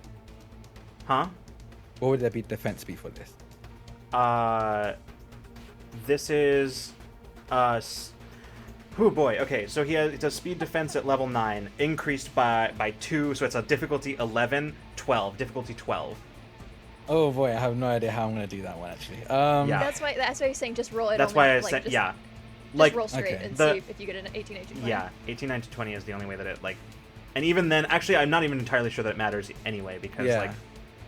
Huh? What would there be defense be for this? This is, oh boy. Okay, so it's a speed defense at level 9, increased by 2, so it's a difficulty 11, 12, difficulty 12. Oh boy, I have no idea how I'm gonna do that one actually. Yeah. That's why he's saying just roll it. That's only, why I like, said, just, yeah. Just Like, roll straight okay. and The- see if you get an 18, 18, 20. yeah, 18, 19, 20 is the only way that it, like, and even then, actually, I'm not even entirely sure that it matters anyway, because, Yeah. like,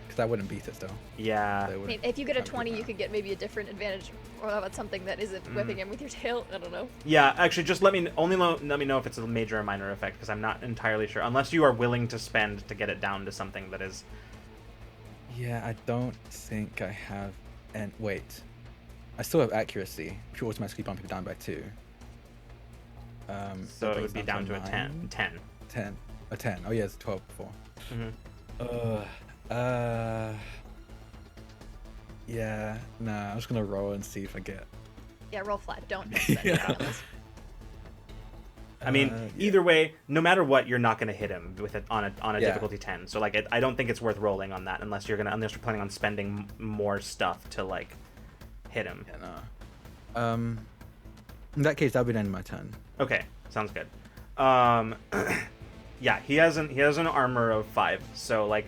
Because I wouldn't beat it still. yeah. So it I wouldn't- mean, if you get a can't do 20, that. you could get maybe a different advantage, or about something that isn't whipping him with your tail. I don't know. Yeah, actually, just let me know if it's a major or minor effect, because I'm not entirely sure. Unless you are willing to spend to get it down to something that is... Yeah, I don't think I have. And wait, I still have accuracy, which will automatically bump it down by 2. So that it would brings be down to a 9. 10. 10. A 10. Oh yeah, it's 12 before. Mm-hmm. Yeah, nah, I'm just gonna roll and see if I get. Yeah, roll flat. Don't spend Yeah. it on this. I mean, yeah. either way, no matter what, you're not going to hit him with it on a Yeah. difficulty 10. So like, I don't think it's worth rolling on that unless you're planning on spending more stuff to like hit him. Yeah, no. In that case, that'll be the end of my turn. Okay, sounds good. Yeah, he has an armor of 5. So like,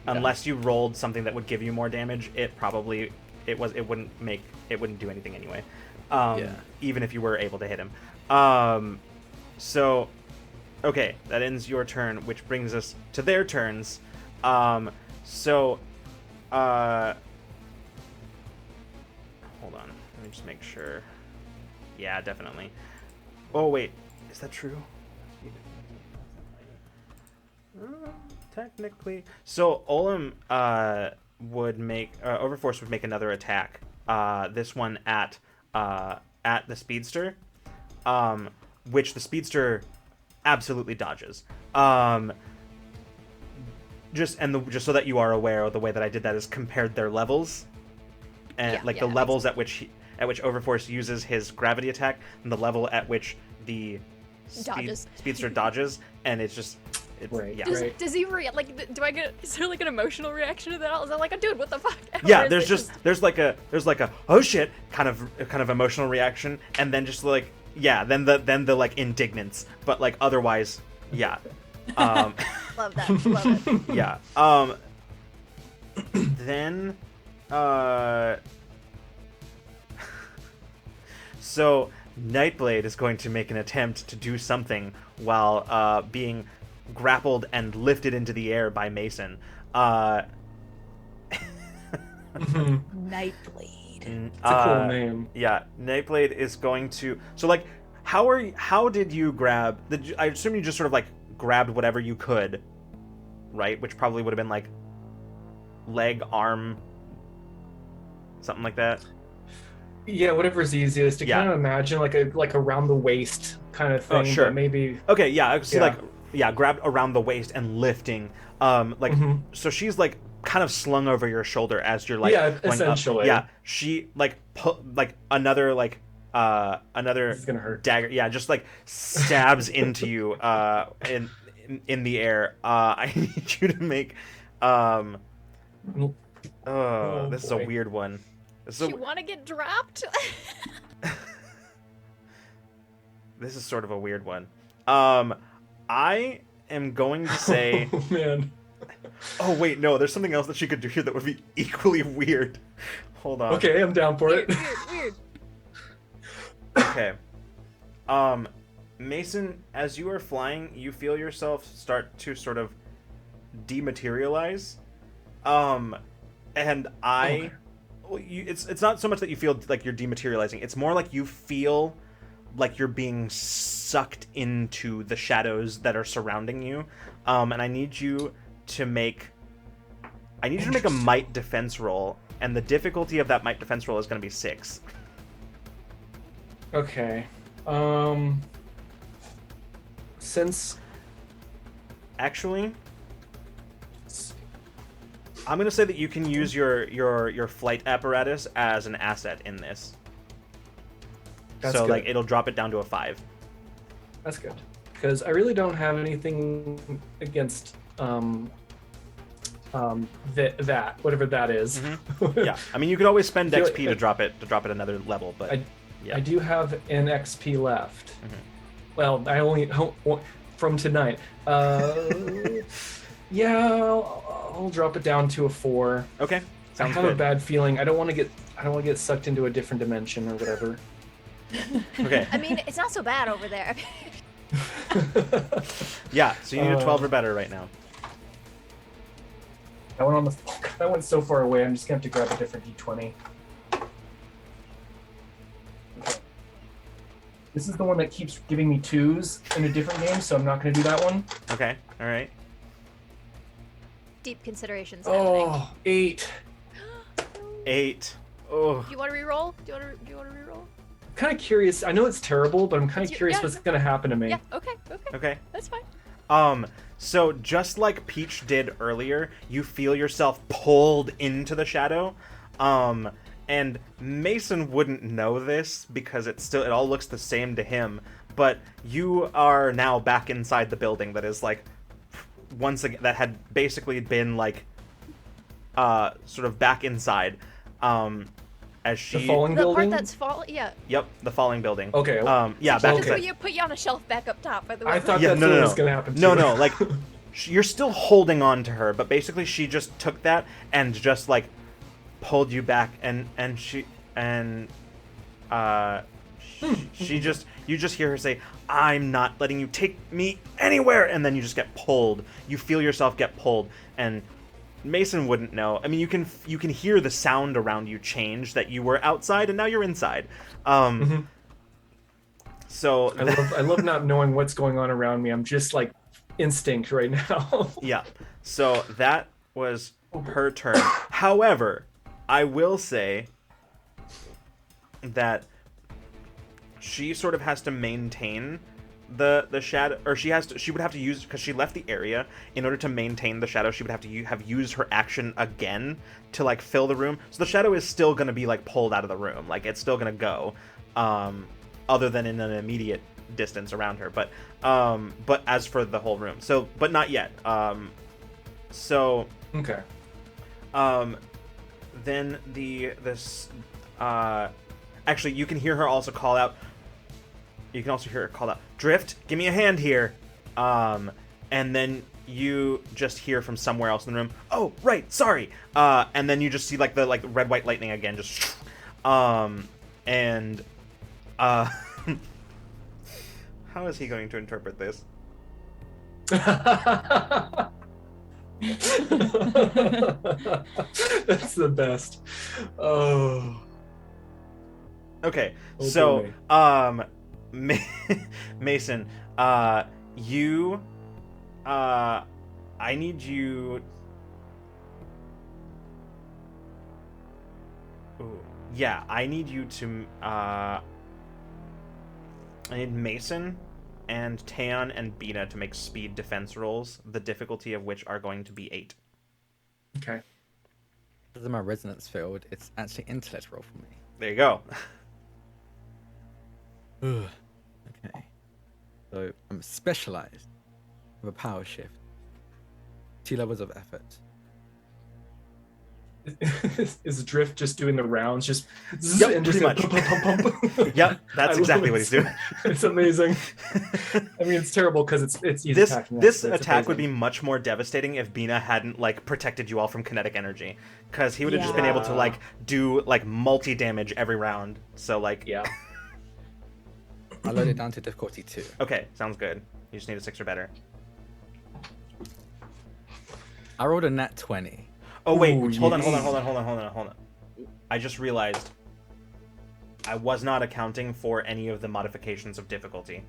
unless you rolled something that would give you more damage, it wouldn't do anything anyway. Yeah. Even if you were able to hit him. So, okay, that ends your turn, which brings us to their turns. Hold on. Let me just make sure. Yeah, definitely. Oh, wait. Is that true? Technically. So, Olim Overforce would make another attack. This one at the Speedster. Which the Speedster absolutely dodges. Just so that you are aware of the way that I did that is compared their levels, and the that levels at which Overforce uses his gravity attack, and the level at which the Dodges. Speedster dodges, and it's Right. yeah. Does he do I get? Is there like an emotional reaction to that? Is that like a dude? What the fuck? Yeah, Or is there's it like a oh shit kind of emotional reaction, and then just like then the like indignance, but like otherwise yeah. love that. Love it. Yeah. Then so Nightblade is going to make an attempt to do something while being grappled and lifted into the air by Mason. Nightblade. It's a cool name. Yeah, Nightblade is going to. So like, how did you grab? I assume you just sort of like grabbed whatever you could, right? Which probably would have been like leg, arm, something like that. Yeah, whatever's easiest. To Yeah. kind of imagine like a around the waist kind of thing. Oh, sure. But maybe. Okay, yeah, I see, Yeah. like, yeah, grabbed around the waist and lifting. So she's like kind of slung over your shoulder as you're like Yeah, going up. essentially. Yeah, she like another This is gonna hurt. dagger. Yeah, just like stabs into you in the air. I need you to make this is a boy. weird one. So you want to get dropped? this is sort of a weird one. I am going to say. Oh man. Oh wait, no. There's something else that she could do here that would be equally weird. Hold on. Okay, I'm down for weird, it. weird. Okay. Mason, as you are flying, you feel yourself start to sort of dematerialize. And I, Okay. it's not so much that you feel like you're dematerializing. It's more like you feel like you're being sucked into the shadows that are surrounding you. And I need you to make a might defense roll, and the difficulty of that might defense roll is going to be 6. Okay. Since Actually, I'm going to say that you can use your flight apparatus as an asset in this. That's so good. like it'll drop it down to a 5. That's good, because I really don't have anything against that whatever that is. Yeah, I mean you could always spend feel XP like- to drop it another level, but I do have an XP left. Mhm. Well, I only from tonight. Yeah, I'll drop it down to a 4. okay, I sounds have a good. bad feeling. I don't want to get sucked into a different dimension or whatever. Okay, I mean, it's not so bad over there. yeah, so you need a 12 or better right now. That went so far away. I'm just gonna have to grab a different D20. Okay. This is the one that keeps giving me 2s in a different game, so I'm not gonna do that one. Okay, all right. Deep considerations happening. Oh, 8. 8. Oh, Do you want to reroll? Do you want to reroll? Kind of curious. I know it's terrible, but I'm kind of curious Yeah. what's gonna happen to me. Yeah. Okay. okay. That's fine. So just like Peach did earlier, you feel yourself pulled into the shadow. And Mason wouldn't know this because it all looks the same to him, but you are now back inside the building that is like once again that had basically been like sort of back inside. As she The falling The building. part that's falling. Yeah. Yep, the falling building. Okay. Yeah, She back just inside. put you on a shelf back up top. By the way. I thought Yeah, that's no, what no, was no. gonna happen. No, too. no, like you're still holding on to her, but basically she just took that and just like pulled you back, and she just you just hear her say, "I'm not letting you take me anywhere," and then you just get pulled. You feel yourself get pulled, and Mason wouldn't know. I mean, you can hear the sound around you change, that you were outside and now you're inside. So I love not knowing what's going on around me. I'm just like instinct right now. yeah. So that was her turn. However, I will say that she sort of has to maintain the shadow, or she would have to use, because she left the area, in order to maintain the shadow, she would have to have used her action again to like fill the room. So the shadow is still going to be like pulled out of the room, like it's still going to go, other than in an immediate distance around her, but as for the whole room, so but not yet. So Okay. then actually you can hear her also call out. You can also hear her call out, "Drift, give me a hand here." And then you just hear from somewhere else in the room, "Oh, right, sorry." And then you just see like the red white lightning again, just and how is he going to interpret this? That's the best. Oh. Okay, Oh, so boy. Mason, you, I need you. Ooh, yeah, I need you to. I need Mason and Taeon and Bina to make speed defense rolls, the difficulty of which are going to be 8. Okay. Because of my resonance field, it's actually intellect roll for me. There you go. Okay. So I'm specialized with a power shift. 2 levels of effort. Is Drift just doing the rounds? Just Yep, and just pretty go much. pump, pump, pump. Yep, that's I love exactly it. what he's doing. It's amazing. I mean, it's terrible because it's he's This attacking us, this but it's attack would be amazing. much more devastating if Bina hadn't like protected you all from kinetic energy, because he would have just been able to Yeah. like do like multi damage every round. So like Yeah. I load it down to difficulty 2. okay, sounds good. You just need a 6 or better. I rolled a nat 20. Oh wait, Ooh, hold on. I just realized I was not accounting for any of the modifications of difficulty.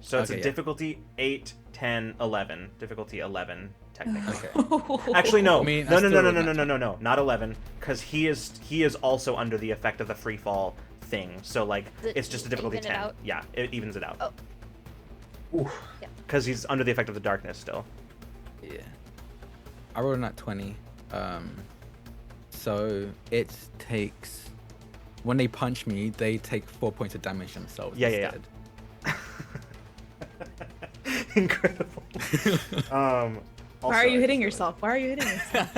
So it's Okay, a yeah. difficulty 8, 10, 11. Difficulty 11, technically. Okay. Actually, no. I mean, No, I no, still no, no, would no, no, not no, no, not 11, because he is also under the effect of the free fall thing. So like, Does it it's just a difficulty even it 10. out? Yeah, it evens it out. Oh. Oof. Because he's under the effect of the darkness still. Yeah. I rolled a nat 20. So it takes, when they punch me, they take 4 points of damage themselves Yeah. instead. Incredible. Why also, are you I hitting just yourself? Why are you hitting yourself?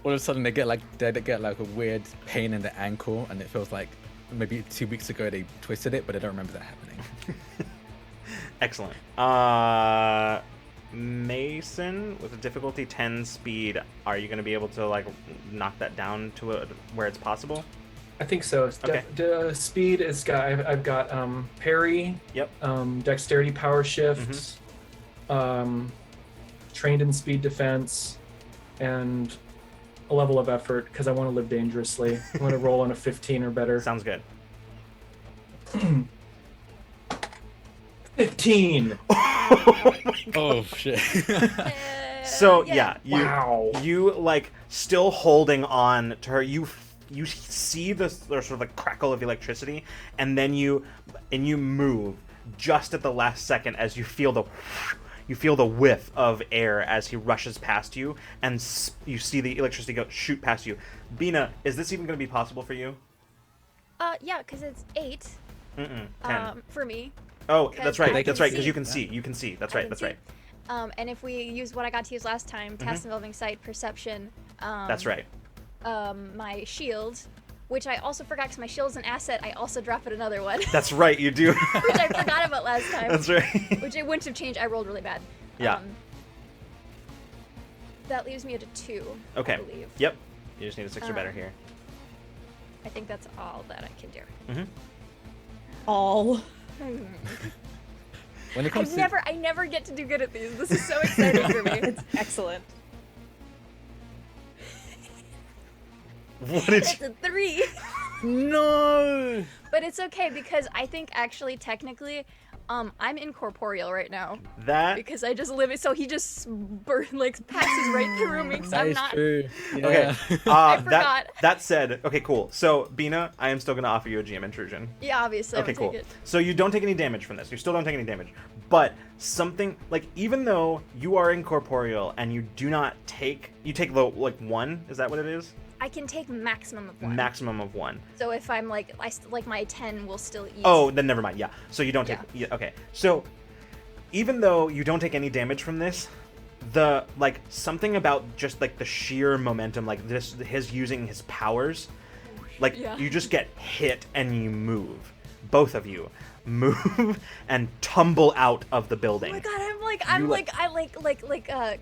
All of a sudden they get like a weird pain in the ankle, and it feels like maybe 2 weeks ago they twisted it, but I don't remember that happening. Excellent. Mason, with a difficulty 10 speed, are you going to be able to like knock that down to where it's possible? I think so. Okay. Speed is got. I've got parry. Yep. Dexterity, power shift. Trained in speed defense, and a level of effort because I want to live dangerously. I want to roll on a 15 or better. Sounds good. 15. Oh shit. So yeah, Wow. you like still holding on to her. You see the sort of like crackle of electricity, and then you move just at the last second as you feel the whiff of air as he rushes past you, and you see the electricity shoot past you. Bina, is this even going to be possible for you? Yeah, because it's 8. 10. For me. Oh, 'cause that's right. I That's can right. Because see. you can see. You can see. That's I right. can That's see. right. And if we use what I got to use last time, task involving sight, perception. That's right. My shield, which I also forgot because my shield's an asset. I also drop it another one, That's right. You do. which I forgot about last time. That's right. Which it wouldn't have changed. I rolled really bad. Yeah. That leaves me at a 2. Okay. I believe. Yep. You just need a 6 or better Um, here. I think that's all that I can do. All. When it comes to I never get to do good at these. This is so exciting for me. It's excellent. What did It's a 3. no. But it's okay because I think actually technically I'm incorporeal right now that? because I just live it. So he just passes right through me because That I'm is not. true. Okay. Yeah. I forgot. That said, okay, cool. So Bina, I am still gonna offer you a GM intrusion. Yeah, obviously. Okay, I'm cool. gonna take it. So you don't take any damage from this. You still don't take any damage. But something like even though you are incorporeal and you do not take, you take the like 1. Is that what it is? I can take maximum of 1. Maximum of 1. So if I'm like my 10 will still eat. Oh, then never mind. Yeah. So you don't take. Yeah. Yeah. Okay. So even though you don't take any damage from this, the like something about just like the sheer momentum, like this, his using his powers, like Yeah. you just get hit and you move. Both of you move and tumble out of the building. Oh my god,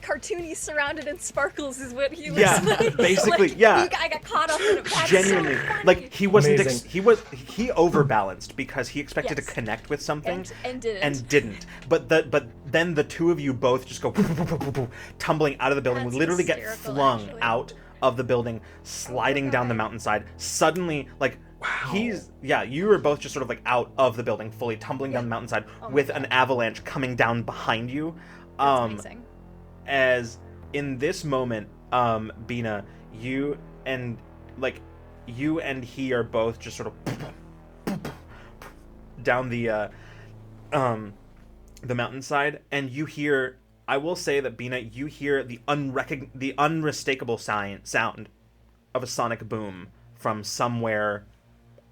cartoony surrounded in sparkles is what he looks Yeah, like. basically, Like, yeah. I got caught up in it. That's Genuinely, so funny. like he wasn't. Amazing. He overbalanced because he expected Yes. to connect with something and didn't. and didn't. But then the two of you both just go tumbling out of the building. That's Literally get hysterical, flung actually. out of the building, sliding down the God. mountainside. Suddenly, like you were both just sort of like out of the building, fully tumbling down the mountainside Oh my with God. an avalanche coming down behind you. That's amazing. As in this moment, Bina, you and he are both just sort of down the mountainside, and you hear. I will say that Bina, you hear the unmistakable sound of a sonic boom from somewhere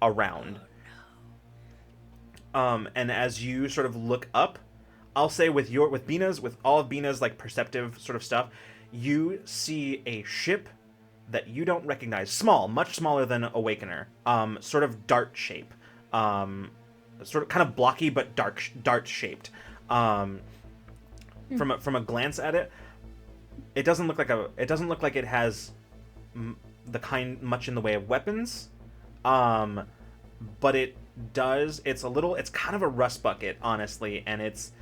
around. And as you sort of look up, I'll say with all of Bina's like perceptive sort of stuff, you see a ship that you don't recognize, much smaller than Awakener, sort of dart shape, sort of kind of blocky but dart shaped. From a glance at it, it doesn't look like it has much in the way of weapons, but it does. It's kind of a rust bucket, honestly, and it's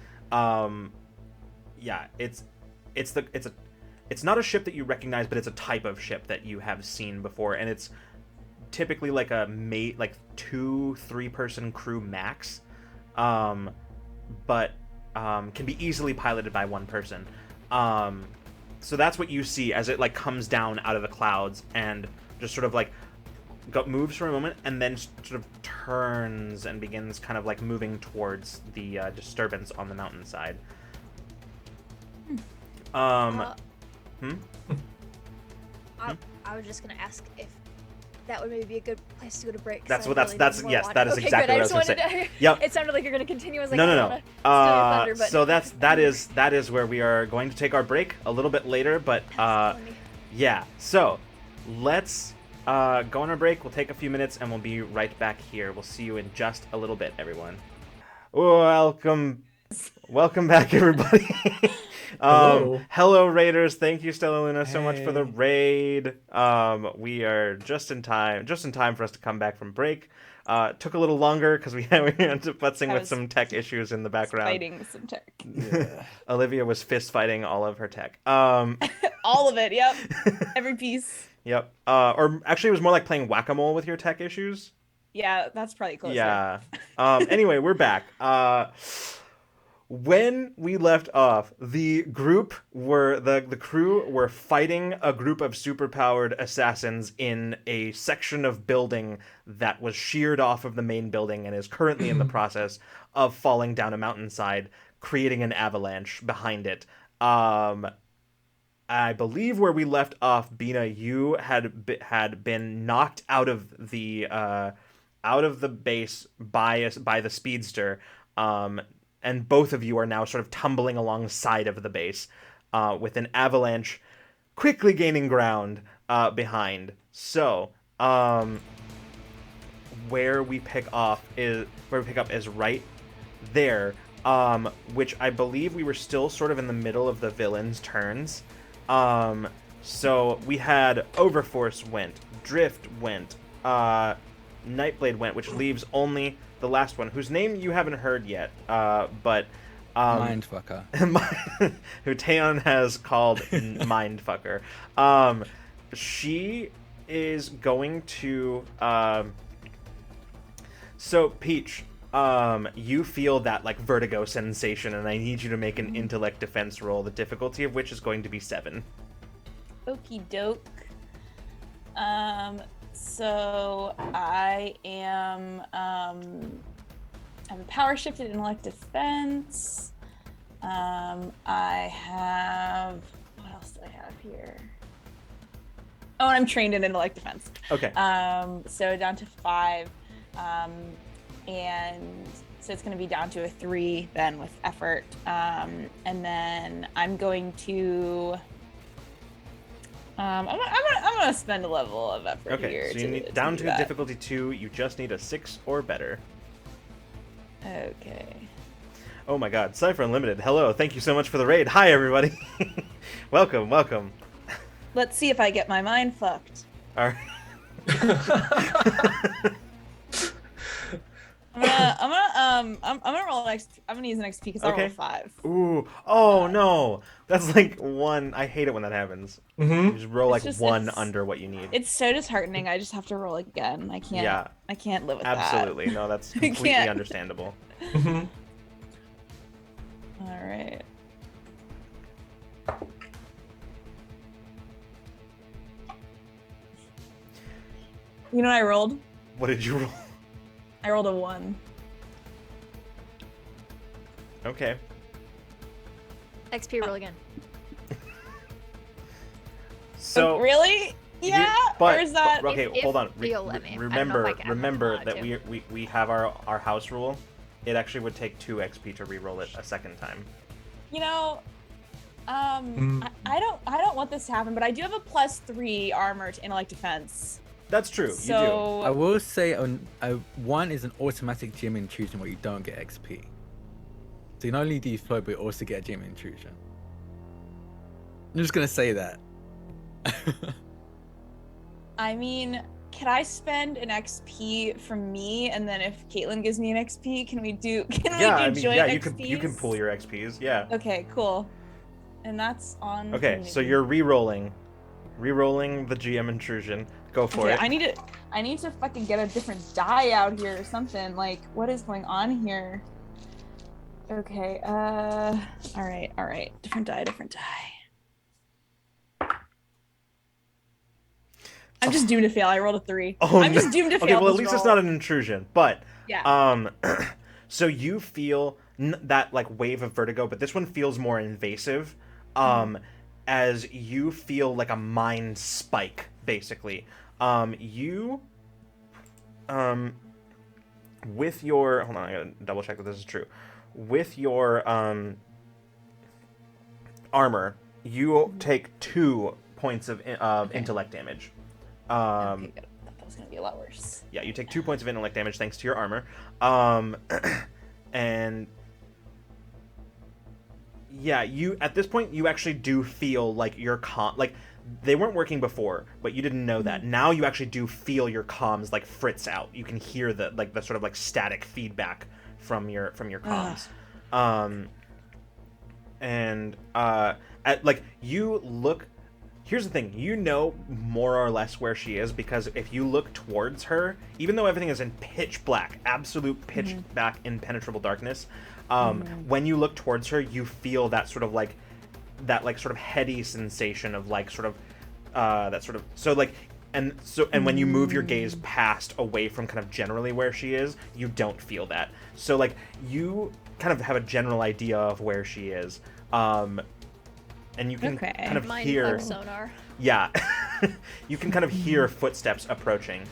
it's not a ship that you recognize, but it's a type of ship that you have seen before, and it's typically like a 2-3 person crew max, but can be easily piloted by one person. So that's what you see as it like comes down out of the clouds and just sort of like moves for a moment and then sort of turns and begins kind of like moving towards the disturbance on the mountainside. I was just gonna ask if that would maybe be a good place to go to break. That's what that is exactly what I was gonna say. Yep. It sounded like you're gonna continue. I was like, No. Thunder, but... So that is where we are going to take our break a little bit later, but yeah. So let's go on our break. We'll take a few minutes and we'll be right back here. We'll see you in just a little bit, everyone. Welcome back, everybody. Hello, Raiders. Thank you, Stella Luna, so much for the raid. We are just in time for us to come back from break. Took a little longer because we ended up futzing with some tech issues in the background. Fighting with some tech. Yeah. Olivia was fist fighting all of her tech. All of it. Yep. Every piece. Yep. Or actually, it was more like playing whack-a-mole with your tech issues. Yeah, that's probably closer. Yeah. Anyway, we're back. When we left off, the crew were fighting a group of superpowered assassins in a section of building that was sheared off of the main building and is currently in the process of falling down a mountainside, creating an avalanche behind it. I believe where we left off, Bina, you had been knocked out of the base by the speedster, and both of you are now sort of tumbling alongside of the base, with an avalanche quickly gaining ground behind. So, where we pick up is right there, which I believe we were still sort of in the middle of the villains' turns. So we had Overforce went, Drift went, Nightblade went, which leaves only the last one, whose name you haven't heard yet, but Mindfucker. who Taeyeon has called Mindfucker. She is going to so Peach, you feel that like vertigo sensation, and I need you to make an intellect defense roll, the difficulty of which is going to be 7. Okie doke. So I am I'm power shifted intellect defense. I have, what else do I have here? Oh, and I'm trained in intellect defense. Okay. So down to 5. And so it's going to be down to a 3 then with effort. And then I'm going to I'm gonna spend a level of effort here. Okay, so you need down to difficulty 2. You just need a 6 or better. Okay. Oh my God, Cypher Unlimited. Hello, thank you so much for the raid. Hi everybody. welcome. Let's see if I get my mind fucked. All right. I'm gonna roll an XP. I'm gonna use an XP because I rolled a 5. Ooh. Oh no. That's like 1. I hate it when that happens. You just roll like 1 under what you need. It's so disheartening. I just have to roll again. I can't. Yeah. I can't live with Absolutely. that. No, that's completely understandable. All right. You know what I rolled? What did you roll? I rolled a 1. Okay. XP roll again. So really? Yeah. But, or is that? okay? Hold on. You'll let me. Remember I that we have our house rule. It actually would take 2 XP to re-roll it a second time. You know, I don't want this to happen, but I do have a +3 armor to intellect defense. That's true. So I will say 1 is an automatic gym intrusion where you don't get XP. So you not only do you float, but you also get a gym intrusion. I'm just gonna say that. I mean, can I spend an XP from me, and then if Caitlin gives me an XP, can we do? Can we do joint XPs? You can pull your XPs. Yeah. Okay, cool. and that's on. Okay, so community. you're re-rolling the GM intrusion. Go for Okay, it. I need to fucking get a different die out here or something. Like, what is going on here? Okay, all right. Different die. I'm just doomed to fail. I rolled a 3. Oh, I'm no. just doomed to fail. Okay, well, at this least it's roll. not an intrusion. But Yeah. so you feel that like wave of vertigo, but this one feels more invasive. As you feel like a mind spike, basically. You with your hold on, I gotta double check that this is true. With your armor, you take 2 points of intellect damage. Okay, good. I thought that was gonna be a lot worse. Yeah, you take 2 points of intellect damage thanks to your armor. And yeah, you at this point you actually do feel like your like they weren't working before, but you didn't know that. Now you actually do feel your comms like fritz out. You can hear the sort of like static feedback from your comms. At like you look. Here's the thing, you know more or less where she is because if you look towards her, even though everything is in pitch black, absolute pitch black, impenetrable darkness, when you look towards her, you feel that sort of heady sensation of like sort of that sort of so like and when you move your gaze past away from kind of generally where she is, you don't feel that. So like you kind of have a general idea of where she is. And you can kind of hear sonar. Yeah. You can kind of hear footsteps approaching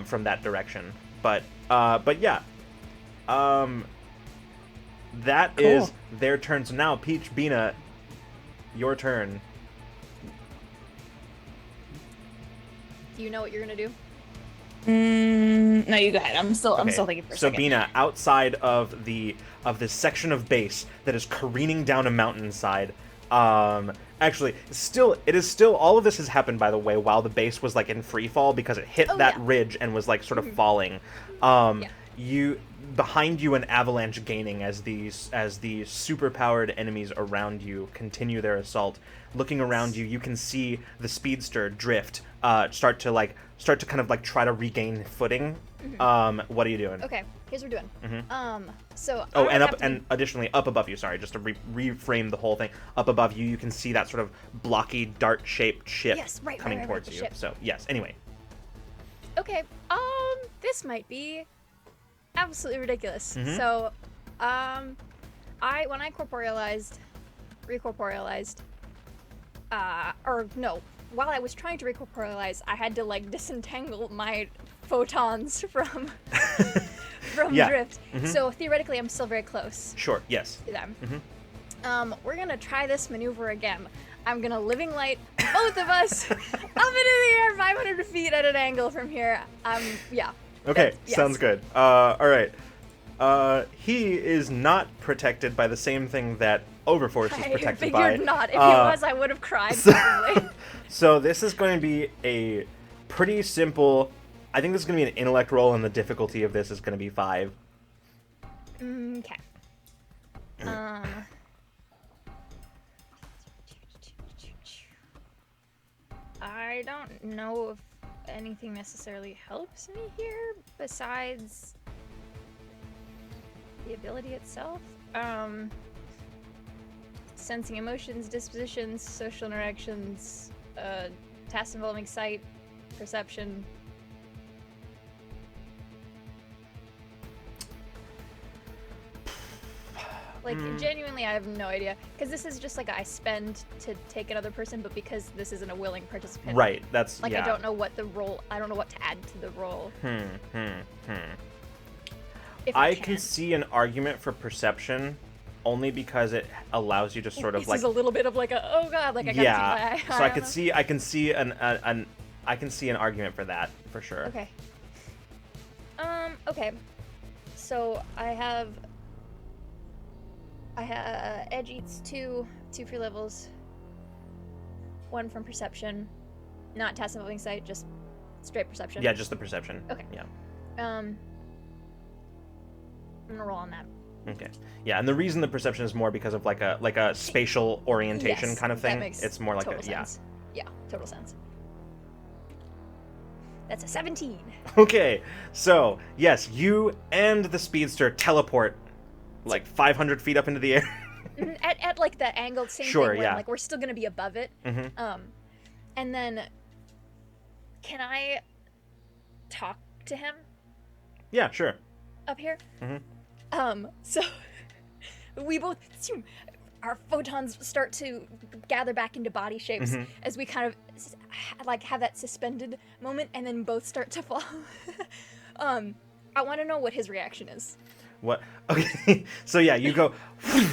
from that direction. But yeah. That is their turn. So now Peach, Bina, your turn. Do you know what you're gonna do? No, you go ahead. I'm still thinking for a second. So Bina, outside of this section of base that is careening down a mountainside, actually, it is still all of this has happened, by the way, while the base was like in free fall because it hit ridge and was like sort of falling. You behind you an avalanche gaining as these superpowered enemies around you continue their assault. Looking around you, you can see the speedster drift start to kind of like try to regain footing. What are you doing? Okay, here's what we're doing. So and additionally up above you, sorry, just to reframe the whole thing, up above you can see that sort of blocky dart-shaped ship coming towards you. Ship. So yes, anyway. Okay, this might be absolutely ridiculous. So, when I recorporealized, while I was trying to recorporealize, I had to like disentangle my photons from drift. So theoretically, I'm still very close. Sure. Yes. To them. We're gonna try this maneuver again. I'm gonna living light both of us up into the air 500 feet at an angle from here. Yeah. Okay, sounds good. All right. He is not protected by the same thing that Overforce is protected by. I figured not. If he was, I would have cried. Probably. So this is going to be a pretty simple. I think this is going to be an intellect roll, and the difficulty of this is going to be 5. Okay. I don't know if anything necessarily helps me here besides the ability itself. Sensing emotions, dispositions, social interactions, tasks involving sight, perception. Like, genuinely, I have no idea. Because this is just like I spend to take another person, but because this isn't a willing participant. Right, that's, like, I don't know what the role, I don't know what to add to the role. If I can see an argument for perception only because it allows you to sort of this like... is a little bit of like a, oh god, like I gotta see my so I can see an argument for that, for sure. Okay. Okay. So I have Edge eats two free levels. 1 from perception, not task involving sight, just straight perception. Yeah, just the perception. Okay. Yeah. I'm gonna roll on that. Okay. Yeah, and the reason the perception is more because of like a spatial orientation Yes, kind of thing. That makes It's more like total a yeah. sense. Yeah, total sense. That's a 17. Okay. So, yes, you and the speedster teleport like 500 feet up into the air. At like the angled same Sure, thing where yeah. like we're still gonna be above it. Mhm. And then can I talk to him Yeah, sure. up here? Mhm. So we both our photons start to gather back into body shapes Mhm. as we kind of like have that suspended moment, and then both start to fall. I want to know what his reaction is. What? Okay. So yeah, you go.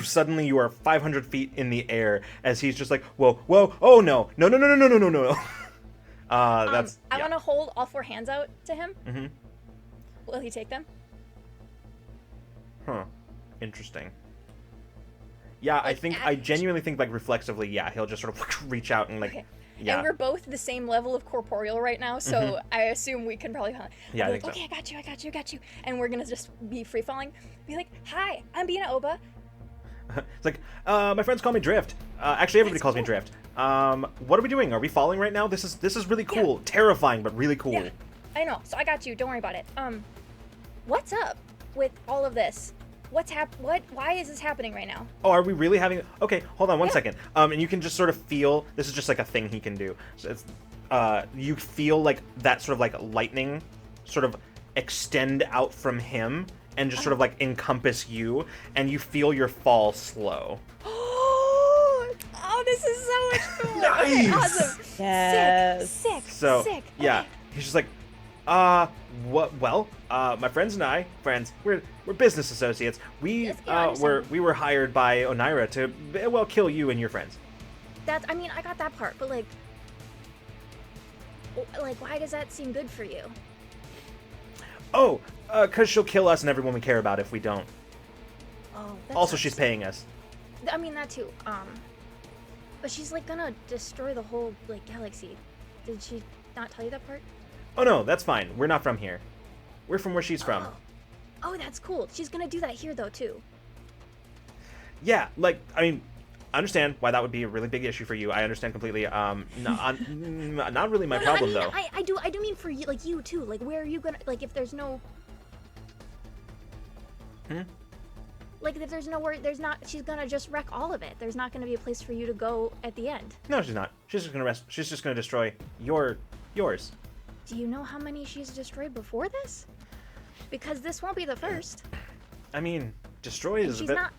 Suddenly, you are 500 feet in the air as he's just like, whoa, whoa, oh no, no, no, no, no, no, no, no, no. That's. I Yeah. want to hold all 4 hands out to him. Mm-hmm. Will he take them? Huh. Interesting. Yeah, I Like, think I genuinely think like reflexively, yeah, he'll just sort of reach out and like, Okay. yeah, And we're both the same level of corporeal right now, so I assume we can probably. Yeah, I I'll be think like, so. okay, I got you, I got you, I got you, and we're gonna just be free falling. Be like, hi, I'm Bina Oba. It's like, my friends call me Drift. Actually, everybody That's calls me cool. Drift. What are we doing? Are we falling right now? This is really cool, terrifying, but really cool. Yeah, I know. So I got you. Don't worry about it. What's up with all of this? Why is this happening right now? Oh, are we really having? Okay, hold on one Yeah. second. And you can just sort of feel. This is just like a thing he can do. So it's, you feel like that sort of like lightning, sort of extend out from him and just sort of like encompass you, and you feel your fall slow. Oh, this is so much cool. Okay, Nice. awesome. Yes. Sick. So Sick. yeah, Okay. he's just like, what? Well, my friends and I, we're business associates. We Yes, yeah, I understand. we were hired by Oneira to well kill you and your friends. I mean, I got that part, but like, why does that seem good for you? Oh, cause she'll kill us and everyone we care about if we don't. Oh, that Also, sucks. she's paying us. I mean that too. But she's like gonna destroy the whole like galaxy. Did she not tell you that part? Oh no, that's fine. We're not from here. We're from where she's from. Oh, that's cool. She's gonna do that here though too. Yeah, like I mean, I understand why that would be a really big issue for you. I understand completely. Not really my No, problem I though. mean, I do mean for you, like you too. Like, where are you gonna like if there's no. Like if there's nowhere, she's gonna just wreck all of it. There's not gonna be a place for you to go at the end. No, she's not. She's just gonna rest. She's just gonna destroy yours. Do you know how many she's destroyed before this? Because this won't be the first. I mean, destroy And is a she's bit. not.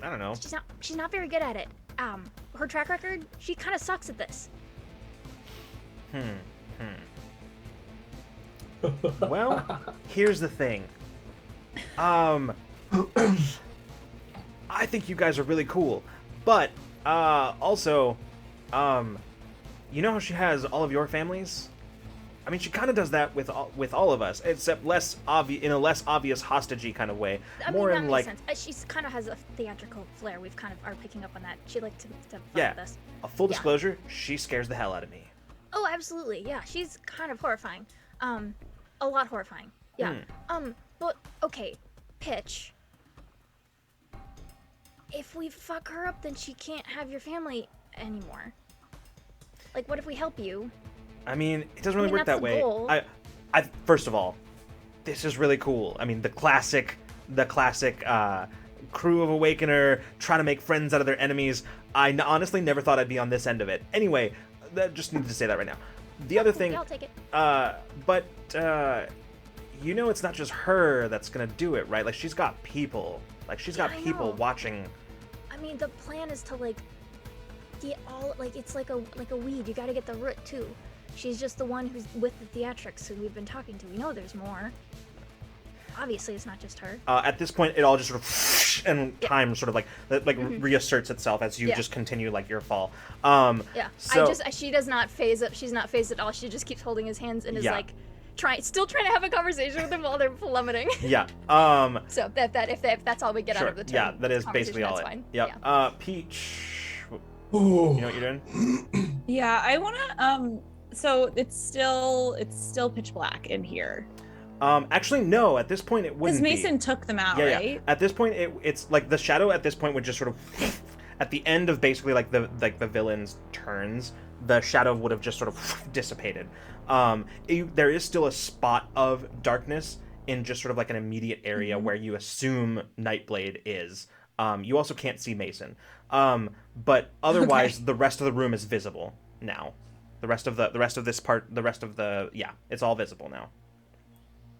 I don't know. She's not very good at it. Her track record, she kind of sucks at this. Well, here's the thing. I think you guys are really cool, but also, you know how she has all of your families? I mean, she kind of does that with all of us, except in a less obvious hostagey kind of way. I More mean, that in makes like, sense. She's kind of has a theatrical flair. We've kind of are picking up on that. She likes to fight yeah. with us. A full Yeah. disclosure, she scares the hell out of me. Oh, absolutely. Yeah, she's kind of horrifying. A lot horrifying. Yeah. But okay, Pitch. If we fuck her up, then she can't have your family anymore. Like, what if we help you? I mean, it doesn't really work that's that the way. goal. I first of all, this is really cool. I mean, the classic crew of Awakener trying to make friends out of their enemies. Honestly never thought I'd be on this end of it. Anyway, just needed to say that right now. The other thing, Yeah, I'll take it. but you know, it's not just her that's gonna do it, right? Like, she's got people. Like, she's got Yeah, I people know. watching. I mean, the plan is to like get all like it's like a weed. You got to get the root too. She's just the one who's with the theatrics who we've been talking to. We know there's more. Obviously, it's not just her. At this point, it all just sort of and time sort of like reasserts itself as you Yeah. just continue like your fall. Yeah. So, She does not phase up. She's not phased at all. She just keeps holding his hands and is Yeah. like still trying to have a conversation with him while they're plummeting. yeah. So if that's all we get Sure. out of the term, Yeah, that is conversation, basically all that's it. fine. Yep. Yeah. Peach, Ooh. you know what you're doing? Yeah, I wanna so it's still pitch black in here. Actually, no. At this point, it Because wouldn't Mason be. took them out, Yeah, right? yeah. At this point, it's like the shadow. At this point, would just sort of, at the end of basically like the villain's turns, the shadow would have just sort of dissipated. There is still a spot of darkness in just sort of like an immediate area where you assume Nightblade is. You also can't see Mason. But otherwise, the rest of the room is visible now. The rest of this part, it's all visible now.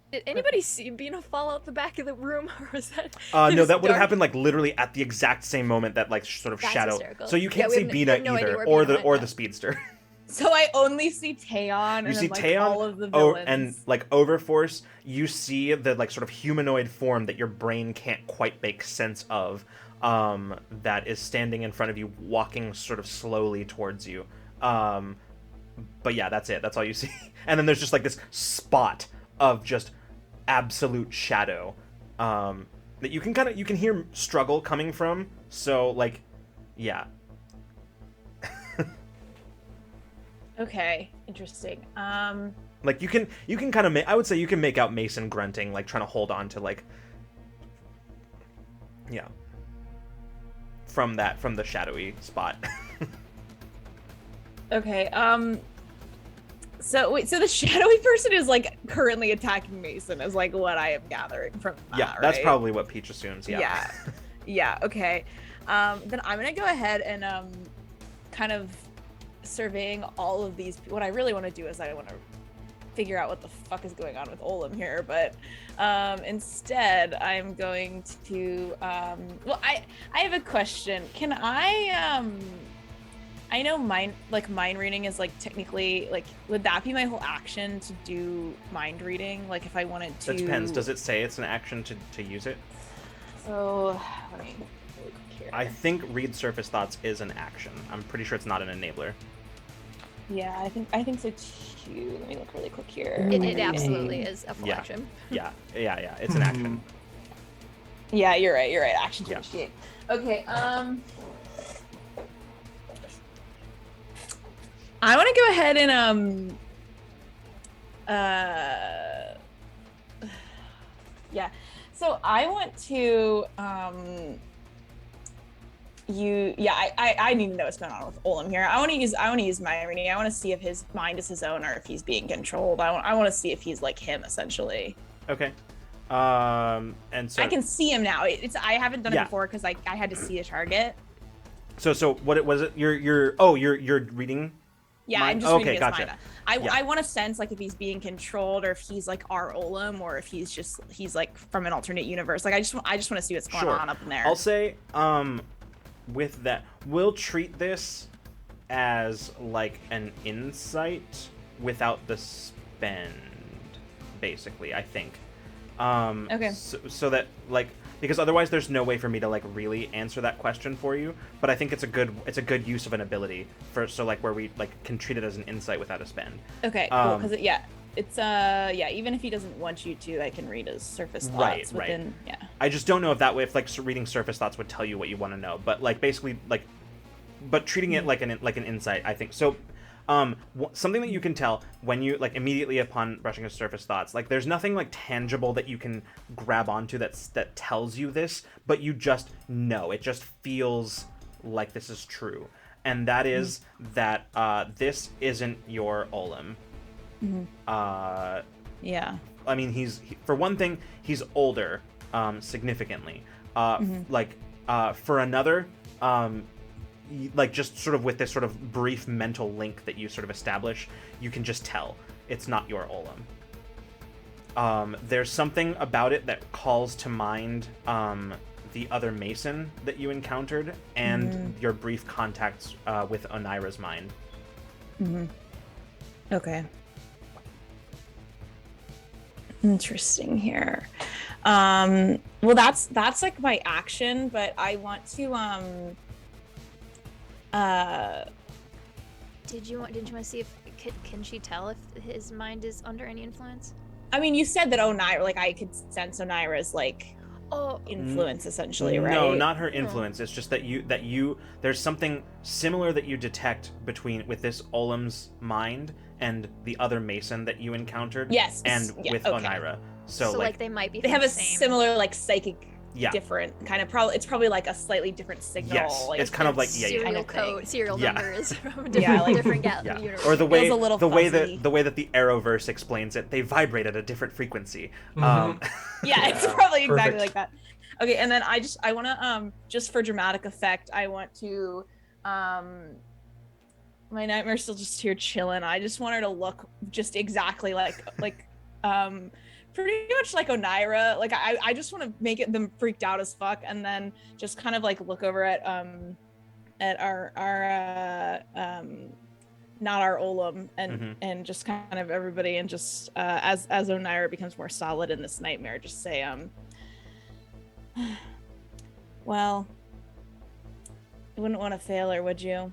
Did anybody see Bina fall out the back of the room, or was that? No, was that would have dark? happened like literally at the exact same moment that like sort of That's shadow. hysterical. So you can't Yeah, see we Bina have no idea either, where or Bina went, the yeah. speedster. So I only see Taeon and You see then, like, Taeyon, all of the villains. and like Overforce. You see the like sort of humanoid form that your brain can't quite make sense of. That is standing in front of you, walking sort of slowly towards you. But yeah, that's it. That's all you see. And then there's just like this spot of just absolute shadow that you can hear struggle coming from. So like, yeah. Okay, interesting. Like you can kind of I would say you can make out Mason grunting, like trying to hold on to like, yeah, from the shadowy spot. Okay. So wait, so the shadowy person is like currently attacking Mason, is like what I am gathering from that, Yeah, that's right? probably what Peach assumes. Yeah. Yeah. Yeah, okay. Then I'm gonna go ahead and kind of surveying all of these. What I really want to do is I want to figure out what the fuck is going on with Olim here, but instead I'm going to well, I have a question. Can I know mind reading is like technically like, would that be my whole action to do mind reading? Like if I wanted to. That depends. Does it say it's an action to use it? So let me look here. I think read surface thoughts is an action. I'm pretty sure it's not an enabler. Yeah, I think so too. Let me look really quick here. It absolutely is a full Yeah. action. Yeah. It's an action. Yeah, you're right. Action to Yeah. initiate. Okay. I want to go ahead and yeah. So I want to I need to know what's going on with Olim here. I want to use my reading. I want to see if his mind is his own or if he's being controlled. I want to see if he's like him essentially. Okay. And so I can see him now. I haven't done Yeah. it before because I had to see a target. So what was it? You're reading. Yeah, Mind? I'm just Okay, reading his gotcha. mind. Yeah. I want to sense like if he's being controlled or if he's like our Olim or if he's like from an alternate universe. Like I just want to see what's going Sure. on up in there. I'll say, with that, we'll treat this as like an insight without the spend, basically. I think. Okay. So that like, because otherwise there's no way for me to like really answer that question for you. But I think it's a good use of an ability so like where we like can treat it as an insight without a spend. Okay, cool. Because it's even if he doesn't want you to, I can read his surface thoughts Right. within. Yeah. I just don't know if that way, if like reading surface thoughts would tell you what you want to know, but like basically like, but treating it like an insight, I think. So, something that you can tell when you like immediately upon brushing his surface thoughts, like there's nothing like tangible that you can grab onto that tells you this, but you just know. It just feels like this is true, and that is that this isn't your Olim. Yeah. I mean, for one thing, he's older, significantly. For another, like just sort of with this sort of brief mental link that you sort of establish, you can just tell it's not your Olim. There's something about it that calls to mind the other Mason that you encountered and your brief contacts with Onira's mind. Okay. Interesting here. Well, that's like my action, but I want to Didn't you want to see if can she tell if his mind is under any influence? I mean, you said that Onira, like I could sense Onira's like Oh, influence, essentially, right? No, not her influence. It's just that you there's something similar that you detect with this Olam's mind and the other Mason that you encountered. Yes. And Yeah, with okay. Onaira. so like they might be. They from have a the same. similar like psychic, Yeah. different kind of probably. It's probably like a slightly different signal. Yes, like, it's kind of like serial kind of code, thing. serial Yeah. numbers from Yeah, like- different Yeah. universe. Or the Feels way a little the way fuzzy. that the Arrowverse explains it, they vibrate at a different frequency. Mhm. Yeah, it's Yeah, probably exactly perfect. like that. Okay, and then I want to just for dramatic effect, I want to my nightmare's still just here chilling. I just want her to look just exactly like pretty much like Onaira. Like I just want to make them freaked out as fuck, and then just kind of like look over at our not our Olam and just kind of everybody, and just as Onaira becomes more solid in this nightmare, just say well, you wouldn't want to fail her, would you?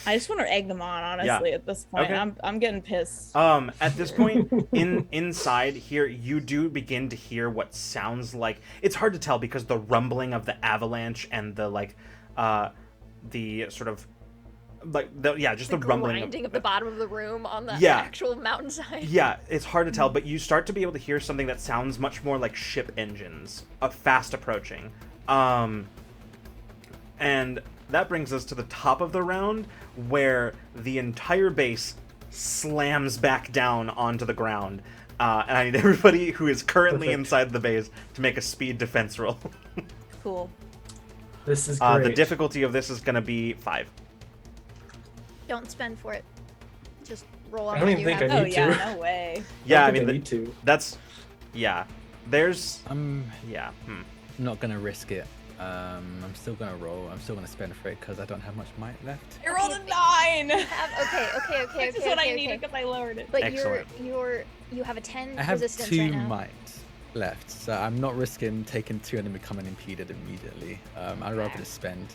I just want to egg them on, honestly. At this point, Okay. I'm getting pissed. At this point, inside here, you do begin to hear what sounds like. It's hard to tell because the rumbling of the avalanche and the the sort of just the rumbling grinding of the bottom of the room on the Yeah. actual mountainside. Yeah, it's hard to tell, but you start to be able to hear something that sounds much more like ship engines, fast approaching. And that brings us to the top of the round, where the entire base slams back down onto the ground. And I need everybody who is currently Perfect. inside the base to make a speed defense roll. Cool. This is great. The difficulty of this is going to be 5. Don't spend for it. Just roll on I don't what even you think have. I Oh need yeah, to. no way. Yeah, I think mean, need to. that's... Yeah. There's... I'm Yeah. not gonna risk it. I'm still gonna roll. I'm still gonna spend for it because I don't have much might left. I rolled a 9. Okay. Which is what I needed because I lowered it. But Excellent. you have a 10 I have resistance 2 right now. might left, so I'm not risking taking 2 and then becoming impeded immediately. I'd rather just spend.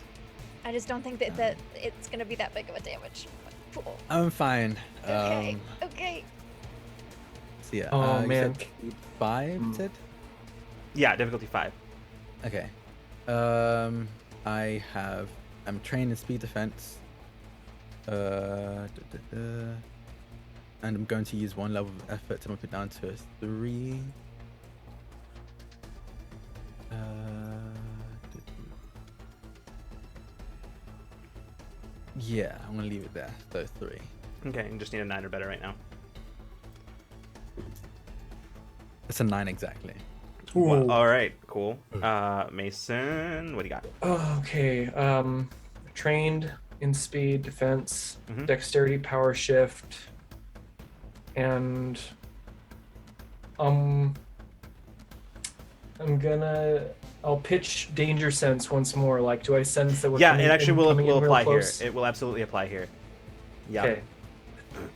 I just don't think that it's gonna be that big of a damage. Cool. I'm fine. Okay. Okay. So yeah. Oh, you man. said 5, Mm. Ted? Yeah, difficulty 5. Okay. I'm trained in speed defense. And I'm going to use 1 level of effort to bump it down to a 3. Yeah, I'm gonna leave it there. So 3. Okay, you just need a 9 or better right now. It's a 9 exactly. Ooh. All right, cool. Mason, what do you got? Okay. Trained in speed, defense, Mhm. dexterity, power shift, and I'll pitch danger sense once more. Like, do I sense that we're Yeah, coming it actually in- will coming in real apply here. close? It will absolutely apply here. Yeah. Okay.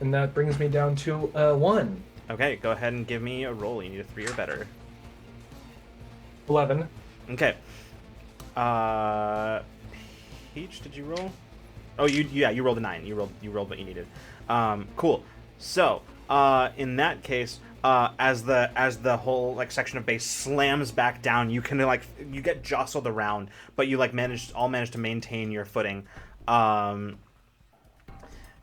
And that brings me down to 1. Okay, go ahead and give me a roll. You need a 3 or better. 11. Okay. Peach, did you roll? Oh, you rolled a 9. You rolled what you needed. Cool. So, in that case, as the whole section of base slams back down, you can you get jostled around, but you manage to maintain your footing.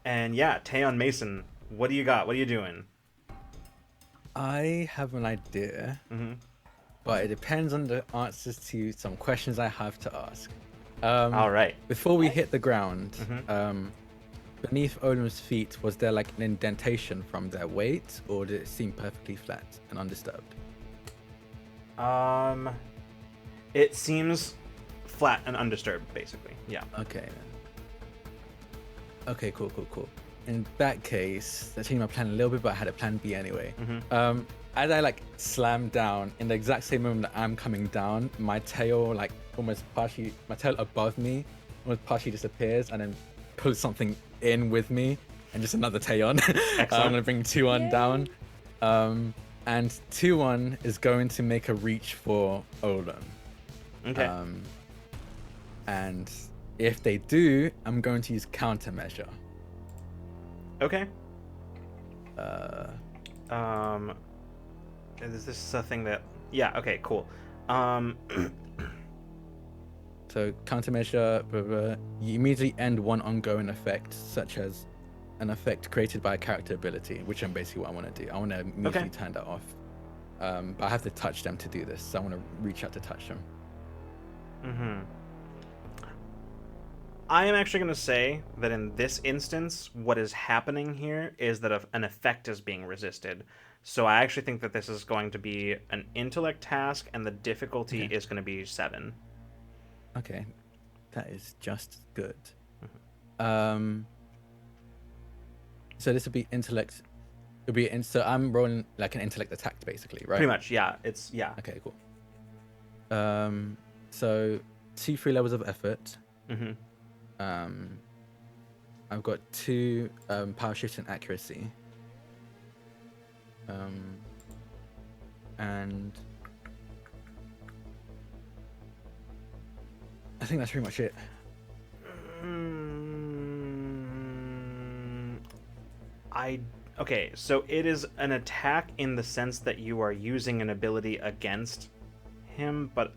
And yeah, Taeyeon Mason, what do you got? What are you doing? I have an idea, Mhm. but it depends on the answers to some questions I have to ask. All right. Before we hit the ground, Mhm. beneath Odom's feet, was there an indentation from their weight, or did it seem perfectly flat and undisturbed? It seems flat and undisturbed, basically. Yeah. Okay. Okay, cool. In that case, that changed my plan a little bit, but I had a plan B anyway. Mhm. As I slam down, in the exact same moment that I'm coming down, my tail my tail above me almost partially disappears, and then pulls something in with me, and just another Taeyeon. I'm gonna bring 2-1 down. And 2-1 is going to make a reach for Olam. Okay. And if they do, I'm going to use countermeasure. Okay. Is this a thing that Yeah. Okay. Cool. So countermeasure, blah, blah, you immediately end one ongoing effect, such as an effect created by a character ability, which is basically what I want to do. I want to immediately turn that off. But I have to touch them to do this, so I want to reach out to touch them. I am actually going to say that in this instance, what is happening here is that an effect is being resisted. So I actually think that this is going to be an intellect task, and the difficulty is going to be 7. Okay, that is just good. Mm-hmm. So this would be intellect. It'll be so I'm rolling like an intellect attack, basically, right? Pretty much, yeah. Yeah. Okay, cool. So 3 levels of effort. Mm-hmm. I've got 2 power shift and accuracy. And I think that's pretty much it. Okay, so it is an attack in the sense that you are using an ability against him, but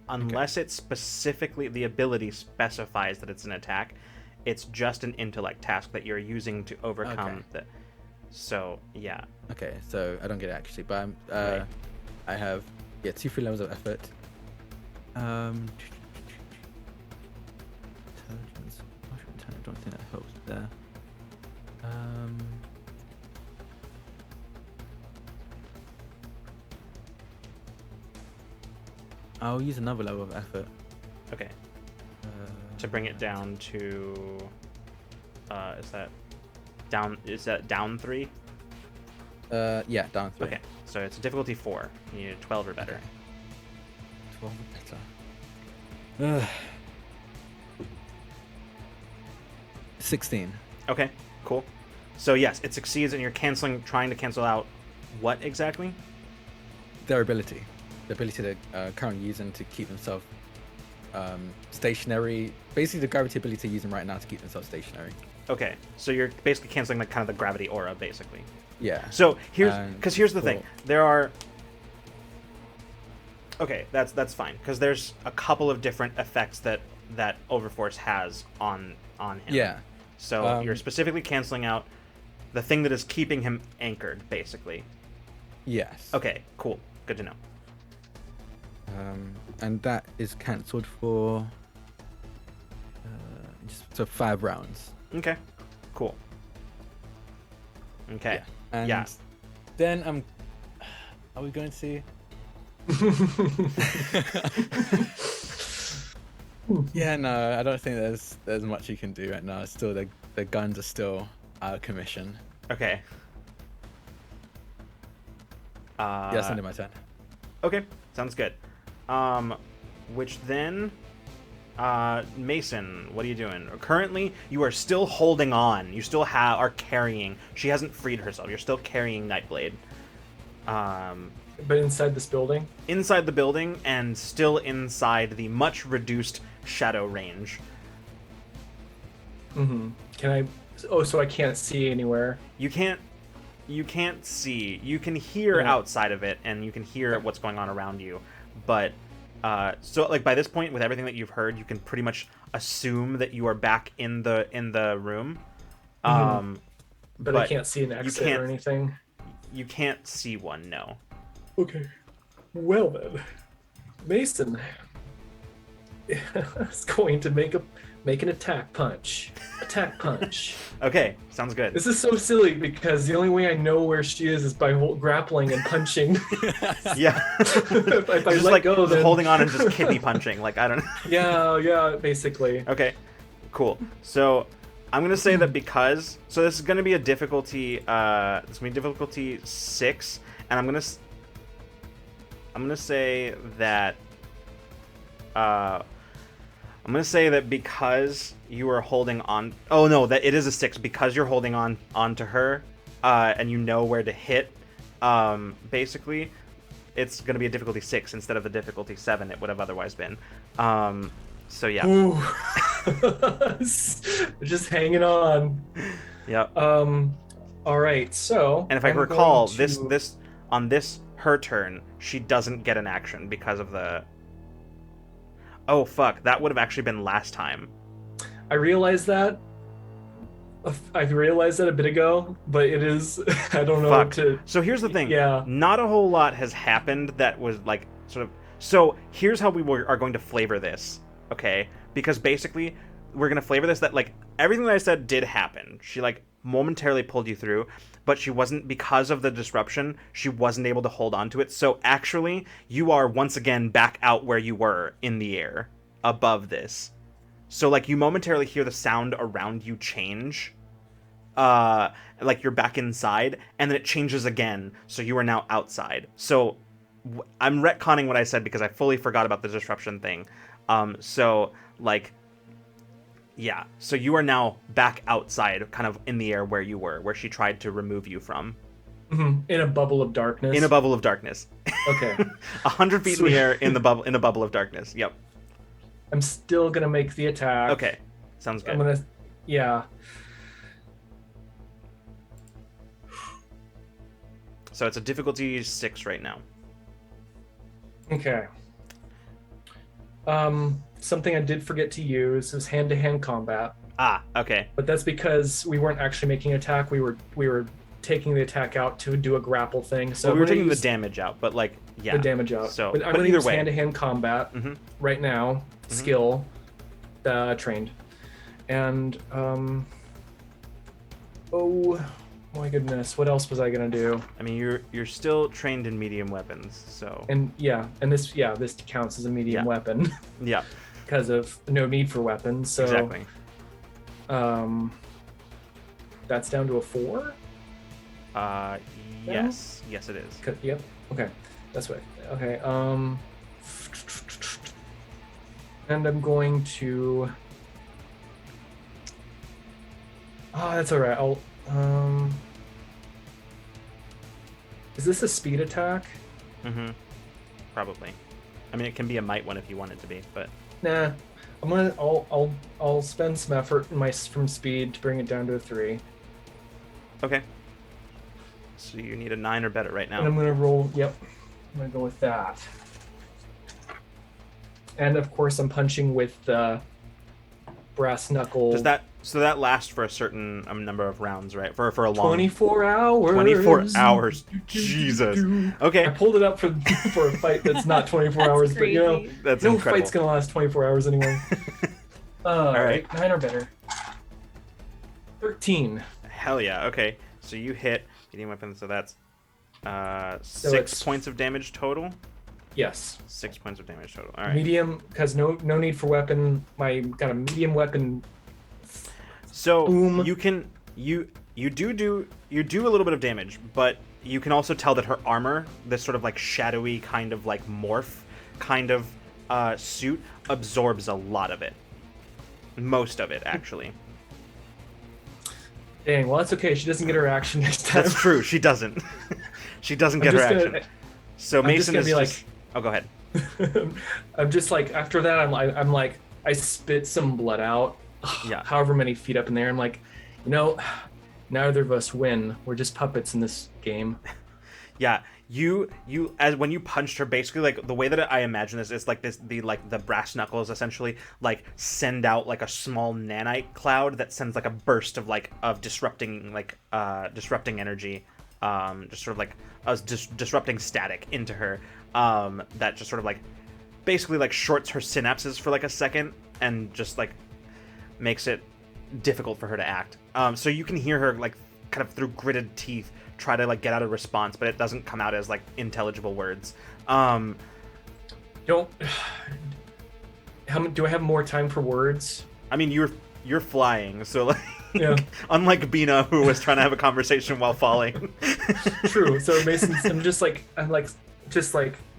unless it specifically, the ability specifies that it's an attack, it's just an intellect task that you're using to overcome the. So yeah. Okay, so I don't get it actually, but Right. I have 2 free levels of effort. Intelligence. I don't think that helps there. I'll use another level of effort. Okay. To bring it down to, is that down 3? Yeah, down 3. Okay, so it's difficulty 4. You need a 12 or better. Okay. 12 or better. 16. Okay, cool. So yes, it succeeds, and you're trying to cancel out what exactly? Their ability. The ability they're currently using to keep themselves stationary. Basically, the gravity ability they're using right now to keep themselves stationary. Okay, so you're basically canceling the kind of the gravity aura, basically. Yeah. So here's the thing. cool. There are. Okay, that's fine, because there's a couple of different effects that Overforce has on him. Yeah. So you're specifically canceling out the thing that is keeping him anchored, basically. Yes. Okay, cool. Good to know. And that is cancelled for so 5 rounds. Okay, cool. Okay. Yeah. And then are we going to? Yeah, no, I don't think there's much you can do right now. Still, the guns are still out of commission. Okay. Yeah, that's under my turn. Okay, sounds good. Which then, Mason, what are you doing? Currently, you are still holding on. You still are carrying. She hasn't freed herself. You're still carrying Nightblade. But inside this building? Inside the building, and still inside the much reduced shadow range. Mm-hmm. Can I... Oh, so I can't see anywhere. You can't see. You can hear outside of it, and you can hear what's going on around you. But, so, like, by this point, with everything that you've heard, you can pretty much assume that you are back in the room. Mm-hmm. But I can't see an exit or anything? You can't see one, no. Okay. Well then, Mason is going to make an attack punch. Attack punch. Okay, sounds good. This is so silly because the only way I know where she is by grappling and punching. Yeah. if I just let like go, then... holding on and just kidney punching. Like, I don't know. Yeah, basically. Okay, cool. So I'm gonna say that because this is gonna be a difficulty. It's gonna be difficulty 6, and I'm gonna say that. I'm gonna say that because you are holding on. Oh no, that it is a 6 because you're holding onto her, and you know where to hit. Basically, it's gonna be a difficulty 6 instead of the difficulty 7 it would have otherwise been. So yeah. Ooh. Just hanging on. Yep. All right. So. And if I recall, this on this her turn, she doesn't get an action because of the... Oh, fuck. That would have actually been last time. I realized that. I realized that a bit ago, but it is... I don't know Fuck. to... So here's the thing. Yeah. Not a whole lot has happened that was, like, sort of... So here's how are going to flavor this, okay? Because basically, we're going to flavor this that, like, everything that I said did happen. She, like, momentarily pulled you through, but she wasn't, because of the disruption, she wasn't able to hold on to it. So actually, you are once again back out where you were in the air above this. So, like, you momentarily hear the sound around you change, like you're back inside, and then it changes again, so you are now outside. So, I'm retconning what I said because I fully forgot about the disruption thing. So, like, yeah. So you are now back outside, kind of in the air where you were, where she tried to remove you from. Mm-hmm. In a bubble of darkness. In a bubble of darkness. Okay. 100 feet in the air in a bubble of darkness. Yep. I'm still gonna make the attack. Okay. Sounds good. I'm gonna... Yeah. So it's a difficulty 6 right now. Okay. Something I did forget to use is hand-to-hand combat, Ah, okay. but that's because we weren't actually making an attack. We were taking the attack out to do a grapple thing. So So we were I'm gonna taking the use damage out, but, like, yeah. the damage out. So, but I'm but gonna either use way. hand-to-hand combat Mhm. right now. Skill, trained, and oh my goodness, what else was I gonna do? I mean, you're still trained in medium weapons, so... And this counts as a medium Yeah. weapon Yeah, because of no need for weapons. So exactly. That's down to a 4. Yes. Yes, it is. Yep. Okay. That's right. Okay. And I'm going to. Oh, that's all right. I'll. Is this a speed attack? Mm-hmm. Probably. I mean, it can be a might one if you want it to be, but... Nah. I'll spend some effort from speed to bring it down to a 3. Okay. So you need a 9 or better right And I'm now. gonna roll. Yep. I'm gonna go with that. And of course, I'm punching with the brass knuckle. So that lasts for a certain number of rounds, right? For a long... 24 hours. 24 hours. Jesus. I Okay. pulled it up for a fight that's not 24 That's hours, but you know, crazy. That's no incredible. fight's gonna last 24 hours anyway. All right. right, 9 or better. 13. Hell yeah. Okay. So you hit medium weapon, so that's 6 it's- points of damage total. Yes. 6 points of damage total. All right. Medium, because no need for weapon. I got a medium weapon. So Boom. you can you do a little bit of damage, but you can also tell that her armor, this sort of like shadowy kind of like morph kind of suit, absorbs a lot of it. Most of it, actually. Dang, well that's okay. She doesn't get her action next time. That's true. She doesn't. She doesn't I'm get her just action. gonna- So I'm just Mason gonna is be like- just... Oh, go ahead. I'm just like after that. I'm like I spit some blood out. Yeah. However many feet up in there. I'm like, you know, neither of us win. We're just puppets in this game. Yeah, you as when you punched her, basically like the way that I imagine this is like the brass knuckles essentially like send out like a small nanite cloud that sends like a burst of disrupting energy, just sort of like disrupting static into her, that just sort of like basically like shorts her synapses for like a second and just like makes it difficult for her to act. So you can hear her like kind of through gritted teeth try to like get out a response, but it doesn't come out as like intelligible words. Don't. Do I have more time for words? I mean, you're flying, so like Yeah. unlike Bina, who was trying to have a conversation while falling. True. So Mason, I'm just like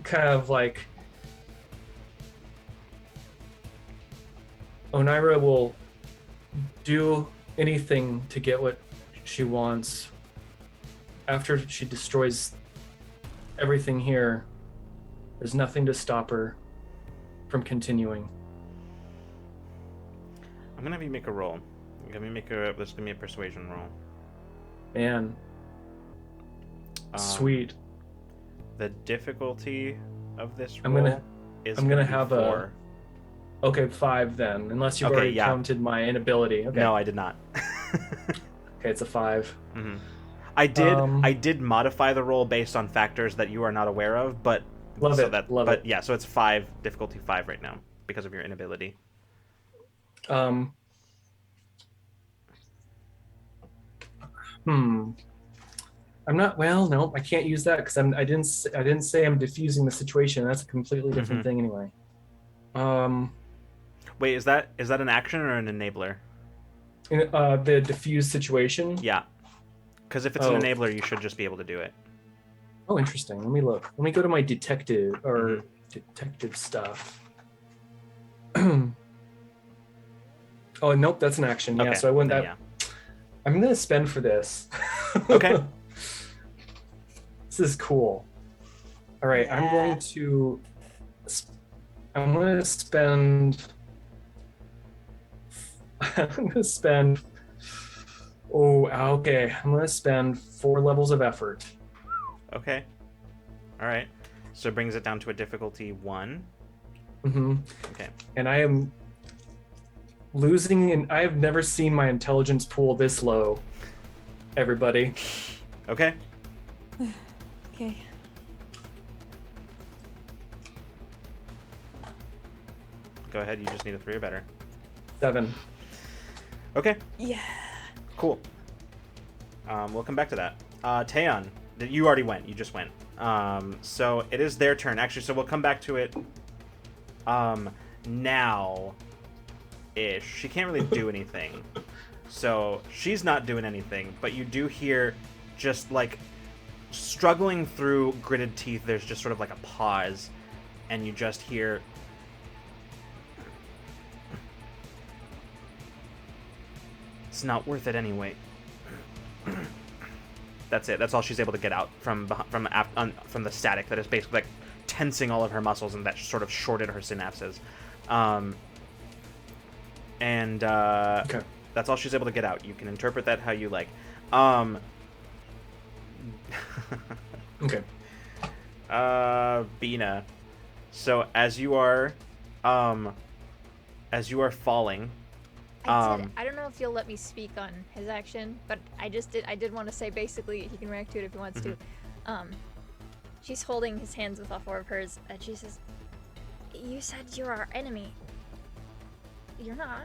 kind of like Oneira will do anything to get what she wants. After she destroys everything here, there's nothing to stop her from continuing. I'm gonna have you make a roll. Let's give me a persuasion roll. Man, Um, sweet. The difficulty of this I'm roll gonna- is I'm gonna be have 4. Okay, 5 then, unless you've Okay, already yeah. counted my inability. Okay. No, I did not. Okay, it's a 5. hmm I did modify the roll based on factors that you are not aware of, but Love so it, that love but it. yeah, so it's 5, difficulty 5 right now because of your inability. I'm not. Well, no, I can't use that because I didn't say I'm diffusing the situation. That's a completely different thing anyway. Wait, is that an action or an enabler? The diffuse situation. Yeah. Because if it's an enabler, you should just be able to do it. Oh, interesting. Let me look. Let me go to my detective detective stuff. Oh, nope, that's an action. Yeah, Okay, so I wouldn't. then That, I'm gonna spend for this. Okay. This is cool. All right, Yeah. I'm going to spend. I'm gonna spend. Oh, okay. I'm gonna spend 4 levels of effort. Okay. All right. So it brings it down to a difficulty 1. Mm-hmm. Okay. And I am losing, and I have never seen my intelligence pool this low. Everybody. Okay. Okay. Go ahead. You just need a 3 or better. 7. Okay. Yeah. Cool. We'll come back to that. Taeyeon, you already went. You just went. So it is their turn. Actually, so we'll come back to it now-ish. She can't really do anything. So she's not doing anything, but you do hear just, like, struggling through gritted teeth, there's just sort of like a pause, and you just hear... It's not worth it anyway. That's it. That's all she's able to get out from the static that is basically like tensing all of her muscles and that sort of shorted her synapses. Okay. That's all she's able to get out. You can interpret that how you like. Okay. Bina. So as you are falling. I don't know if you'll let me speak on his action, but I did want to say basically he can react to it if he wants to. She's holding his hands with all 4 of hers, and she says, "You said you're our enemy. You're not.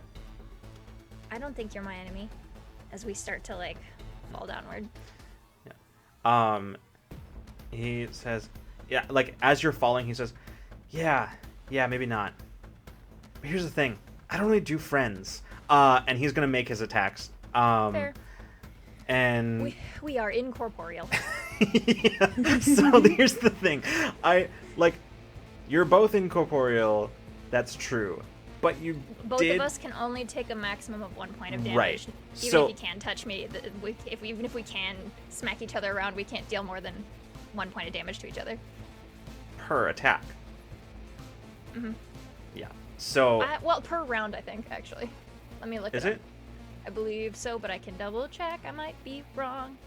I don't think you're my enemy." As we start to like fall downward. He says, yeah, like as you're falling, he says, yeah, maybe not. But here's the thing, I don't really do friends. And he's gonna make his attacks. Fair. And We are incorporeal. yeah. So here's the thing, you're both incorporeal. That's true, but you Both did... of us can only take a maximum of 1 point of damage. Right. Even So- if he can touch me, even if we can smack each other around, we can't deal more than 1 point of damage to each other. per attack. Mm-hmm. Yeah. So Well, per round, I think, actually. Let me look is it up. it? I believe so, but I can double check. I might be wrong.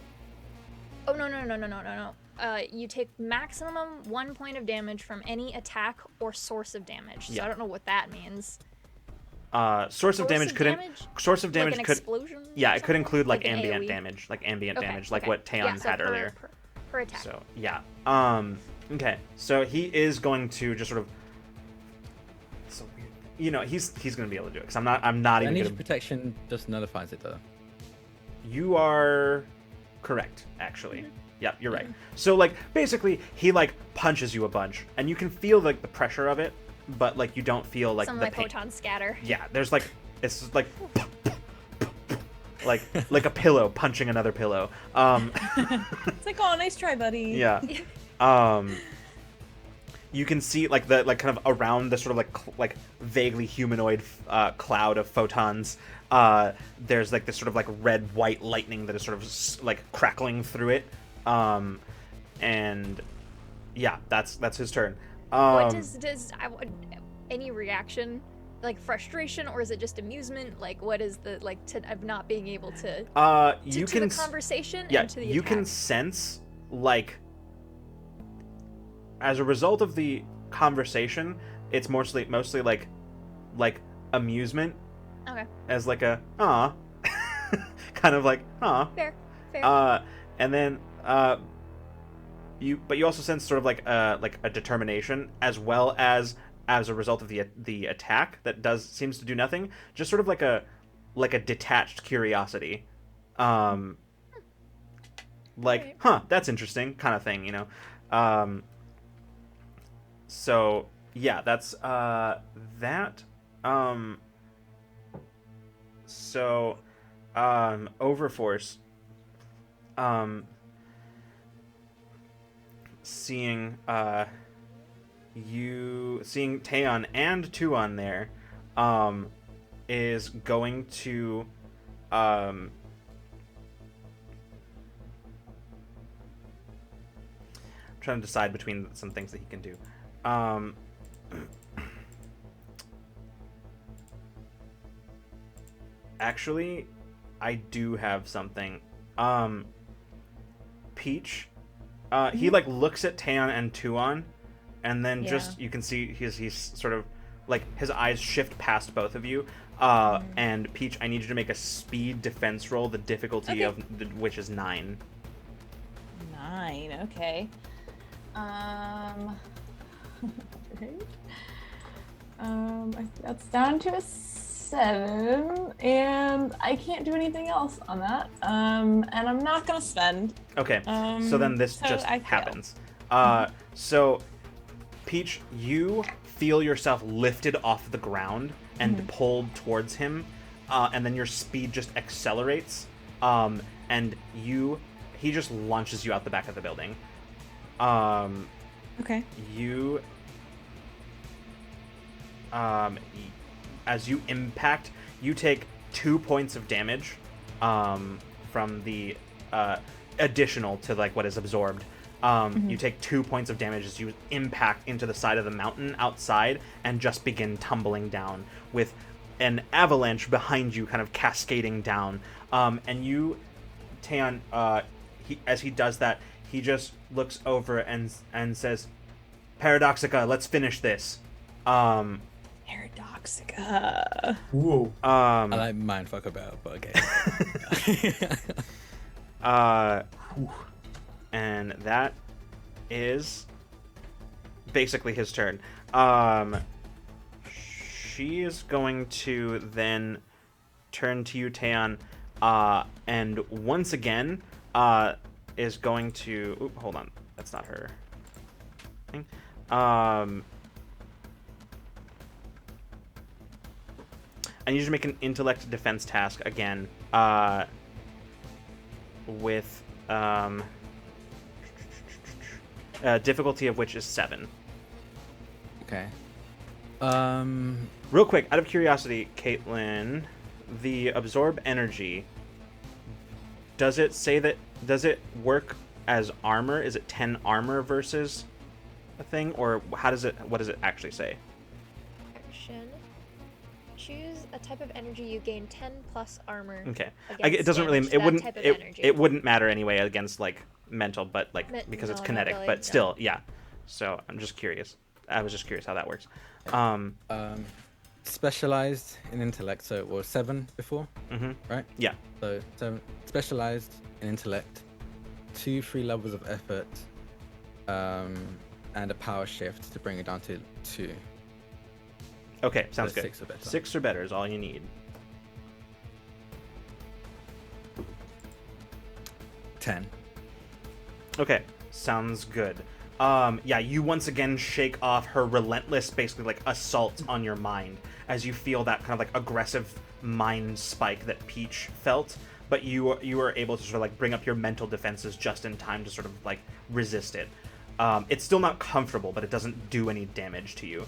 Oh, no. You take maximum 1 point of damage from any attack or source of damage. So Yeah. I don't know what that means. Source of damage could Like an explosion? yeah, or it could something? include like an ambient AoE? damage, like ambient Okay, damage, like okay. what Taeyeon Yeah, so had earlier. Per attack. So yeah. Okay. So he is going to just sort of. So weird. You know, he's gonna be able to do it because I'm not even Lineage gonna. protection just nullifies it though. You are correct, actually. Mm-hmm. Yeah, you're right. So like basically he like punches you a bunch and you can feel like the pressure of it, but like you don't feel like Some of the my pain. photons scatter. Yeah, there's like it's just like like a pillow punching another pillow. It's like, oh, nice try, buddy. Yeah. You can see like the kind of around the sort of like vaguely humanoid cloud of photons. There's like this sort of like red white lightning that is sort of like crackling through it. And yeah, that's his turn. What does any reaction, like frustration, or is it just amusement? Like, what is the of not being able to you to can the conversation yeah, and to the you can attack? sense like as a result of the conversation, it's mostly like amusement, Okay. as like a ah kind of like Fair. and then you also sense sort of like a determination, as well as a result of the attack that seems to do nothing, just sort of like a detached curiosity, like Right. that's interesting kind of thing, you know. So yeah, that's that. So Overforce, seeing seeing Taeon and Tuon there, is going to trying to decide between some things that he can do. Actually, I do have something. Peach, he like looks at Taeon and Tuon, and then just you can see he's sort of like his eyes shift past both of you. And Peach, I need you to make a speed defense roll, the difficulty of which is 9. 9. Okay. That's down to a 7, and I can't do anything else on that. And I'm not gonna spend. Okay. So then this just happens. So Peach, you feel yourself lifted off the ground and pulled towards him, and then your speed just accelerates, and he just launches you out the back of the building. Okay. You, as you impact, you take 2 points of damage, from the additional to like what is absorbed. You take 2 points of damage as you impact into the side of the mountain outside and just begin tumbling down with an avalanche behind you, kind of cascading down. And you, Taeon, as he does that, he just looks over and says, "Paradoxica, let's finish this." Paradoxica. Ooh. I like mindfucker better, but okay. And that is basically his turn. She is going to then turn to you, Taeon, and once again is going to... Oop, hold on. That's not her thing. I need you to make an intellect defense task again, with difficulty of which is 7. Okay. Real quick, out of curiosity, Caitlin, the absorb energy, does it work as armor? Is it 10 armor versus a thing, or what does it actually say? Action. Choose a type of energy, you gain 10 plus armor. Okay. Against It doesn't really. damage It to wouldn't. that type of energy. It wouldn't matter anyway against like mental, but like because it's No, not kinetic. really, But no. still, yeah. So I'm just curious. I was just curious how that works. Specialized in intellect, so it was 7 before, right? Yeah. So 7 specialized in intellect, 2 free levels of effort, and a power shift to bring it down to 2. Okay, sounds So good. 6 or better. 6 or better is all you need. 10. Okay, sounds good. Yeah, you once again shake off her relentless, basically like assault on your mind as you feel that kind of like aggressive mind spike that Peach felt, but you were able to sort of like bring up your mental defenses just in time to sort of like resist it. It's still not comfortable, but it doesn't do any damage to you.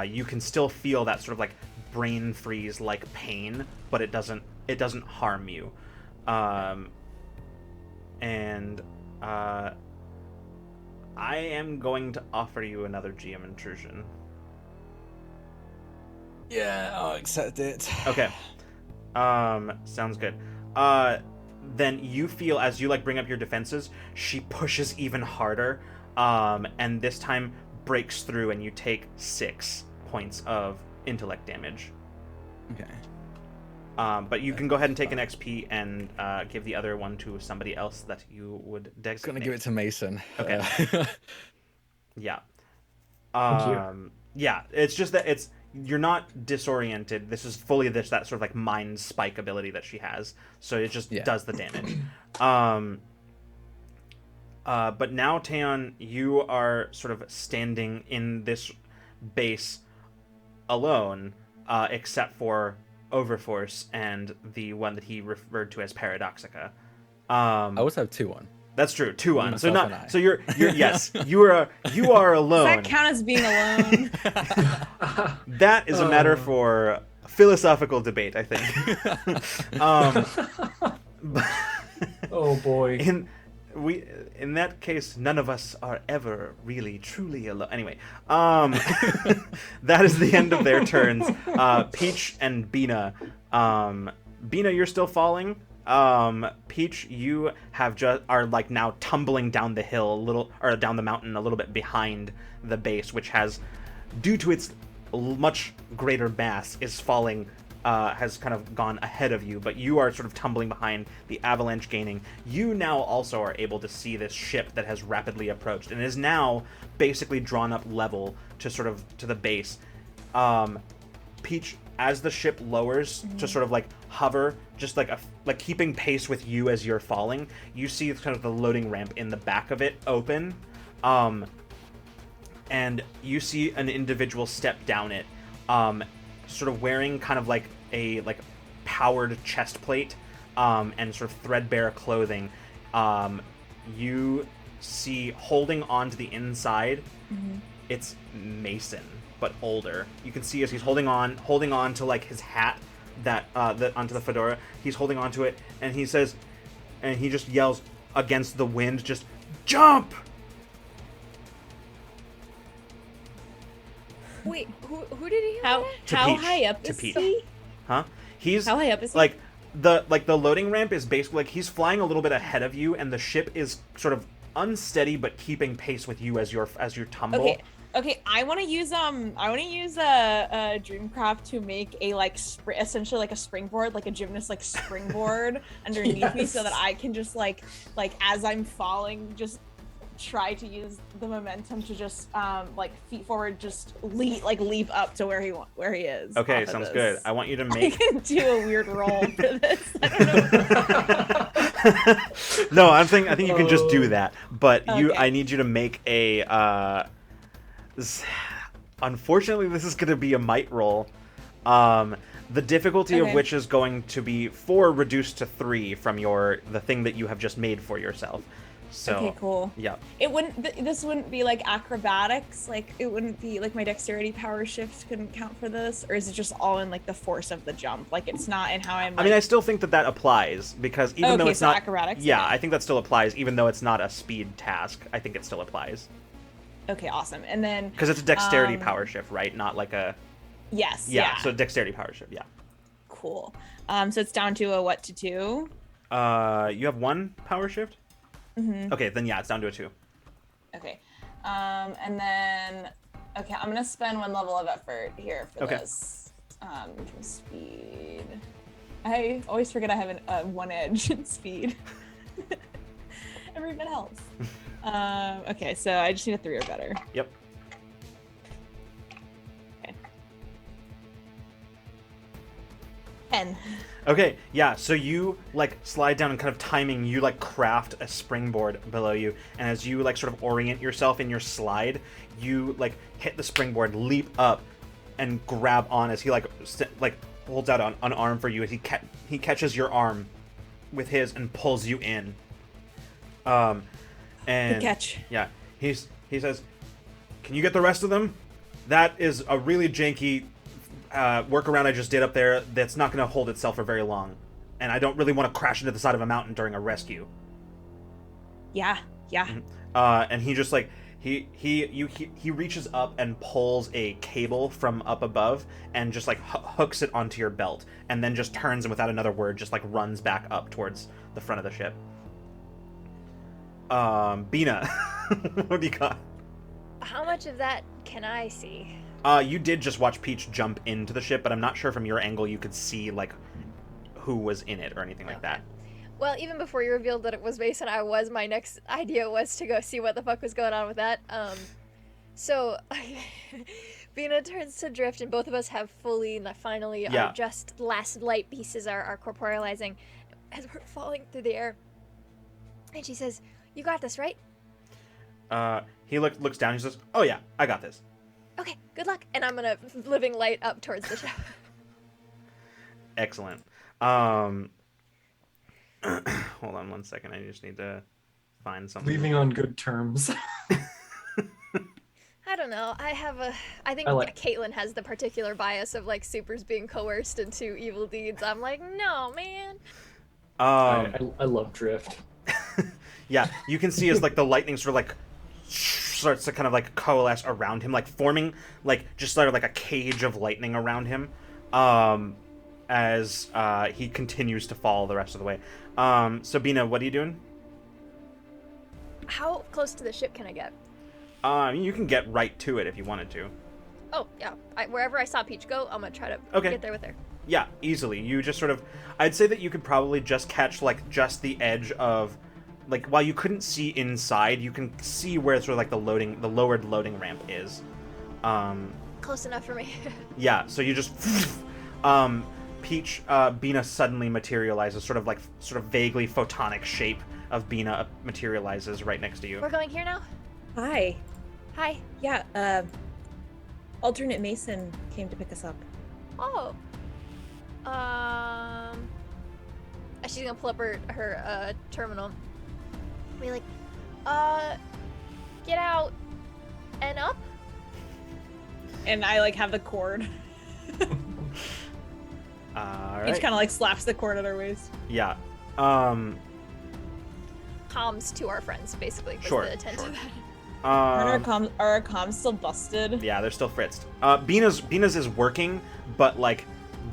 You can still feel that sort of like brain freeze like pain, but it doesn't harm you. And I am going to offer you another GM intrusion. Yeah, I'll accept it. Okay. Sounds good. then you feel as you like bring up your defenses, she pushes even harder, and this time breaks through, and you take 6 points of intellect damage. Okay. But you can go ahead and take an XP and give the other one to somebody else that you would designate. Gonna give it to Mason. Okay. Yeah. Thank you. Yeah, it's just that you're not disoriented. This is fully that sort of like mind spike ability that she has. So it just does the damage. But now, Taeyeon, you are sort of standing in this base alone, except for Overforce and the one that he referred to as Paradoxica. I also have 2-1. That's true, 2-1. So Myself and not. I. So you're yes, you are alone. Does that count as being alone? That is a matter for philosophical debate, I think. Oh boy. In that case, none of us are ever really truly alone. Anyway, that is the end of their turns. Peach and Bina. Bina, you're still falling. Peach, you are like now tumbling down the hill or down the mountain a little bit behind the base, which has, due to its much greater mass, is falling. Has kind of gone ahead of you, but you are sort of tumbling behind, the avalanche gaining. You now also are able to see this ship that has rapidly approached and is now basically drawn up level to the base. Peach, as the ship lowers to sort of like hover, just like keeping pace with you as you're falling, you see kind of the loading ramp in the back of it open, and you see an individual step down it, sort of wearing kind of like a powered chest plate, and sort of threadbare clothing. You see holding on to the inside, it's Mason, but older. You can see as he's holding on to like his hat that onto the fedora. He's holding on to it, and he says, and he just yells against the wind, just jump. Wait, who did he hear How that? To how Peach. high up To is Peach. he? Huh? He's How high up is he? like the loading ramp is basically like he's flying a little bit ahead of you, and the ship is sort of unsteady but keeping pace with you as you tumble. Okay. I want to use a Dreamcraft to make a essentially like a springboard, like a gymnast like springboard underneath me, so that I can just like as I'm falling, just try to use the momentum to just feet forward, just leap up to where he is. Okay, off of sounds this. good. I want you to I make. can do a weird roll for this. I don't know. No, I think you can just do that. But Okay. I need you to make a. Unfortunately, this is going to be a might roll. The difficulty of Okay. which is going to be 4 reduced to 3 from the thing that you have just made for yourself. So, Okay, cool. Yeah. It wouldn't. This wouldn't be like acrobatics. Like it wouldn't be like my dexterity power shift couldn't count for this, or is it just all in like the force of the jump? Like it's not in how I'm. I mean, I still think that applies because even though Okay, it's so not acrobatics, Yeah, okay. I think that still applies even though it's not a speed task. I think it still applies Okay, awesome. And then because it's a dexterity power shift, right? Not like a yes, yeah. yeah. So dexterity power shift, yeah. Cool. So it's down to a what to 2? You have 1 power shift. Mm-hmm. Okay, then yeah, it's down to a 2. Okay. And then okay, I'm gonna spend 1 level of effort here for Okay. this. Speed. I always forget I have a 1 edge in speed. Every bit helps. Okay, so I just need a 3 or better. Yep. Okay. 10. Okay, yeah, so you slide down and kind of timing, you craft a springboard below you, and as you sort of orient yourself in your slide, you hit the springboard, leap up, and grab on as he holds out an arm for you as he catches your arm with his and pulls you in. And Good catch. yeah, he says, "Can you get the rest of them? That is a really janky workaround I just did up there that's not going to hold itself for very long, and I don't really want to crash into the side of a mountain during a rescue." Yeah. And he just He reaches up and pulls a cable from up above and just like hooks it onto your belt, and then just turns and without another word just like runs back up towards the front of the ship. Bina, what do you got? How much of that can I see? You did just watch Peach jump into the ship, but I'm not sure from your angle you could see like who was in it or anything like that. Well, even before you revealed that it was Mason, my next idea was to go see what the fuck was going on with that. So Bina turns to Drift, and both of us have finally our just last light pieces are corporealizing as we're falling through the air. And she says, "You got this, right?" He looks down. He says, "Oh yeah, I got this." Okay, good luck. And I'm gonna living light up towards the ship. Excellent. Hold on one second. I just need to find something. Leaving on good terms. I don't know. I think Caitlin has the particular bias of like supers being coerced into evil deeds. I'm like, no, man. I love Drift. Yeah, you can see as like the lightning sort of like starts to kind of like coalesce around him, like forming like just sort of like a cage of lightning around him, as he continues to fall the rest of the way. Sabina, what are you doing? How close to the ship can I get? You can get right to it if you wanted to. Oh, yeah. Wherever I saw Peach go, I'm gonna try to get there with her. Yeah, easily. You just sort of... I'd say that you could probably just catch, like, just the edge of... Like, while you couldn't see inside, you can see where sort of, like, the lowered loading ramp is. Close enough for me. Yeah, so you just... Peach, Bina suddenly materializes, sort of vaguely photonic shape of Bina materializes right next to you. We're going here now? Hi. Hi. Yeah, Alternate Mason came to pick us up. Oh. She's gonna pull up her terminal. Be like, get out and up. And I like have the cord. Alright. Each kind of like slaps the cord at our waist. Yeah. Comms to our friends, basically. Was Sure, the intent of that. Are our comms still busted? Yeah, they're still fritzed. Bina's is working, but like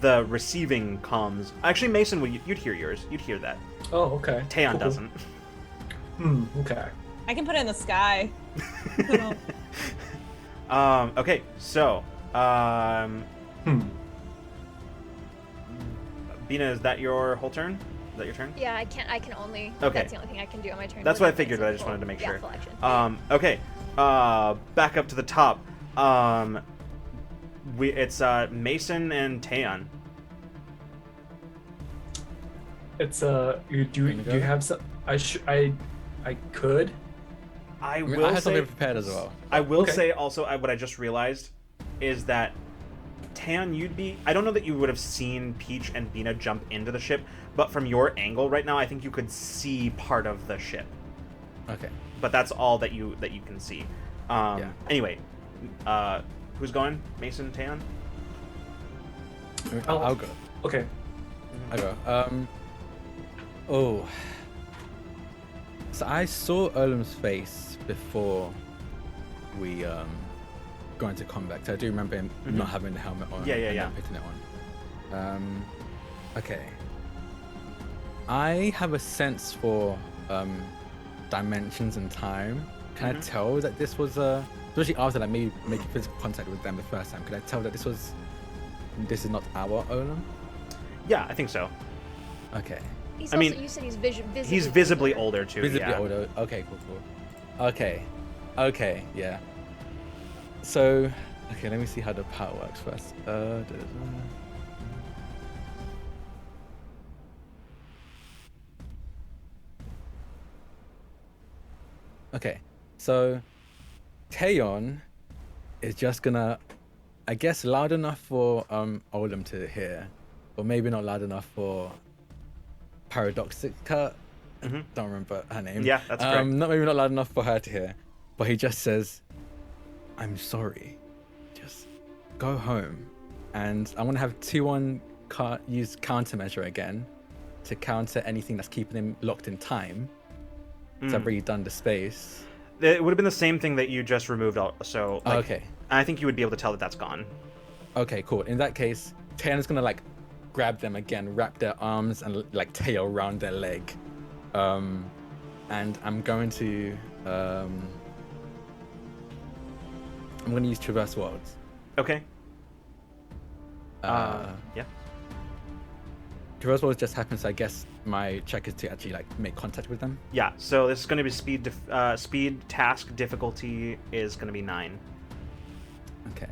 the receiving comms. Actually, Mason, you'd hear yours. You'd hear that. Oh, okay. Taeyon Cool. doesn't. Okay. I can put it in the sky. Okay, so Bina, is that your whole turn? Is that your turn? Yeah, I can only. Okay. That's the only thing I can do on my turn. That's what I figured, but I just Full- wanted to make yeah, sure. Full action. Okay. Back up to the top. It's Mason and Taeyon. It's do you have some? I could. I I mean, will I had say. something prepared as well. I will Okay. say also what I just realized is that Tan, you'd be... I don't know that you would have seen Peach and Bina jump into the ship, but from your angle right now, I think you could see part of the ship. Okay. But that's all that you can see. Yeah. Anyway, who's going? Mason, Tan? I'll go. Okay. I go. Oh. So I saw Erlem's face before we go into combat. So I do remember him not having the helmet on. Yeah, and yeah. then putting it on. Okay. I have a sense for dimensions and time. Can I tell that this was especially after like me making physical contact with them the first time? Could I tell that this is not our Erlem? Yeah, I think so. Okay. He's I also, mean, you said he's visibly. He's visibly older, too. Visibly yeah. older. Okay, cool. Okay, yeah. So, okay, let me see how the power works first. Okay, so Taeyon is just gonna, I guess, loud enough for Oldham to hear, or maybe not loud enough for Paradoxica. Don't remember her name. Yeah, that's correct. Maybe not loud enough for her to hear, but he just says, "I'm sorry. Just go home." And I'm gonna have T1 use countermeasure again to counter anything that's keeping him locked in time. So I've already done the space. It would have been the same thing that you just removed. So like, Okay. I think you would be able to tell that that's gone. Okay, cool. In that case, Tayan's gonna like grab them again, wrap their arms and like tail around their leg, and I'm going to use Traverse Worlds. Okay. Uh, Yeah. Traverse Worlds just happens. So I guess my check is to actually like make contact with them. Yeah. So this is going to be speed task difficulty is going to be 9. Okay.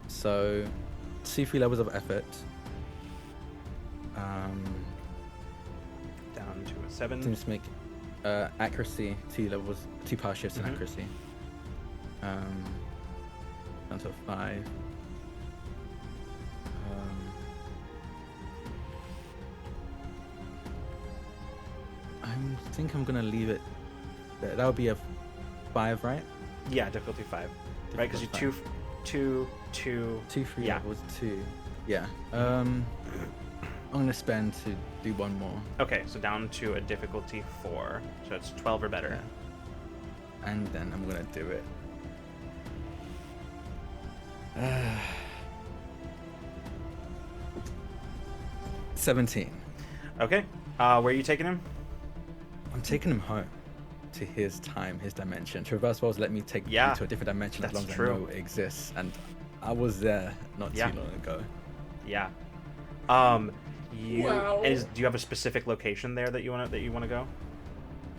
So, C3 levels of effort. Down to a 7. Seems to make accuracy 2 power shifts in accuracy. Down to a 5. I think I'm gonna leave it there. That would be a 5, right? Yeah, difficulty 5. Right, because you 2, 2. 2, 3 Yeah. levels 2. Yeah. I'm gonna spend to do one more. Okay, so down to a difficulty 4. So it's 12 or better. And then I'm gonna do it. 17. Okay. Where are you taking him? I'm taking him home to his time, his dimension. Traverse Worlds let me take you Yeah, to a different dimension as that's long as true. I know it exists, and I was there not Yeah. too long ago. Yeah. Wow. Do you have a specific location there that you want to go?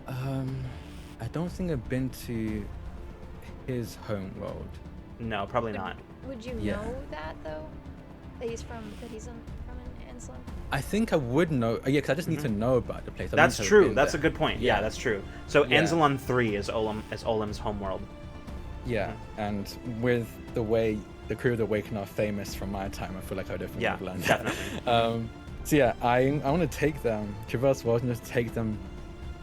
I don't think I've been to his home world. No, probably Would, not. would you Yeah. know that though? That he's from an Anselm? I think I would know. Yeah, because I just need to know about the place. I don't That's think I've true. been That's a there. good point. Yeah, that's true. So Yeah. Anzelon 3 is Olim's homeworld. Yeah, and with the way the crew of the Awakener are famous from my time, I feel like I definitely Yeah, have learned definitely. that. So yeah, I want to take them, Traverse Worlds, and just take them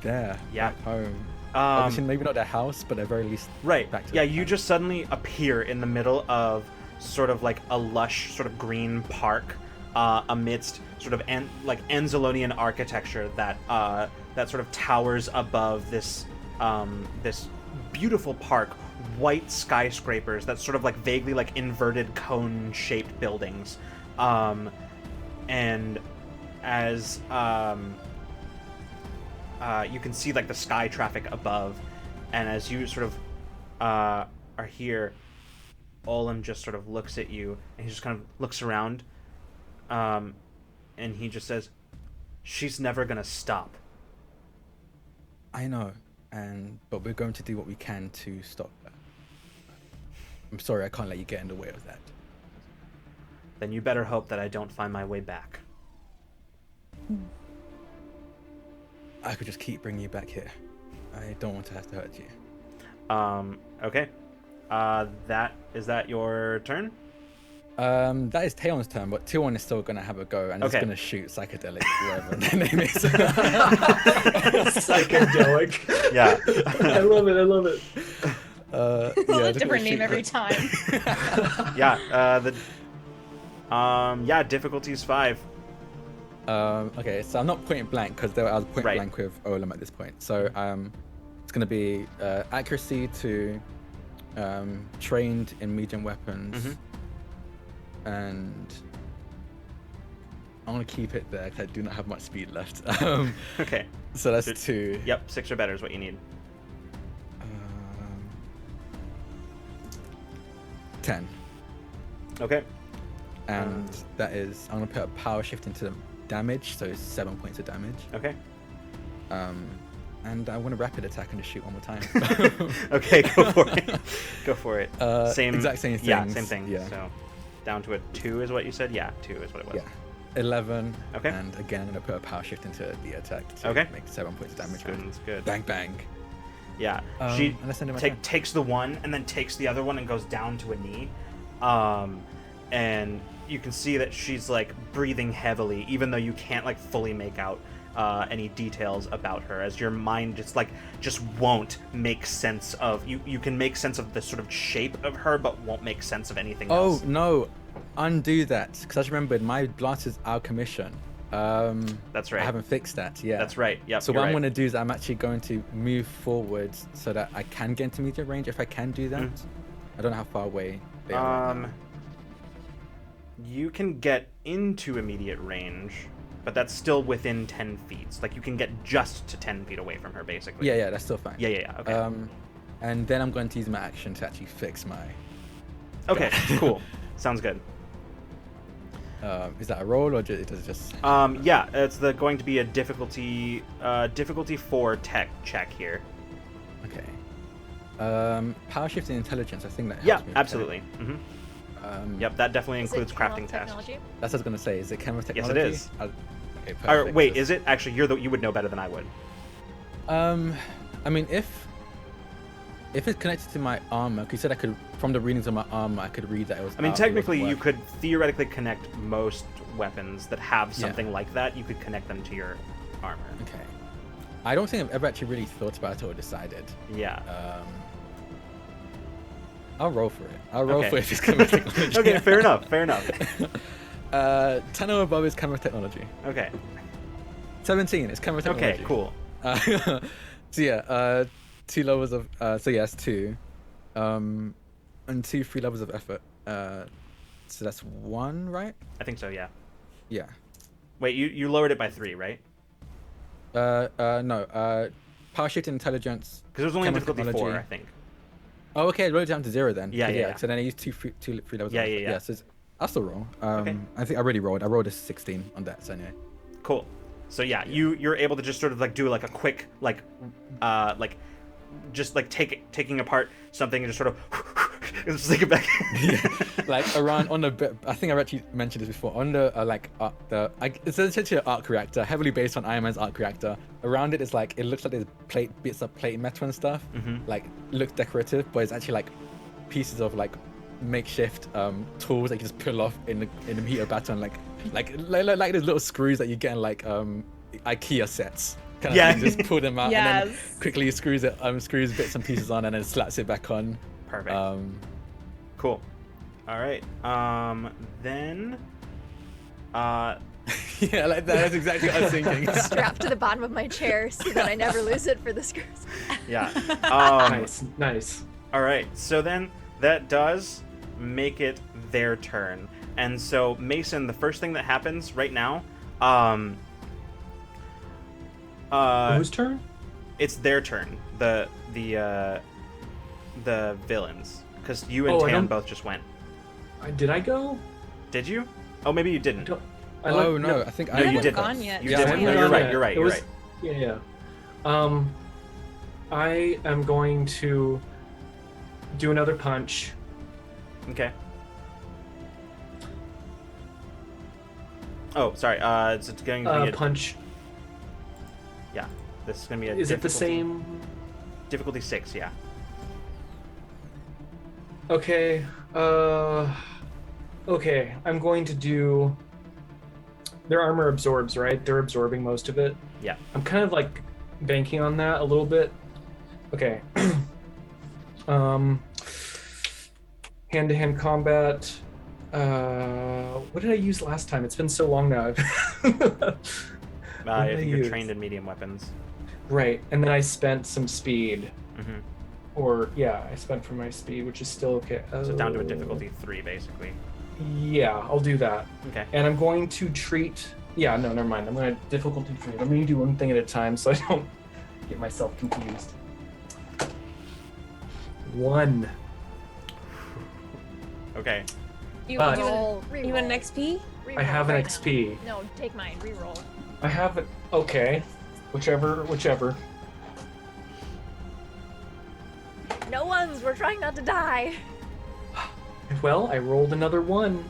there, Yeah. back home. Obviously, Um, maybe not their house, but at very least, right. back to Yeah, their you town. just suddenly appear in the middle of sort of like a lush sort of green park amidst sort of Anzalonian architecture that that sort of towers above this this beautiful park, white skyscrapers that sort of like vaguely like inverted cone shaped buildings, and as you can see like the sky traffic above, and as you sort of are here, Olim just sort of looks at you, and he just kind of looks around, and he just says, "She's never gonna stop." I know, but we're going to do what we can to stop her. I'm sorry, I can't let you get in the way of that. Then you better hope that I don't find my way back. I could just keep bringing you back here. I don't want to have to hurt you. Okay. Is that your turn? That is Taeon's turn, but Taeon is still gonna have a go and Okay. he's gonna shoot psychedelic, whatever their name is. Psychedelic. Yeah. I love it. I love it. A yeah, different name every time. Yeah. Yeah. Difficulty is 5. Okay, so I'm not point blank because I was point Right. blank with Olam at this point. So it's gonna be accuracy to trained in medium weapons, and I want to keep it there because I do not have much speed left. Okay. So that's So- 2. Yep. 6 or better is what you need. 10. Okay. And that is, I'm gonna put a power shift into the damage, so it's 7 points of damage. Okay. And I want to rapid attack and just shoot one more time. Okay. Go for it. Go for it. Exact same Yeah. things, Same thing. yeah. So down to a 2 is what you said. Yeah. 2 is what it was. Yeah. 11. Okay. And again, I'm gonna put a power shift into the attack to Okay. make 7 points of damage. Sounds good. Bang bang. Yeah. She and that's the end of my turn. takes the one and then takes the other one and goes down to a knee. And you can see that she's like breathing heavily, even though you can't like fully make out any details about her, as your mind just won't make sense of you can make sense of the sort of shape of her, but won't make sense of anything Oh else. no, undo that, because I just remembered my blast is out of commission. That's right. I haven't fixed that. Yeah. That's right. Yep. So you're what I'm right. going to do is I'm actually going to move forward so that I can get into immediate range if I can do that. I don't know how far away they are right now. You can get into immediate range, but that's still within 10 feet. Like you can get just to 10 feet away from her, basically. Yeah, that's still fine. Yeah. Okay. And then I'm going to use my action to actually fix my. Okay. Cool. Sounds good. Is that a roll or does it just? Yeah, it's going to be a difficulty 4 tech check here. Okay. Power shift and intelligence. I think that helps Yeah, me with absolutely. Yep, that definitely Is it includes chem crafting tasks. technology? That's what I was going to say. Is it chem technology? Yes, it is. Okay, perfect. Or wait, is it? Actually, you would know better than I would. I mean, if it's connected to my armor, because you said I could, from the readings of my armor, I could read that it was. I mean, out, it wasn't technically, you working. could theoretically connect most weapons that have something like that. You could connect them to your armor. Okay. I don't think I've ever actually really thought about it or decided. Yeah. I'll roll for it. I'll roll Okay. for it if it's camera technology. Okay, fair enough. Fair enough. 10 or above is camera technology. Okay. 17 is camera technology. Okay. Cool. So yeah, 2 levels of so yes, 2, and 3 levels of effort. So that's 1, right? I think so. Yeah. Yeah. Wait, you lowered it by 3, right? No. Power shift intelligence. Because it was only in camera difficulty 4, I technology. think. Oh, okay. I wrote it down to 0 then. Yeah, 'cause, yeah. So then I used two, three levels. Yeah, of yeah, effort. yeah. So I'll still roll. Okay. I think I already rolled. I rolled a 16 on that. So anyway. Cool. So yeah, you're able to just sort of like do like a quick like just like taking apart something and just sort of and just take it back. Like around on the, I think I've actually mentioned this before. On the it's essentially an arc reactor, heavily based on Iron Man's arc reactor. Around it is like, it looks like there's bits of plate metal and stuff. Like looks decorative, but it's actually like pieces of like makeshift tools that you just pull off in the heat of battle, and like those little screws that you get in like IKEA sets. Kind of thing. Just pull them out and then quickly screws bits and pieces on and then slaps it back on. Perfect. Cool. All right. Then. Yeah, like that. That's exactly what I was thinking. Strapped to the bottom of my chair so that I never lose it for the screws. Yeah. Nice. All right. So then that does make it their turn, and so Mason, the first thing that happens right now, Whose turn? it's their turn. The villains, because you and Oh, I Tam don't- both just went. Did I go? Did you? Oh, maybe you didn't. Oh no, I think No, I you haven't didn't. gone yet. You Yeah, didn't. I No, haven't you're gone right. You're right. It You're was- right. Yeah. I am going to do another punch. Okay. Oh, sorry. It's going to be a Punch. Yeah. This is going to be a. Is it the difficulty- same? Difficulty 6. Yeah. Okay. Okay. I'm going to do. Their armor absorbs, right? They're absorbing most of it. Yeah. I'm kind of like banking on that a little bit. Okay. Hand-to-hand combat. What did I use last time? It's been so long now. I did I think you're use? trained in medium weapons. Right, and then I spent some speed. Mm-hmm. Or yeah, I spent for my speed, which is still okay. So down to a difficulty 3, basically. Yeah, I'll do that. Okay. And I'm going to treat. Yeah, no, never mind. I'm going to difficulty 3. I'm going to do one thing at a time so I don't get myself confused. 1. Okay. You, But- you, Roll, want, you want an XP? I have an right XP. now. No, take mine. Reroll. I have it. Okay. Whichever. No ones. We're trying not to die. Well, I rolled another 1.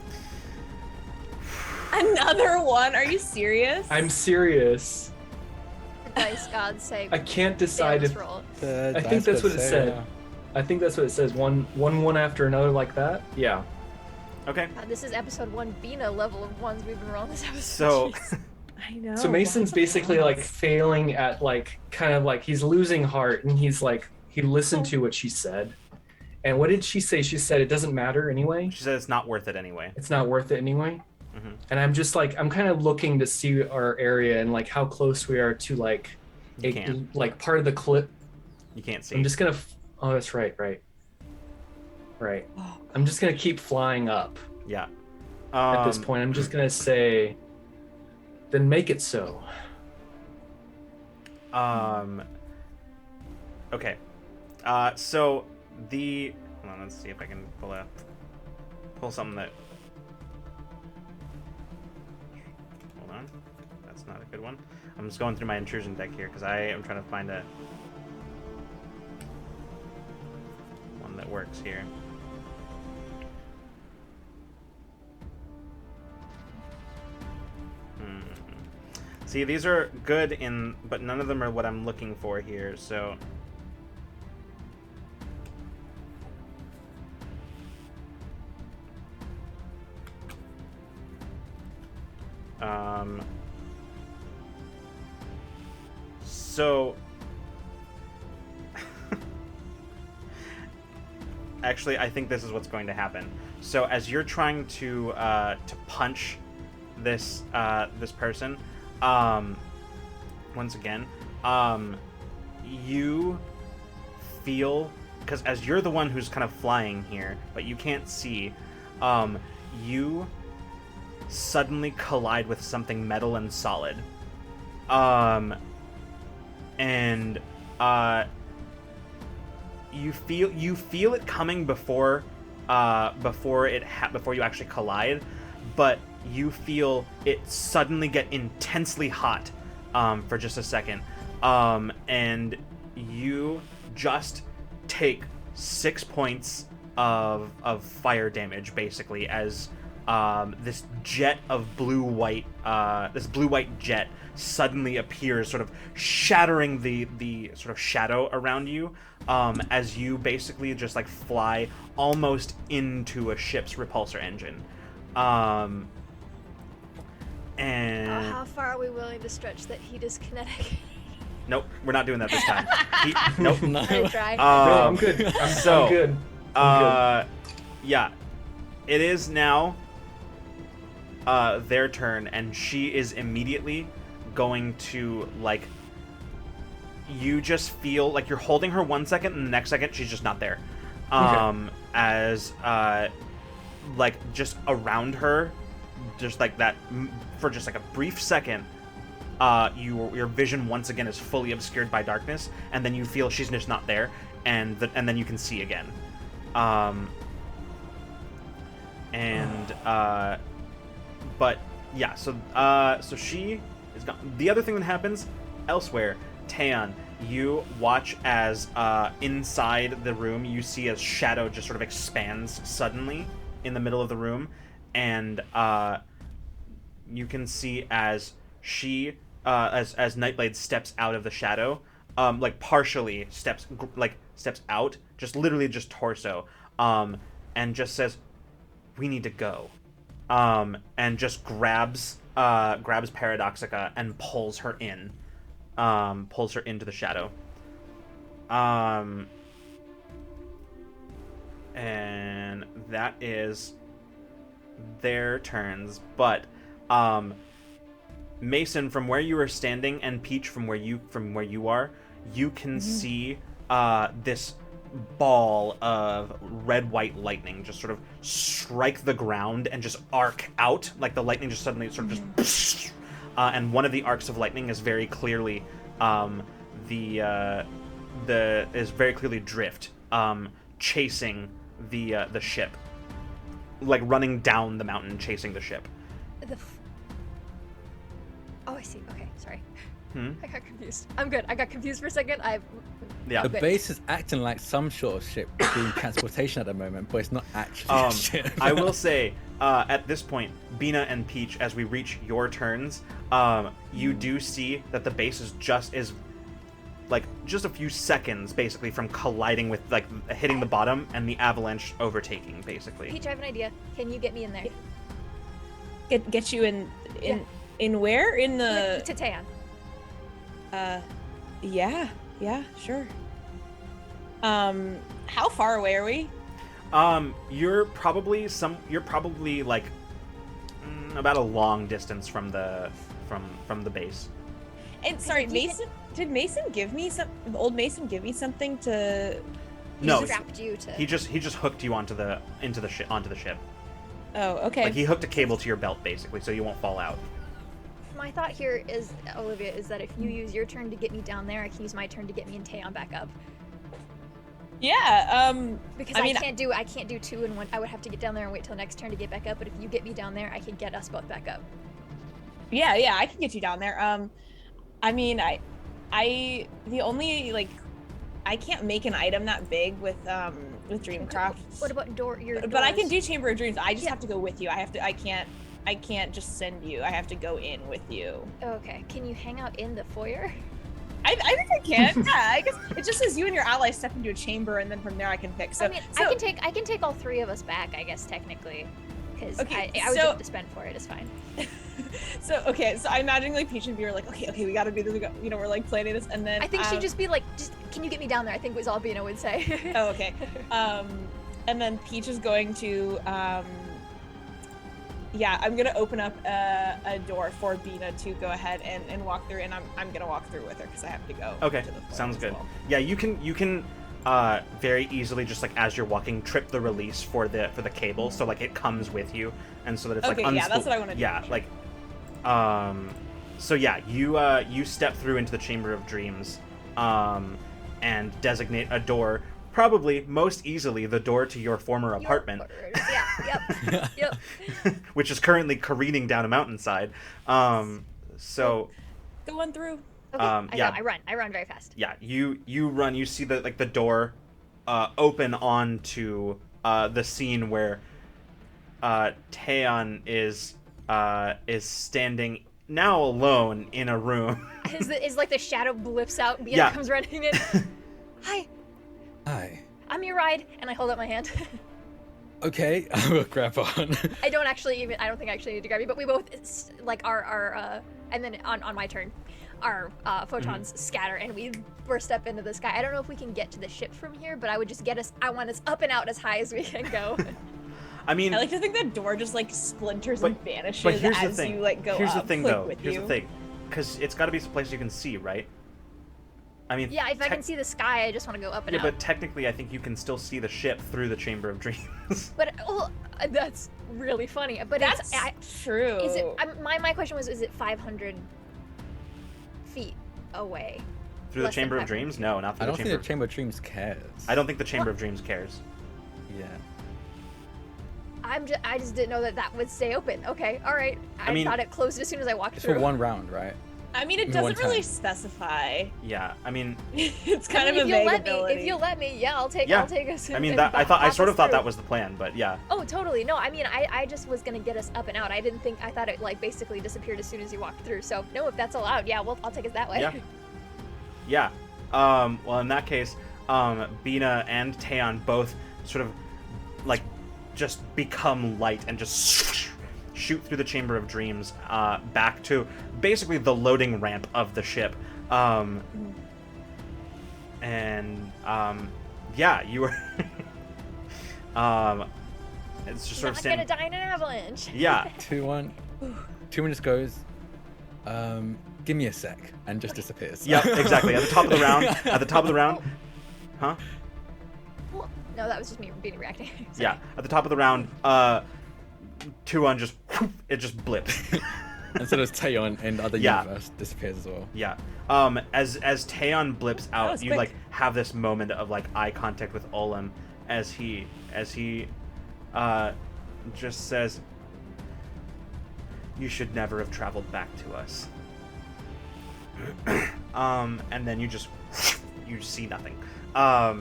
Another one? Are you serious? I'm serious. For dice gods' sake. I can't decide Damn, if. roll. I think that's what it said. I think that's what it says. One after another like that. Yeah. Okay. This is episode 1 Bina level of ones we've been rolling this episode. So. Jeez. I know. So Mason's basically like failing at like kind of like he's losing heart, and he's like he listened to what she said. And what did she say? She said it doesn't matter anyway. She said it's not worth it anyway. It's not worth it anyway. And I'm just like, I'm kind of looking to see our area and like how close we are to like You can't. like part of the clip. You can't see. I'm just gonna. Oh, that's right. Oh, I'm just gonna keep flying up. Yeah. At this point, I'm just gonna say, then make it so. Okay. So the hold on, let's see if I can pull something that. Hold on, that's not a good one. I'm just going through my intrusion deck here because I am trying to find a one that works here. See, these are good but none of them are what I'm looking for here, so... So... Actually, I think this is what's going to happen. So, as you're trying to punch this person, once again, you feel, because as you're the one who's kind of flying here, but you can't see, you suddenly collide with something metal and solid, and you feel it coming before you actually collide, but you feel it suddenly get intensely hot for just a second, and you just take 6 points of fire damage, basically, as this jet of blue-white jet suddenly appears, sort of shattering the sort of shadow around you, as you basically just like fly almost into a ship's repulsor engine. And How far are we willing to stretch that heat is kinetic? Nope, we're not doing that this time. Nope. No. I try. No, I'm good. I'm good. Yeah, it is now their turn, and she is immediately going to, like, you just feel like you're holding her 1 second, and the next second she's just not there. As like just around her, just like that for just like a brief second, your vision once again is fully obscured by darkness, and then you feel she's just not there, and then you can see again. But yeah, so she is gone. The other thing that happens elsewhere, Taeyeon, you watch as inside the room you see a shadow just sort of expands suddenly in the middle of the room, and you can see as she as Nightblade steps out of the shadow, like partially steps out, just literally just torso, and just says, "We need to go," and just grabs Paradoxica and pulls her into the shadow. And that is their turns, but Mason, from where you are standing, and Peach, from where you are, you can see this ball of red-white lightning just sort of strike the ground and just arc out, like the lightning just suddenly sort of just and one of the arcs of lightning is very clearly Drift chasing the ship, like running down the mountain chasing the ship. Oh, I see. Okay, sorry. Hmm? I got confused. I'm good. I got confused for a second. Yeah. The base is acting like some sort of ship being transportation at the moment, but it's not actually a ship. I will say, at this point, Bina and Peach, as we reach your turns, you do see that the base is just a few seconds, basically, from colliding with, like, hitting the bottom and the avalanche overtaking, basically. Peach, I have an idea. Can you get me in there? Get you in where? In the To Taeyeon. yeah, sure. How far away are we? You're probably like, about a long distance from the base. And sorry, Because you Mason. Did Mason give me old Mason give me something to? No, strapped you to. he just hooked you onto the ship. Oh, okay. Like he hooked a cable to your belt basically, so you won't fall out. My thought here is, Olivia, is that if you use your turn to get me down there, I can use my turn to get me and Taeyeon back up. Yeah. Because I mean, I can't do 2 in 1. I would have to get down there and wait till next turn to get back up. But if you get me down there, I can get us both back up. yeah, I can get you down there. I mean, the only like, I can't make an item that big with Dreamcraft. What about your? But I can doors? do Chamber of Dreams. I just have to go with you. I can't just send you. I have to go in with you. Okay. Can you hang out in the foyer? I think I can. Yeah, I guess it just says you and your ally step into a chamber, and then from there I can pick. So I mean, I can take all 3 of us back. I guess technically, because Okay, I would so- have to spend for it. It's fine. So I imagine like Peach and B are like, okay, we gotta do this. We're like planning this, and then I think she'd just be like, can you get me down there? I think was all Bina would say. Oh, okay. And then Peach is going to I'm gonna open up a door for Bina to go ahead and walk through, and I'm gonna walk through with her because I have to go. Okay, to the floor sounds as good. well. Yeah, you can very easily, just like as you're walking, trip the release for the cable, so like it comes with you, and so that it's Okay, like yeah, that's what I wanna do. Yeah, like so yeah, you step through into the Chamber of Dreams, and designate a door. Probably most easily the door to your former apartment, Yeah. Yep. which is currently careening down a mountainside. So Go on through. Okay. yeah. I run very fast. Yeah, you run. You see the door open onto the scene where Taeyeon is standing now alone in a room. Is like the shadow blips out and Bina Yeah. comes running in. Hi, I'm your ride, and I hold up my hand. Okay, I will grab on. I don't think I actually need to grab you, but we both like our and then on my turn, our photons scatter and we burst up into the sky. I don't know if we can get to the ship from here, but I want us up and out as high as we can go. I mean, I like to think that door just like splinters and vanishes but here's the as thing. you like go Here's up. the thing, like, though. with Here's you. the thing, because it's got to be some place you can see, right? I mean, Yeah, if I can see the sky, I just want to go up and Yeah, out. but technically, I think you can still see the ship through the Chamber of Dreams. But that's really funny. But That's true. is it? My question was, is it 500 feet away? Through the Less than Chamber of 500 Dreams? No, not I through don't the think Chamber. the Chamber of Dreams cares. I don't think the Chamber of Dreams cares. Yeah. I just didn't know that would stay open. Okay, all right. I mean, thought it closed as soon as I walked It's through. for one round, right? I mean, it One doesn't really time. specify. Yeah, I mean, It's kind I mean, of a if you'll vague let ability. me, if you'll let me, yeah, I'll take us. I mean and that I hop sort us of thought through. that was the plan, but yeah. Oh, totally. No, I mean, I just was gonna get us up and out. I thought it like basically disappeared as soon as you walked through. So no, if that's allowed, yeah, I'll take us that way. Yeah. Yeah. Well, in that case, Bina and Taeyeon both sort of like just become light and just shoot through the Chamber of Dreams back to basically the loading ramp of the ship. Yeah, you were. It's just sort of Not standing. gonna die in an avalanche. Yeah. 2-1. 2 minutes goes. Give me a sec, and just disappears. Yep. Exactly. At the top of the round. At the top of the round. Huh? Well, no, that was just me being reacting. Sorry. Yeah. At the top of the round, 2-1 just it just blips. And so does Taeyeon in the other Yeah. universe disappears as well. Yeah. As Taeyeon blips out, was you quick. like have this moment of like eye contact with Olam as he just says, "You should never have traveled back to us." And then you see nothing. All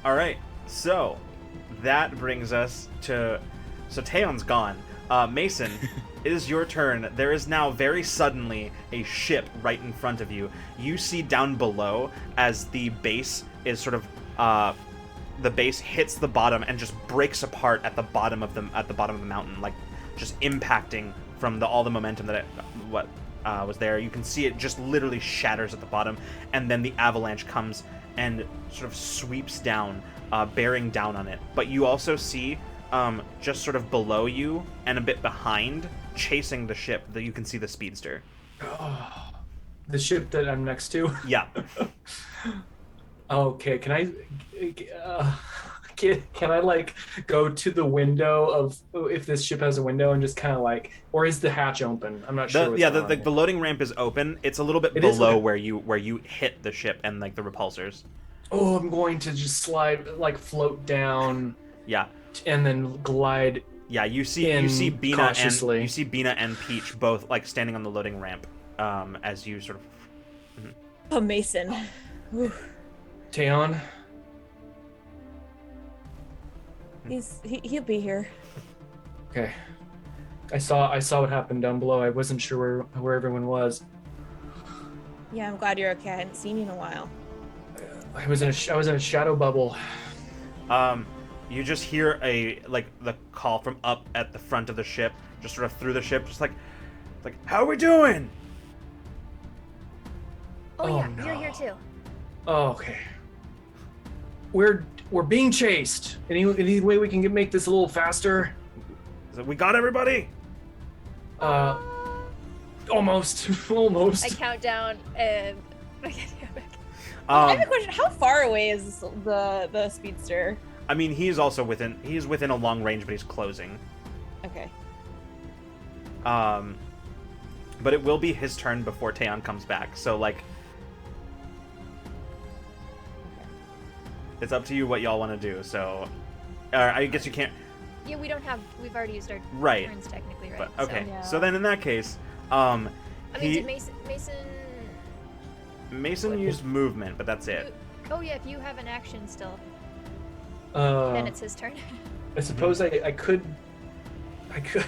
right. So that brings us to. So Taeyeon's gone. Mason, it is your turn. There is now very suddenly a ship right in front of you. You see down below as the base is sort of the base hits the bottom and just breaks apart at the bottom of the mountain, like just impacting from all the momentum that was there. You can see it just literally shatters at the bottom, and then the avalanche comes and sort of sweeps down, bearing down on it. But you also see, just sort of below you and a bit behind, chasing the ship, that you can see the speedster. Oh, the ship that I'm next to. Yeah. Okay, can I can I like go to the window of, if this ship has a window, and just kind of like, or is the hatch open? I'm not sure. The loading ramp is open. It's a little bit below where you hit the ship and like the repulsors. Oh, I'm going to just slide, like float down. Yeah. And then glide. Yeah, you see Bina and Peach both like standing on the loading ramp, as you sort of. Oh, Mason. Whew. Taeon. He'll be here. Okay. I saw what happened down below. I wasn't sure where everyone was. Yeah, I'm glad you're okay. I hadn't seen you in a while. I was in a shadow bubble. You just hear the call from up at the front of the ship, just sort of through the ship, just like, how are we doing? Oh yeah, no. you're here too. Oh, okay. We're being chased. Any way we can make this a little faster? We got everybody. Almost. I count down and. I have a question. How far away is the speedster? I mean, he's within a long range, but he's closing. Okay. But it will be his turn before Taeon comes back. So like, it's up to you what y'all want to do. So, I guess you can't. Yeah, we've already used our Right. turns technically, right? But okay. So, Yeah. So then in that case, I mean, did Mason used movement, but that's it. Oh yeah, if you have an action still, Then then it's his turn. I suppose I could.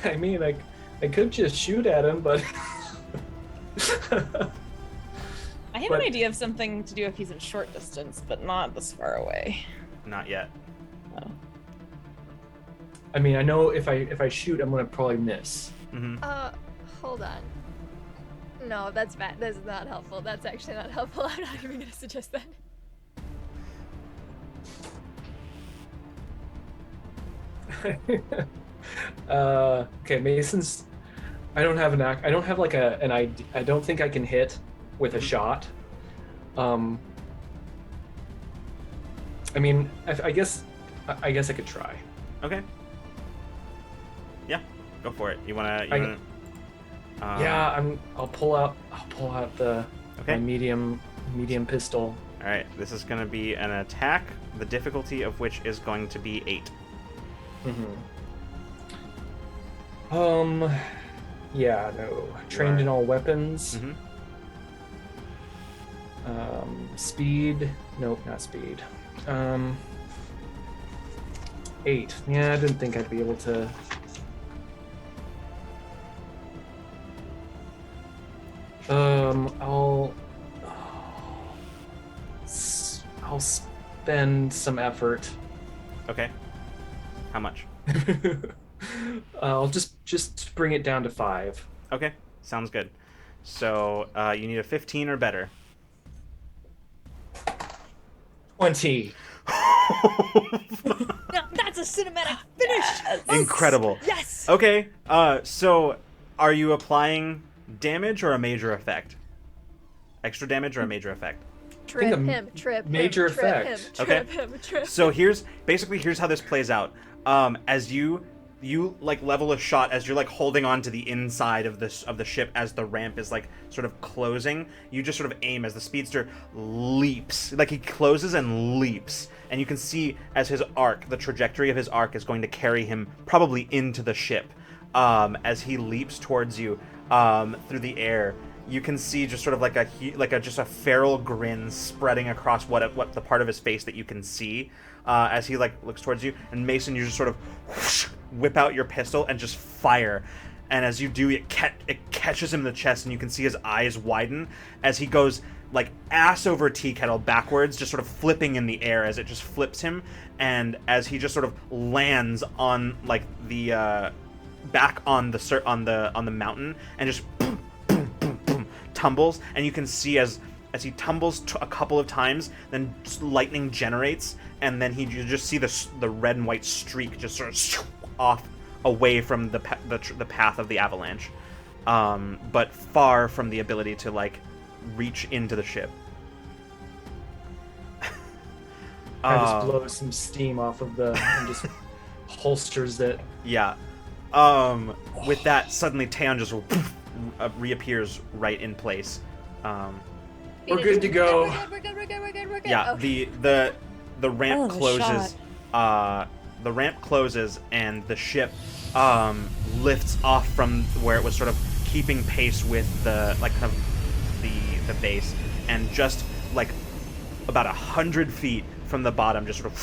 I mean, I could just shoot at him, but. I have an idea of something to do if he's in short distance, but not this far away. Not yet. Oh. I mean, I know if I shoot, I'm gonna probably miss. Mm-hmm. Hold on. No, that's bad. That's not helpful. That's actually not helpful. I'm not even gonna suggest that. Okay, Mason's. I don't have like an idea. I don't think I can hit with a shot. I mean, I guess I could try. Okay. Yeah, go for it. You wanna? Yeah, I'll pull out the Okay. my medium pistol. All right. This is gonna be an attack. The difficulty of which is going to be 8. Mm-hmm. Yeah, no. Trained in all weapons. Mm-hmm. Speed. Nope, not speed. 8. Yeah, I didn't think I'd be able to. I'll spend some effort. Okay. How much? I'll just bring it down to 5. Okay. Sounds good. So you need a 15 or better. 20. No, that's a cinematic finish. Yes. Incredible. Yes. Okay. So are you applying damage or a major effect? Extra damage or a major effect? Trip a him, trip major him, trip effect. him, trip him, trip him. So here's how this plays out. As you like level a shot as you're like holding on to the inside of the ship as the ramp is like sort of closing, you just sort of aim as the speedster leaps. Like he closes and leaps. And you can see as his arc, the trajectory of his arc is going to carry him probably into the ship. As he leaps towards you through the air, you can see just sort of like a feral grin spreading across what the part of his face that you can see as he like looks towards you. And Mason, you just sort of whoosh, whip out your pistol and just fire. And as you do, it catches him in the chest, and you can see his eyes widen as he goes like ass over tea kettle backwards, just sort of flipping in the air as it just flips him. And as he just sort of lands on like the back on the mountain and just boom, boom, boom, boom, tumbles, and you can see as as he tumbles a couple of times, then lightning generates, and then you just see the red and white streak just sort of off away from the path of the avalanche, but far from the ability to like reach into the ship. I just blows some steam off of the and just holsters it. Yeah. With that, suddenly Taeon just reappears right in place. We're good to go. We're good. Yeah. Okay. The ramp Oh, the closes. The ramp closes and the ship lifts off from where it was sort of keeping pace with the like kind of the base, and just like about 100 feet from the bottom, just sort of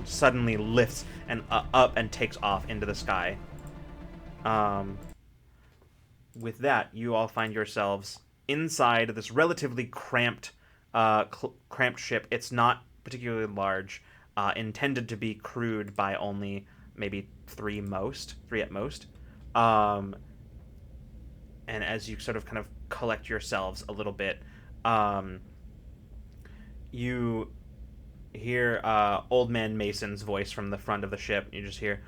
suddenly lifts and up and takes off into the sky. With that, you all find yourselves inside this relatively cramped ship. It's not particularly large, intended to be crewed by only maybe three at most. And as you sort of kind of collect yourselves a little bit, you hear Old Man Mason's voice from the front of the ship. You just hear,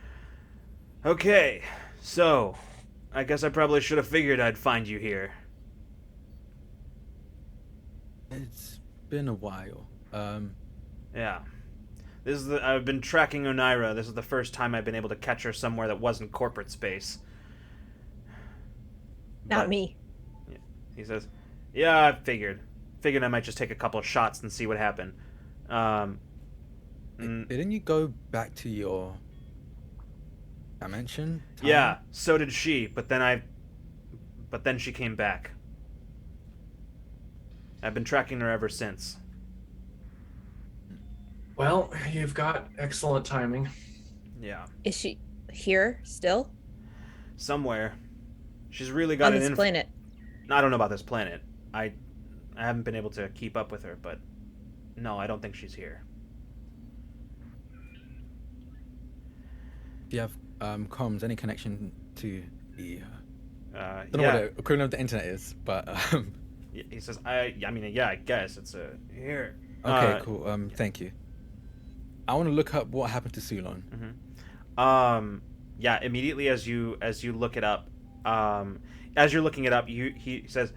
"Okay, so I guess I probably should have figured I'd find you here." It's been a while. Yeah. I've been tracking Oneira. This is the first time I've been able to catch her somewhere that wasn't corporate space. Not me. He says, "Yeah, I figured. Figured I might just take a couple of shots and see what happened." Didn't you go back to your dimension? Time? Yeah, so did she, but then she came back. I've been tracking her ever since. Well, you've got excellent timing. Yeah. Is she here still? Somewhere. She's really got On an this planet? I don't know about this planet. I haven't been able to keep up with her, but no, I don't think she's here. Do you have comms? Any connection to the? I don't know yeah. what the equivalent of the internet is, but He says, I mean, yeah, I guess it's here. okay, cool. Thank you. I want to look up what happened to Sulon. Mm-hmm. Yeah, immediately as you look it up, as you're looking it up, he says,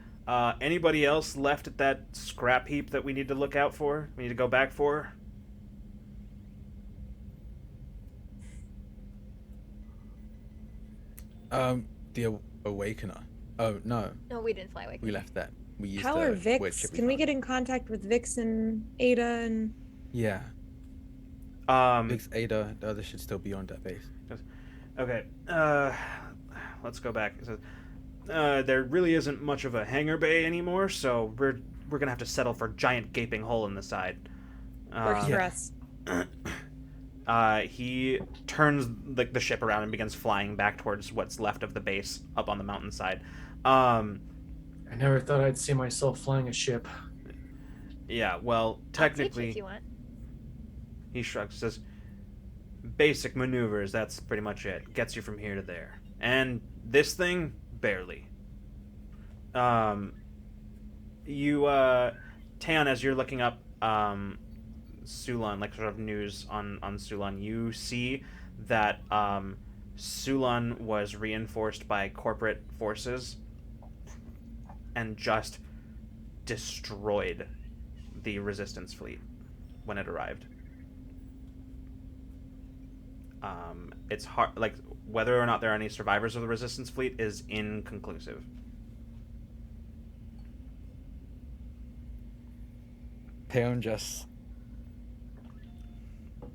anybody else left at that scrap heap that we need to look out for? We need to go back for? The Awakener. Oh no, No, we didn't fly away. we left that. We used How the are weird Vix? ship Can we found. get in contact with Vix and Ada and? Yeah, Vix, Ada, the others should still be on that base. Okay, let's go back. It says, there really isn't much of a hangar bay anymore, so we're gonna have to settle for a giant gaping hole in the side. Works for yeah. us. He turns the ship around and begins flying back towards what's left of the base up on the mountainside. I never thought I'd see myself flying a ship. Yeah, well, I'll teach you technically, if you want. he shrugs, says, basic maneuvers, that's pretty much it. Gets you from here to there. And this thing, barely. Taeon, as you're looking up, Sulon, like sort of news on Sulon, you see that Sulon was reinforced by corporate forces and just destroyed the resistance fleet when it arrived. It's hard, like whether or not there are any survivors of the resistance fleet is inconclusive. Taeon just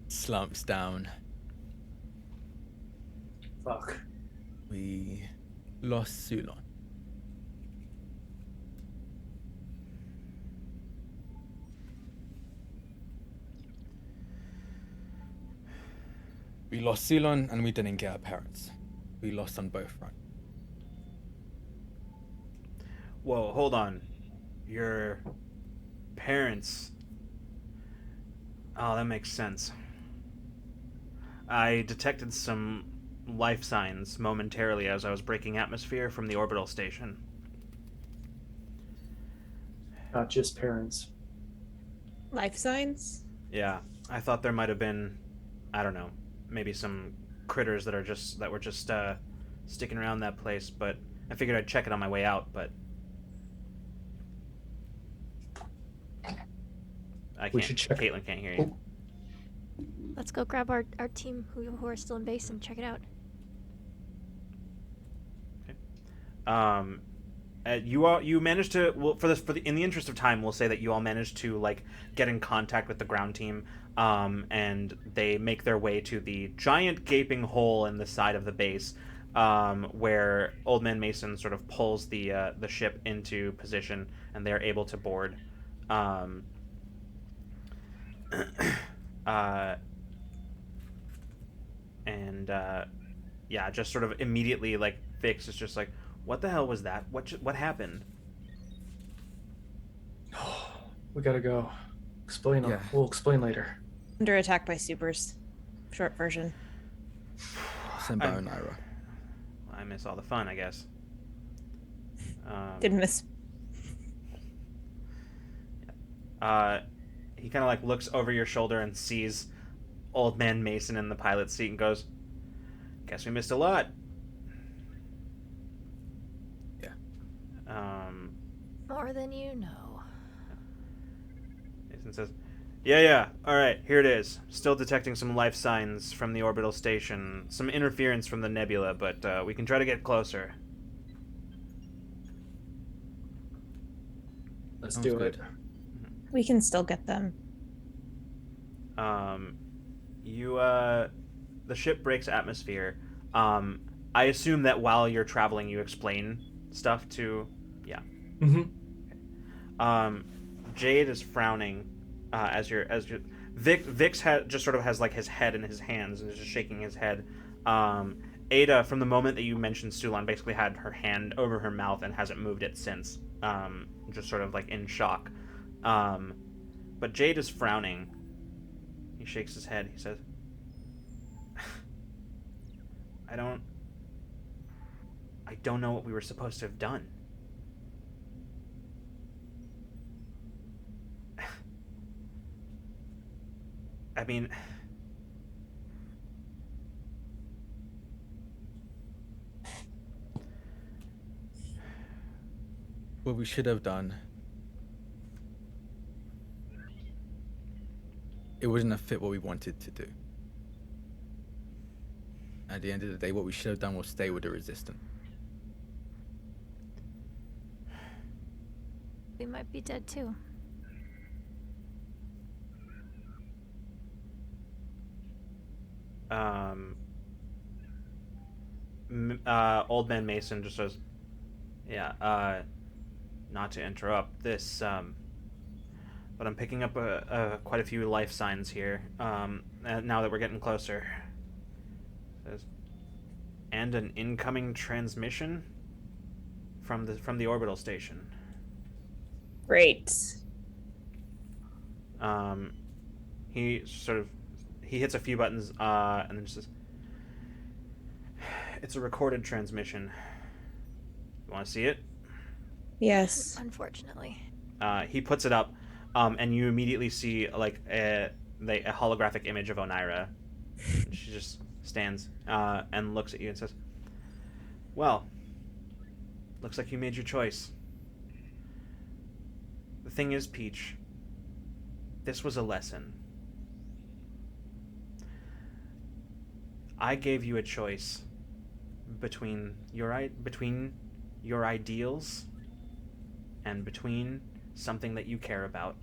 slumps down. Fuck. We lost Sulon. We lost Sulon and we didn't get our parents. We lost on both fronts. Whoa, hold on. Your parents... Oh, that makes sense. I detected some life signs momentarily as I was breaking atmosphere from the orbital station. not just parents. Life signs? Yeah, I thought there might have been, I don't know, maybe some critters that were just sticking around that place, but I figured I'd check it on my way out, but I We can't. should check. Caitlin can't hear you. Let's go grab our team who are still in base and check it out. You managed to, well, in the interest of time, we'll say that you all managed to like get in contact with the ground team, and they make their way to the giant gaping hole in the side of the base, where Old Man Mason sort of pulls the ship into position, and they're able to board. And yeah, just sort of immediately like Vix is just like, what the hell was that? What happened? We gotta go. Explain. Yeah. We'll explain later. Under attack by supers. Short version. Sent by Onaira. I miss all the fun, I guess. Didn't miss. He kind of like looks over your shoulder and sees Old Man Mason in the pilot's seat and goes, "Guess we missed a lot." Yeah. More than you know. Mason says, Yeah, all right, here it is. Still detecting some life signs from the orbital station. Some interference from the nebula, but we can try to get closer." Let's Sounds do good. it. We can still get them. The ship breaks atmosphere. I assume that while you're traveling, you explain stuff to, yeah. Mm-hmm. Jade is frowning, Vix just sort of has like his head in his hands and is just shaking his head. Ada, from the moment that you mentioned Sulan, basically had her hand over her mouth and hasn't moved it since. Just sort of like in shock. But Jade is frowning. He shakes his head. He says, I don't know what we were supposed to have done. I mean, What we should have done. It wouldn't have fit what we wanted to do. At the end of the day, what we should have done was stay with the Resistance. We might be dead too. Old Man Mason just says, yeah, not to interrupt this, but I'm picking up quite a few life signs here, now that we're getting closer. Says, and an incoming transmission from the orbital station. Great. He hits a few buttons, and then just says, it's a recorded transmission. You want to see it? Yes. Unfortunately. He puts it up, and you immediately see like a holographic image of Onaira. She just stands and looks at you and says, well, looks like you made your choice. The thing is, Peach, this was a lesson. I gave you a choice between your ideals and between something that you care about.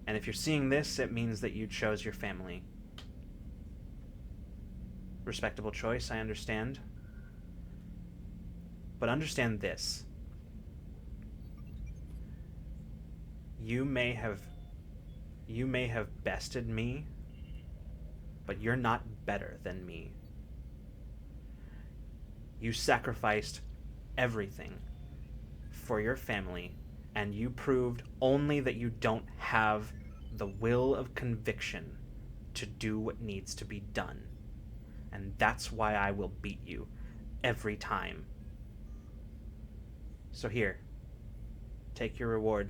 And if you're seeing this, it means that you chose your family. Respectable choice, I understand. But understand this. You may have bested me, but you're not better than me. You sacrificed everything for your family, and you proved only that you don't have the will of conviction to do what needs to be done. And that's why I will beat you every time. So here, take your reward.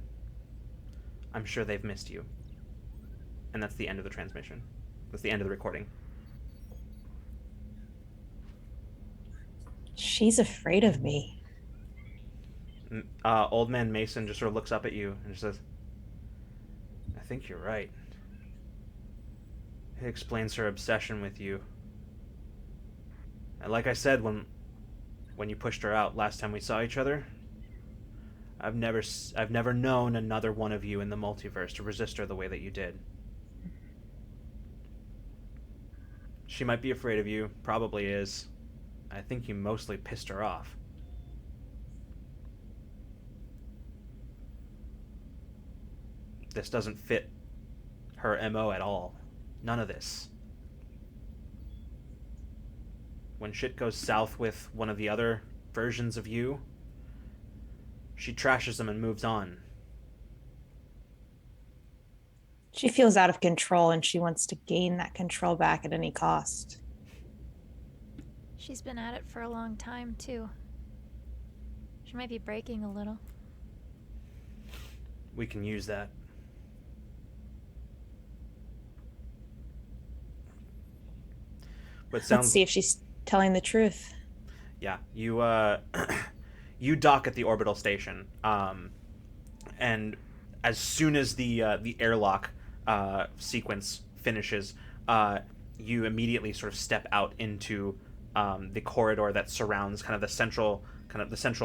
I'm sure they've missed you. And that's the end of the transmission. That's the end of the recording. She's afraid of me. Old man Mason just sort of looks up at you and just says, I think you're right. It explains her obsession with you. And like I said when you pushed her out last time we saw each other, I've never known another one of you in the multiverse to resist her the way that you did. She might be afraid of you, probably is. I think you mostly pissed her off. This doesn't fit her MO at all. None of this. When shit goes south with one of the other versions of you, she trashes them and moves on. She feels out of control and she wants to gain that control back at any cost. She's been at it for a long time, too. She might be breaking a little. We can use that. But Let's see if she's telling the truth. Yeah, you you dock at the orbital station, and as soon as the airlock sequence finishes, you immediately sort of step out into the corridor that surrounds kind of the central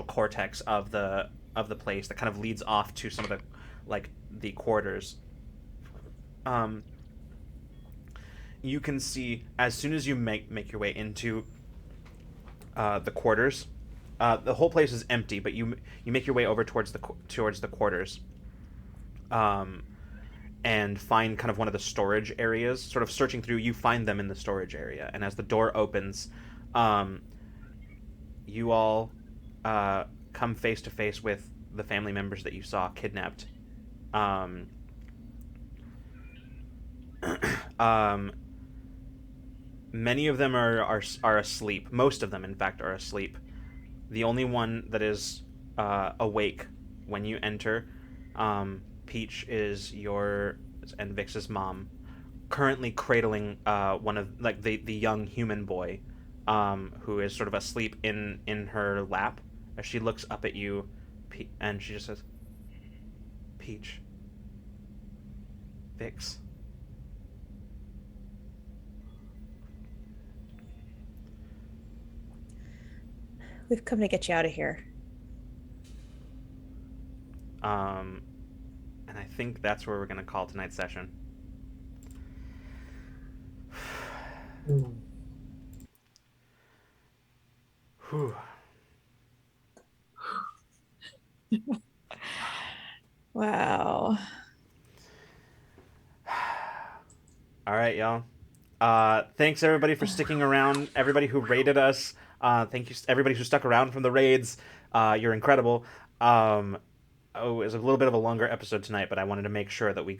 cortex of the place that kind of leads off to some of the quarters. You can see as soon as you make your way into the quarters, the whole place is empty, but you make your way over towards the quarters, and find kind of one of the storage areas. Sort of searching through, you find them in the storage area, and as the door opens, you all come face to face with the family members that you saw kidnapped. Many of them are asleep. Most of them, in fact, are asleep. The only one that is awake when you enter, Peach, is and Vix's mom, currently cradling one of the young human boy, who is sort of asleep in her lap. As she looks up at you, and she just says, "Peach, Vix." We've come to get you out of here. And I think that's where we're going to call tonight's session. Whew. Wow. All right, y'all. Thanks everybody for sticking around. Everybody who raided us. Thank you, everybody who stuck around from the raids. You're incredible. It was a little bit of a longer episode tonight, but I wanted to make sure that we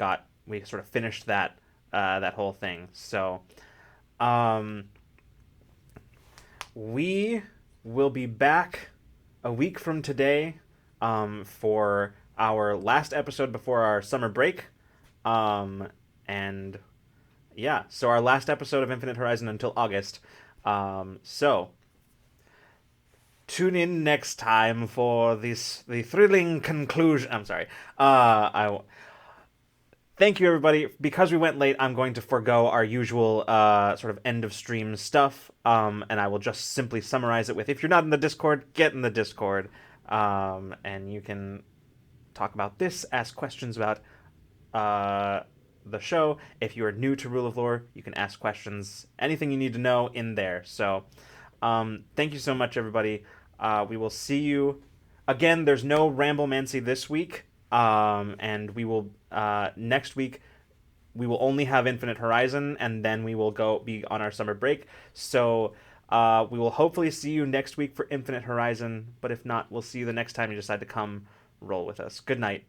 sort of finished that whole thing. So, we will be back a week from today, for our last episode before our summer break, and yeah, so our last episode of Infinite Horizon until August. So tune in next time for the thrilling conclusion. I'm sorry. Thank you, everybody. Because we went late, I'm going to forego our usual sort of end of stream stuff, and I will just simply summarize it with: if you're not in the Discord, get in the Discord, and you can talk about this, ask questions about the show. If you are new to Rule of Lore, you can ask questions, anything you need to know in there. So thank you so much, everybody. We will see you again. There's no Ramblemancy this week, and we will next week we will only have Infinite Horizon, and then we will be on our summer break. So we will hopefully see you next week for Infinite Horizon, but if not, we'll see you the next time you decide to come roll with us. Good night.